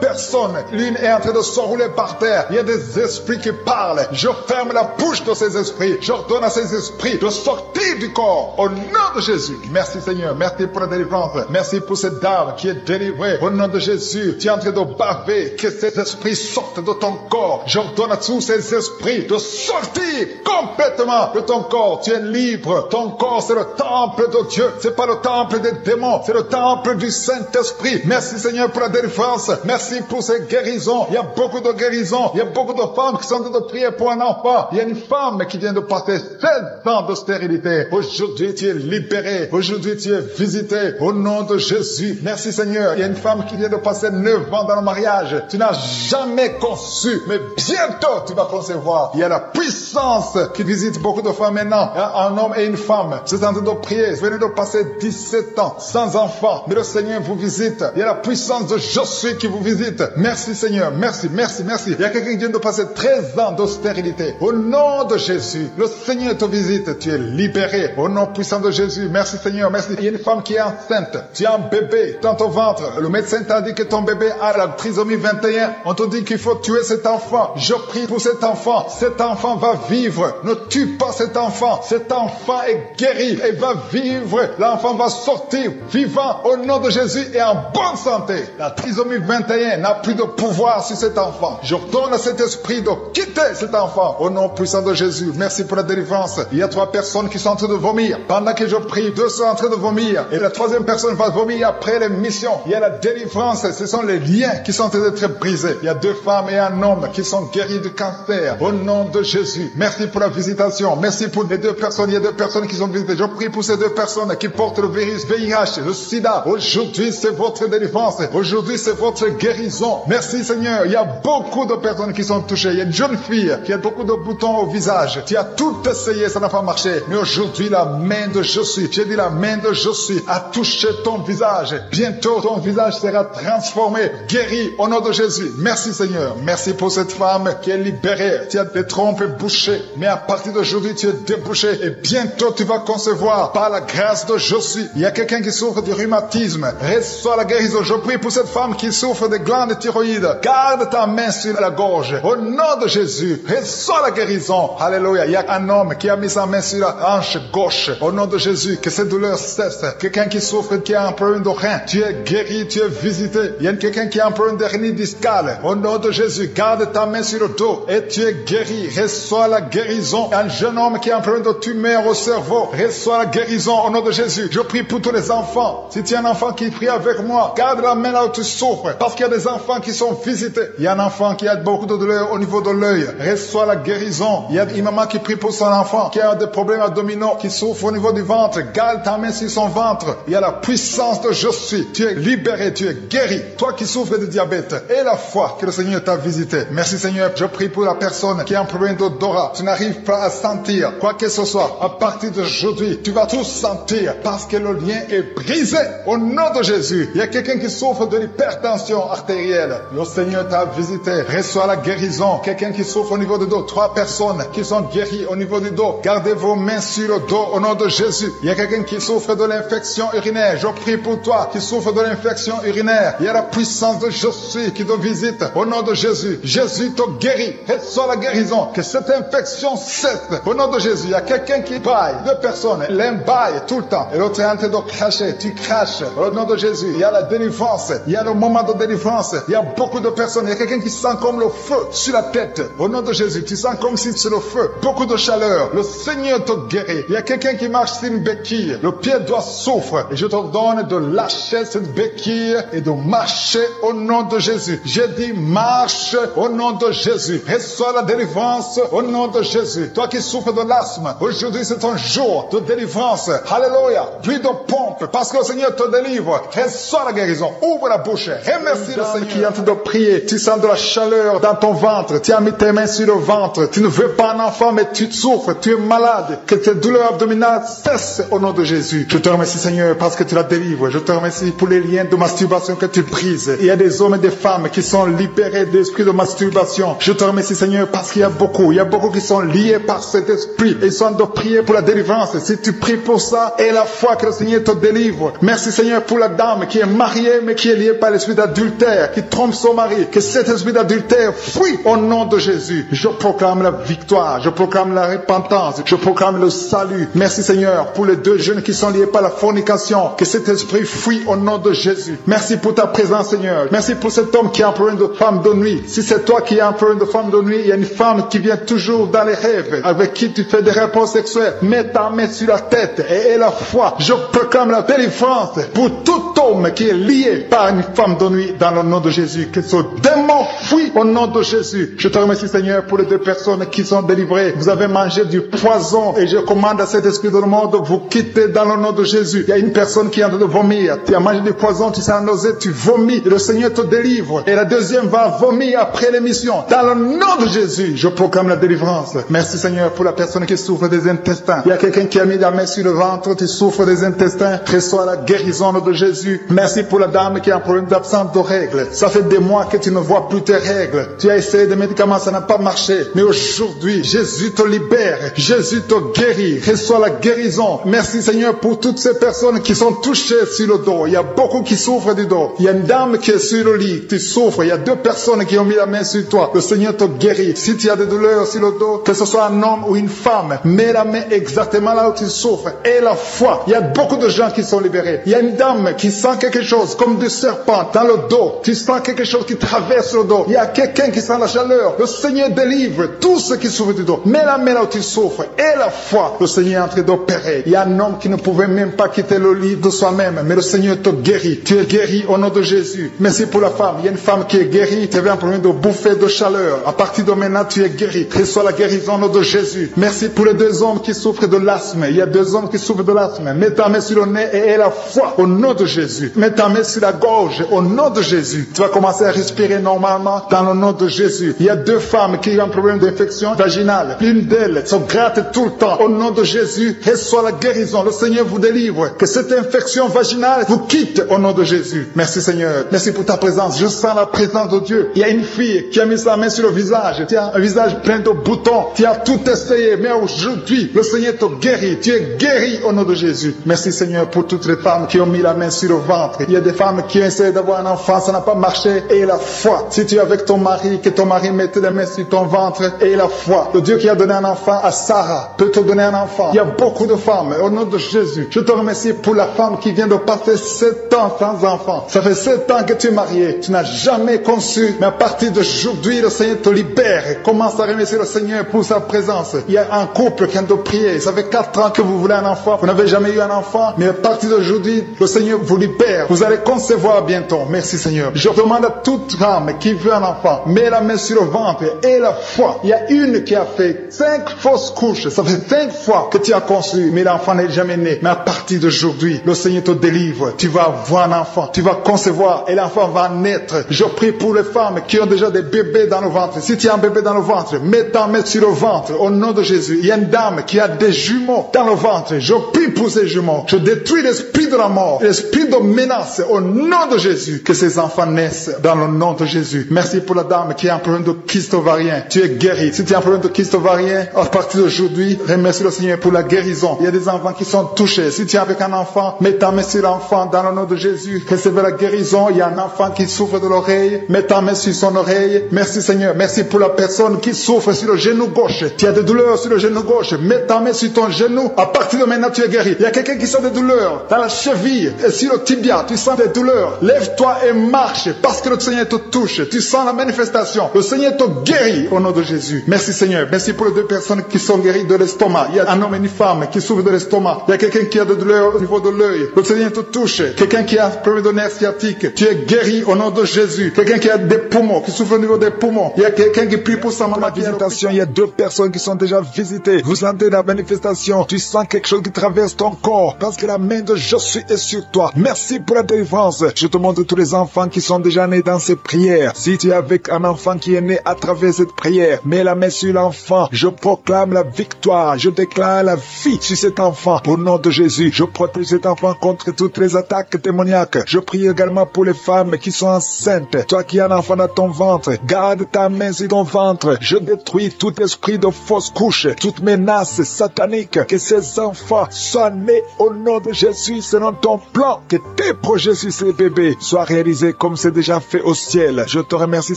personnes. L'une est en train de se rouler par terre. Il y a des esprits qui parlent. Je ferme la bouche de ces esprits. J'ordonne à ces esprits de sortir du corps. Au nom de Jésus. Merci Seigneur. Merci pour la délivrance. Merci pour cette dame qui est délivrée. Au nom de Jésus. Tu es en train de baver. Que ces esprits sortent de ton corps. J'ordonne à tous ces esprits de sortir complètement de ton corps. Tu es libre. Ton corps, c'est le temple de Dieu. C'est pas le temple des démons. C'est le temple du Saint-Esprit. Merci Seigneur pour la délivrance. Merci pour ces guérisons. Il y a beaucoup de guérisons. Il y a beaucoup de femmes qui sont en train de prier pour un enfant. Il y a une femme qui vient de passer 16 ans de stérilité. Aujourd'hui, tu es libéré. Aujourd'hui, tu es visité. Au nom de Jésus. Merci Seigneur. Il y a une femme qui vient de passer 9 ans dans le mariage. Tu n'as jamais conçu. Mais bientôt, tu vas concevoir. Il y a la puissance qui visite beaucoup de femmes maintenant. Un homme et une femme. C'est en train de prier. Vous venez de passer 17 ans sans enfant. Mais le Seigneur vous visite. Il y a la puissance de Je suis qui vous visite. Merci Seigneur. Merci, merci, merci. Il y a quelqu'un qui vient de passer 13 ans de stérilité. Au nom de Jésus, le Seigneur te visite. Tu es libéré. Au nom puissant de Jésus. Merci Seigneur. Merci. Il y a une femme qui est enceinte. Tu as un bébé dans ton ventre. Le médecin t'a dit que ton bébé a la trisomie 21. On te dit qu'il faut tuer cet enfant. Je prie pour cet enfant. Cet enfant va vivre. Ne tue pas cet enfant. Cet enfant est guéri et va vivre. L'enfant va sortir vivant au nom de Jésus et en bonne santé. La trisomie 21 n'a plus de pouvoir sur cet enfant. Je donne à cet esprit de quitter cet enfant au nom puissant de Jésus. Merci pour la délivrance. Il y a 3 personnes qui sont en train de vomir. Pendant que je prie, 2 sont en train de vomir. Et la 3e personne va vomir après l'émission. Il y a la délivrance. Ce sont les liens qui sont en train d'être brisés. Il y a 2 femmes et un homme qui sont guéris du cancer. Au nom de Jésus. Merci pour la visitation. Merci pour les 2 personnes. Il y a 2 personnes qui sont visitées. Je prie pour ces 2 personnes qui portent le virus VIH, le sida. Aujourd'hui, c'est votre délivrance. Aujourd'hui, c'est votre guérison. Merci Seigneur. Il y a beaucoup de personnes qui sont touchées. Il y a une jeune fille qui a beaucoup de boutons au visage. Tu as tout essayé, ça n'a pas marché. Mais aujourd'hui, la main de Je suis, j'ai dit la main de Je suis, a touché ton visage. Bientôt, ton visage sera transformé, guéri au nom de Jésus. Merci Seigneur. Merci pour cette femme qui est libérée. Tu as des trompes bouchées. Mais à partir d'aujourd'hui, tu es débouché. Et bientôt, tu vas concevoir par la grâce de Je suis. Il y a quelqu'un qui souffre du rhumatisme. Reçois la guérison. Je prie pour cette femme qui souffre de glandes thyroïdes. Garde ta main sur la gorge. Au nom de Jésus, reçois la guérison. Alléluia. Il y a un homme qui a mis sa main sur la hanche gauche. Au nom de Jésus, que cette douleur cesse. Quelqu'un qui souffre, qui a un problème de rein. Tu es guéri, tu es visité. Il y a quelqu'un qui a un problème d'hernie discale. Au nom de Jésus, garde ta main sur le dos et tu es guéri. Reçois la guérison. Un jeune homme qui a un problème de tumeur au cerveau. Reçois la guérison au nom de Jésus. Je prie pour tous les enfants. Si tu es un enfant qui prie avec moi, garde la main là où tu souffres. Parce qu'il y a des enfants qui sont visités. Il y a un enfant qui a beaucoup de douleur au niveau de l'œil. Reçois la guérison. Il y a une maman qui prie pour son enfant qui a des problèmes abdominaux, qui souffre au niveau du ventre. Garde ta main sur son ventre. Il y a la puissance de Je suis. Tu es libéré, tu es guéri. Toi qui souffres de diabète, et la foi que le Seigneur t'a visité. Merci Seigneur. Je prie pour la personne qui a un problème d'odorat. Tu n'arrives pas à sentir quoi que ce soit. À partir d'aujourd'hui, tu vas tout sentir parce que le lien est brisé au nom de Jésus. Il y a quelqu'un qui souffre de l'hypertension artérielle. Le Seigneur t'a visité. Reçois la guérison. Quelqu'un qui souffre au niveau du dos. 3 personnes qui sont guéries au niveau du dos. Gardez vos mains sur le dos au nom de Jésus. Il y a quelqu'un qui souffre de l'infection urinaire. Je prie pour toi qui souffre de l'infection urinaire. urinaire. Il y a la puissance de Je suis qui te visite. Au nom de Jésus, Jésus te guérit. Reçois la guérison. Que cette infection cesse. Au nom de Jésus, il y a quelqu'un qui baille. Deux personnes, l'un baille tout le temps. Et l'autre est en train de cracher. Tu craches. Au nom de Jésus, il y a la délivrance. Il y a le moment de délivrance. Il y a beaucoup de personnes. Il y a quelqu'un qui sent comme le feu sur la tête. Au nom de Jésus, tu sens comme si c'est le feu. Beaucoup de chaleur. Le Seigneur te guérit. Il y a quelqu'un qui marche sur une béquille. Le pied droit souffre. Et je te donne de lâcher cette béquille et de marcher au nom de Jésus. J'ai dit marche au nom de Jésus. Reçois la délivrance au nom de Jésus. Toi qui souffres de l'asthme, aujourd'hui c'est ton jour de délivrance. Alléluia. Plus de pompe parce que le Seigneur te délivre. Reçois la guérison. Ouvre la bouche. Remercie le Seigneur qui est en train de prier. Tu sens de la chaleur dans ton ventre. Tu as mis tes mains sur le ventre. Tu ne veux pas un enfant mais tu souffres. Tu es malade. Que tes douleurs abdominales cessent au nom de Jésus. Je te remercie Seigneur parce que tu la délivres. Je te remercie pour les liens de masturbation que tu brises. Il y a des hommes et des femmes qui sont libérés de l'esprit de masturbation. Je te remercie Seigneur parce qu'il y a beaucoup qui sont liés par cet esprit. Et ils sont de prier pour la délivrance. Si tu pries pour ça, et la foi que le Seigneur te délivre. Merci Seigneur pour la dame qui est mariée mais qui est liée par l'esprit d'adultère, qui trompe son mari. Que cet esprit d'adultère fuit au nom de Jésus. Je proclame la victoire. Je proclame la repentance. Je proclame le salut. Merci Seigneur pour les deux jeunes qui sont liés par la fornication. Que cet esprit fuit au nom de Jésus. Merci pour ta présence Seigneur. Merci pour cet homme qui est un problème de femme de nuit. Si c'est toi qui as un problème de femme de nuit, il y a une femme qui vient toujours dans les rêves, avec qui tu fais des rapports sexuels. Mets ta main sur la tête et la foi. Je proclame la délivrance pour tout homme qui est lié par une femme de nuit dans le nom de Jésus. Que ce démon fuit au nom de Jésus. Je te remercie Seigneur pour les deux personnes qui sont délivrées. Vous avez mangé du poison et je commande à cet esprit de le monde de vous quitter dans le nom de Jésus. Il y a une personne qui est en train de vomir. Tu as mangé du poison, tu sens nausée, tu vomis et le Seigneur te délivre. Et la deuxième va vomir après l'émission. Dans le nom de Jésus, je proclame la délivrance. Merci Seigneur pour la personne qui souffre des intestins. Il y a quelqu'un qui a mis la main sur le ventre, tu souffres des intestins. Reçois la guérison de Jésus. Merci pour la dame qui a un problème d'absence de règles. Ça fait des mois que tu ne vois plus tes règles. Tu as essayé des médicaments, ça n'a pas marché. Mais aujourd'hui, Jésus te libère. Jésus te guérit. Reçois la guérison. Merci Seigneur pour toutes ces personnes qui sont touchées sur le dos. Il y a beaucoup qui souffrent du dos. Il y a une dame qui est sur le lit. Tu souffres. Il y a deux personnes qui ont mis la main sur toi. Le Seigneur te guérit. Si tu as des douleurs sur le dos, que ce soit un homme ou une femme, mets la main exactement là où tu souffres. Et la foi. Il y a beaucoup de gens qui sont libérés. Il y a une dame qui sent quelque chose comme du serpent dans le dos. Tu sens quelque chose qui traverse le dos. Il y a quelqu'un qui sent la chaleur. Le Seigneur délivre tous ceux qui souffrent du dos. Mets la main là où tu souffres. Et la foi. Le Seigneur est en train d'opérer. Il y a un homme qui ne pouvait même pas quitter le lit de soi-même. Mais le Seigneur te guérit. Tu es guéri au nom de Jésus. Merci pour la femme. Il y a une femme qui est guérie. Tu avais un problème de bouffée de chaleur. À partir de maintenant, tu es guéri. Reçois la guérison au nom de Jésus. Merci pour les deux hommes qui souffrent de l'asthme. Il y a deux hommes qui souffrent de l'asthme. Mets ta main sur le nez et aie la foi au nom de Jésus. Mets ta main sur la gorge au nom de Jésus. Tu vas commencer à respirer normalement dans le nom de Jésus. Il y a deux femmes qui ont un problème d'infection vaginale. L'une d'elles se gratte tout le temps. Au nom de Jésus, reçois la guérison. Le Seigneur vous délivre. Que cette infection vaginale vous quitte au nom de Jésus. Merci Seigneur. Merci pour ta présence. Je sens la présence de Dieu. Il y a une fille qui a mis sa main sur le visage. Tu as un visage plein de boutons. Tu as tout essayé. Mais aujourd'hui, le Seigneur te guérit. Tu es guéri au nom de Jésus. Merci Seigneur pour toutes les femmes qui ont mis la main sur le ventre. Il y a des femmes qui ont essayé d'avoir un enfant. Ça n'a pas marché. Et la foi. Si tu es avec ton mari, que ton mari mette les mains sur ton ventre. Et la foi. Le Dieu qui a donné un enfant à Sarah peut te donner un enfant. Il y a beaucoup de femmes. Au nom de Jésus, je te remercie pour la femme qui vient de passer 7 ans sans enfant. Ça fait 7 ans que tu es marié. Tu n'as jamais conçu. Mais à partir d'aujourd'hui, le Seigneur te libère. Commence à remercier le Seigneur pour sa présence. Il y a un couple qui vient de prier. Ça fait 4 ans que vous voulez un enfant. Vous n'avez jamais eu un enfant. Mais à partir d'aujourd'hui, le Seigneur vous libère. Vous allez concevoir bientôt. Merci Seigneur. Je demande à toute femme qui veut un enfant, mets la main sur le ventre et la foi. Il y a une qui a fait 5 fausses couches. Ça fait 5 fois que tu as conçu, mais l'enfant n'est jamais né. Mais à partir d'aujourd'hui, le Seigneur te délivre. Tu vas avoir un enfant. Tu vas concevoir et l'enfant va naître. Je prie pour les femmes qui ont déjà des bébés dans le ventre. Si tu as un bébé dans le ventre, mets ta main sur le ventre au nom de Jésus. Il y a une dame qui a des jumeaux dans le ventre. Je prie pour ces jumeaux. Je détruis l'esprit de la mort, l'esprit de menace au nom de Jésus. Que ces enfants naissent dans le nom de Jésus. Merci pour la dame qui a un problème de kyste ovarien. Tu es guéri. Si tu as un problème de kyste ovarien, à partir d'aujourd'hui, remercie le Seigneur pour la guérison. Il y a des enfants qui sont touchés. Si tu es avec un enfant, mets ta main sur l'enfant dans le nom de Jésus. Que ces recevez la guérison. Il y a un enfant qui souffre de l'oreille. Mets ta main sur son oreille. Merci Seigneur. Merci pour la personne qui souffre sur le genou gauche. Tu as des douleurs sur le genou gauche. Mets ta main sur ton genou. À partir de maintenant, tu es guéri. Il y a quelqu'un qui sent des douleurs dans la cheville et sur le tibia. Tu sens des douleurs. Lève-toi et marche parce que le Seigneur te touche. Tu sens la manifestation. Le Seigneur te guérit au nom de Jésus. Merci Seigneur. Merci pour les deux personnes qui sont guéries de l'estomac. Il y a un homme et une femme qui souffrent de l'estomac. Il y a quelqu'un qui a des douleurs au niveau de l'œil. Le Seigneur te touche. Quelqu'un qui a un problème de nerf sciatique. Tu es guéri au nom de Jésus. Quelqu'un qui a des poumons, qui souffre au niveau des poumons. Il y a quelqu'un qui prie pour sa maman. La visitation, il y a deux personnes qui sont déjà visitées. Vous sentez la manifestation. Tu sens quelque chose qui traverse ton corps parce que la main de Jésus est sur toi. Merci pour la délivrance. Je te montre tous les enfants qui sont déjà nés dans ces prières. Si tu es avec un enfant qui est né à travers cette prière, mets la main sur l'enfant. Je proclame la victoire. Je déclare la vie sur cet enfant. Au nom de Jésus, je protège cet enfant contre toutes les attaques démoniaques. Je prie également pour les femmes qui sont enceintes. Toi qui as un enfant dans ton ventre, garde ta main sur ton ventre. Je détruis tout esprit de fausse couche, toute menace satanique. Que ces enfants soient nés au nom de Jésus selon ton plan. Que tes projets sur ces bébés soient réalisés comme c'est déjà fait au ciel. Je te remercie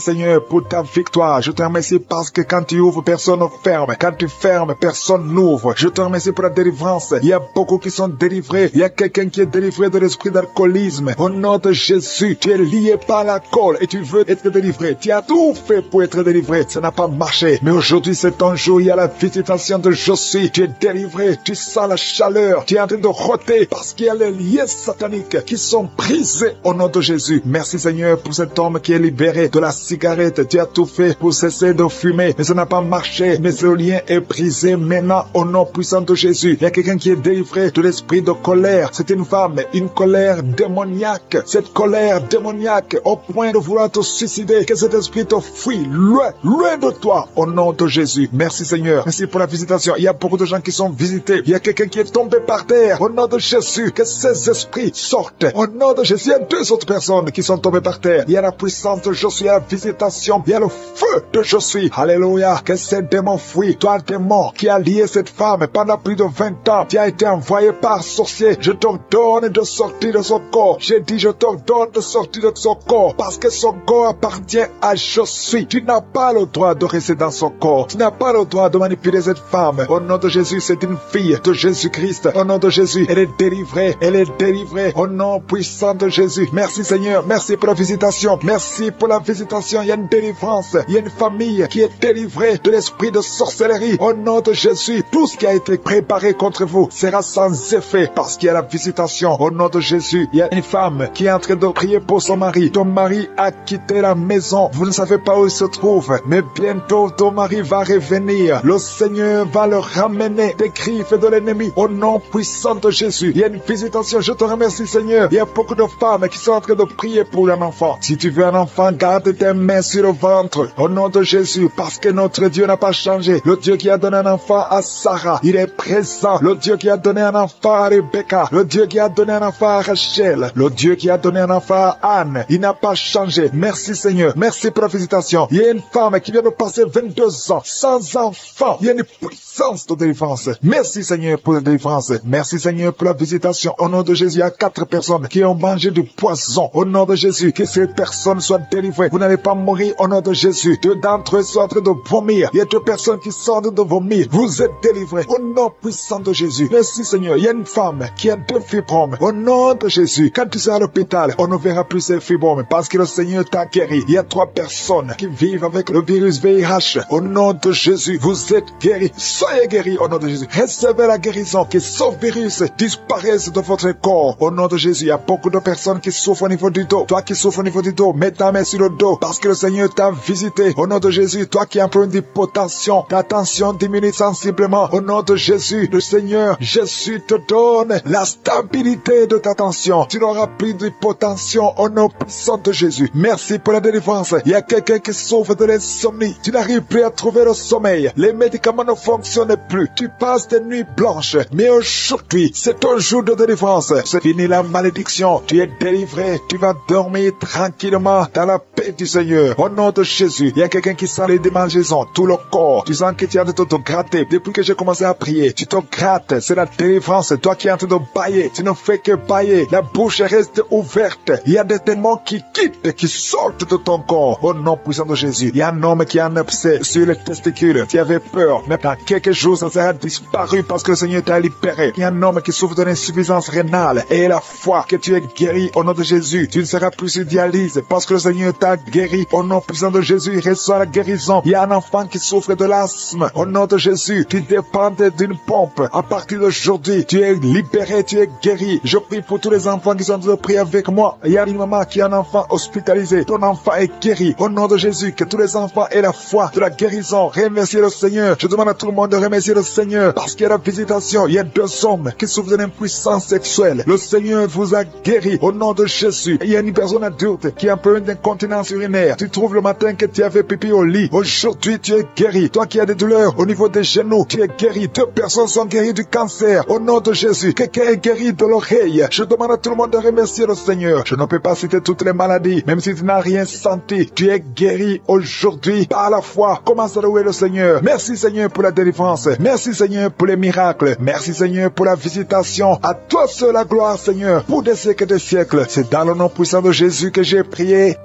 Seigneur pour ta victoire. Je te remercie parce que quand tu ouvres, personne ne ferme. Quand tu fermes, personne n'ouvre. Je te remercie pour la délivrance. Il y a beaucoup qui sont délivrés. Il y a quelqu'un qui est délivré de l'esprit d'alcoolisme. Au nom de Jésus, tu es lié par l'alcool et tu veux être délivré. Tu as tout fait pour être délivré. Ça n'a pas marché. Mais aujourd'hui, c'est ton jour. Il y a la visitation de Jésus. Tu es délivré. Tu sens la chaleur. Tu es en train de rôter parce qu'il y a les liens sataniques qui sont brisés au nom de Jésus. Merci Seigneur pour cet homme qui est libéré de la cigarette. Tu as tout fait pour cesser de fumer. Mais ça n'a pas marché. Mais ce lien est brisé maintenant au nom puissant de Jésus. Il y a quelqu'un qui est délivré de l'esprit de colère. C'est une femme, une colère démoniaque. Cette colère démoniaque au point de vouloir te suicider. Que cet esprit te fuit loin, loin de toi au nom de Jésus. Merci Seigneur. Merci pour la visitation. Il y a beaucoup de gens qui sont visités. Il y a quelqu'un qui est tombé par terre au nom de Jésus. Que ces esprits sortent au nom de Jésus. Il y a deux autres personnes qui sont tombées par terre. Il y a la puissance de Jésus, il y a la visitation. Il y a le feu de Jésus. Alléluia. Que ces démons fuient. Toi démon qui a lié cette femme pendant plus de 20 ans. Tu as été envoyé par sorcier. Je t'ordonne de sortir de son corps. J'ai dit je t'ordonne de sortir de son corps parce que son corps appartient à Jésus. Tu n'as pas le droit de rester dans son corps. Tu n'as pas le droit de manipuler cette femme. Au nom de Jésus, c'est une fille de Jésus-Christ. Au nom de Jésus, elle est délivrée. Elle est délivrée. Au nom puissant de Jésus. Merci Seigneur. Merci pour la visitation. Merci pour la visitation. Il y a une délivrance. Il y a une famille qui est délivrée de l'esprit de sorcellerie. Au nom de Jésus, tout ce qui a été préparé contre vous sera sans effet parce qu'il y a la visitation. Au nom de Jésus, il y a une femme qui est en train de prier pour son mari. Ton mari a quitté la maison. Vous ne savez pas où il se trouve, mais bientôt ton mari va revenir. Le Seigneur va le ramener des griffes de l'ennemi. Au nom puissant de Jésus, il y a une visitation. Je te remercie Seigneur. Il y a beaucoup de femmes qui sont en train de prier pour un enfant. Si tu veux un enfant, garde tes mains sur le ventre. Au nom de Jésus, parce que notre Dieu n'a pas changé. Le Dieu qui a donné un enfant à Sarah, il est présent. Le Dieu qui a donné un enfant à Rebecca, le Dieu qui a donné un enfant à Rachel, le Dieu qui a donné un enfant à Anne, il n'a pas changé. Merci Seigneur. Merci pour la visitation. Il y a une femme qui vient de passer 22 ans sans enfant. Il y a une puissance de délivrance. Merci Seigneur pour la délivrance. Merci Seigneur pour la visitation. Au nom de Jésus, il y a 4 personnes qui ont mangé du poison. Au nom de Jésus, que ces personnes soient délivrées. Vous n'allez pas mourir au nom de Jésus. 2 d'entre eux sont en train de vomir. Il y a 2 personnes qui sont en train de vomir. Vous êtes délivrés au nom puissant de Jésus. Merci Seigneur. Il y a une femme qui a 2 fibromes. Au nom de Jésus, quand tu seras à l'hôpital, on ne verra plus ces fibromes parce que le Seigneur t'a guéri. Il y a 3 personnes qui vivent avec le virus VIH. Au nom de Jésus, vous êtes guéris. Soyez guéris au nom de Jésus. Recevez la guérison. Que ce virus disparaisse de votre corps. Au nom de Jésus, il y a beaucoup de personnes qui souffrent au niveau du dos. Toi qui souffres au niveau du dos, mets ta main sur le dos parce que le Seigneur t'a visité. Au nom de Jésus, toi qui as un problème d'hypotension, ta tension diminue sensiblement. Au nom de Jésus, le Seigneur Jésus te donne la stabilité de ta tension. Tu n'auras plus d'hypotension au nom puissant de Jésus. Merci pour la délivrance. Il y a quelqu'un qui souffre de l'insomnie. Tu n'arrives plus à trouver le sommeil. Les médicaments ne fonctionnent plus. Tu passes des nuits blanches. Mais aujourd'hui, c'est ton jour de délivrance. C'est fini la malédiction. Tu es délivré. Tu vas dormir tranquillement dans la paix du Seigneur. Au nom de Jésus, il y a quelqu'un qui sent les démangeaisons, tout le corps. Tu sens que tu es en train de te gratter. Depuis que j'ai commencé à prier, tu te grattes. C'est la délivrance. Toi qui es en train de bailler, tu ne fais que bailler. La bouche reste ouverte. Il y a des démons qui quittent, qui sortent de ton corps. Au nom puissant de Jésus. Il y a un homme qui a un abcès sur les testicules. Tu avais peur, mais dans quelques jours, ça sera disparu parce que le Seigneur t'a libéré. Il y a un homme qui souffre d'une insuffisance rénale et la foi que tu es guéri au nom de Jésus. Tu ne seras plus sur dialyse parce que le Seigneur t'a guéri. Au nom puissant de Jésus, il reçoit la guérison. Il y a un enfant qui souffre de l'asthme. Au nom de Jésus, tu dépendais d'une pompe. À partir d'aujourd'hui, tu es libéré, tu es guéri. Je prie pour tous les enfants qui sont en train de prier avec moi. Il y a une maman qui a un enfant hospitalisé. Ton enfant est guéri. Au nom de Jésus, que tous les enfants aient la foi de la guérison. Remerciez le Seigneur. Je demande à tout le monde de remercier le Seigneur parce qu'il y a la visitation. Il y a 2 hommes qui souffrent d'une impuissance sexuelle. Le Seigneur vous a guéri au nom de Jésus. Il y a une personne adulte qui a un peu d'incontinence urinaire. Tu trouves le matin que tu avais pipi au lit. Aujourd'hui, tu es guéri. Toi qui as des douleurs au niveau des genoux, tu es guéri. 2 personnes sont guéries du cancer. Au nom de Jésus, quelqu'un est guéri de l'oreille. Je demande à tout le monde de remercier le Seigneur. Je ne peux pas citer toutes les maladies, même si tu n'as rien senti. Tu es guéri aujourd'hui par la foi. Commence à louer le Seigneur. Merci Seigneur pour la délivrance. Merci Seigneur pour les miracles. Merci Seigneur pour la visitation. À toi seul la gloire Seigneur pour des siècles et des siècles. C'est dans le nom puissant de Jésus que j'ai prié.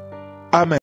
Amen.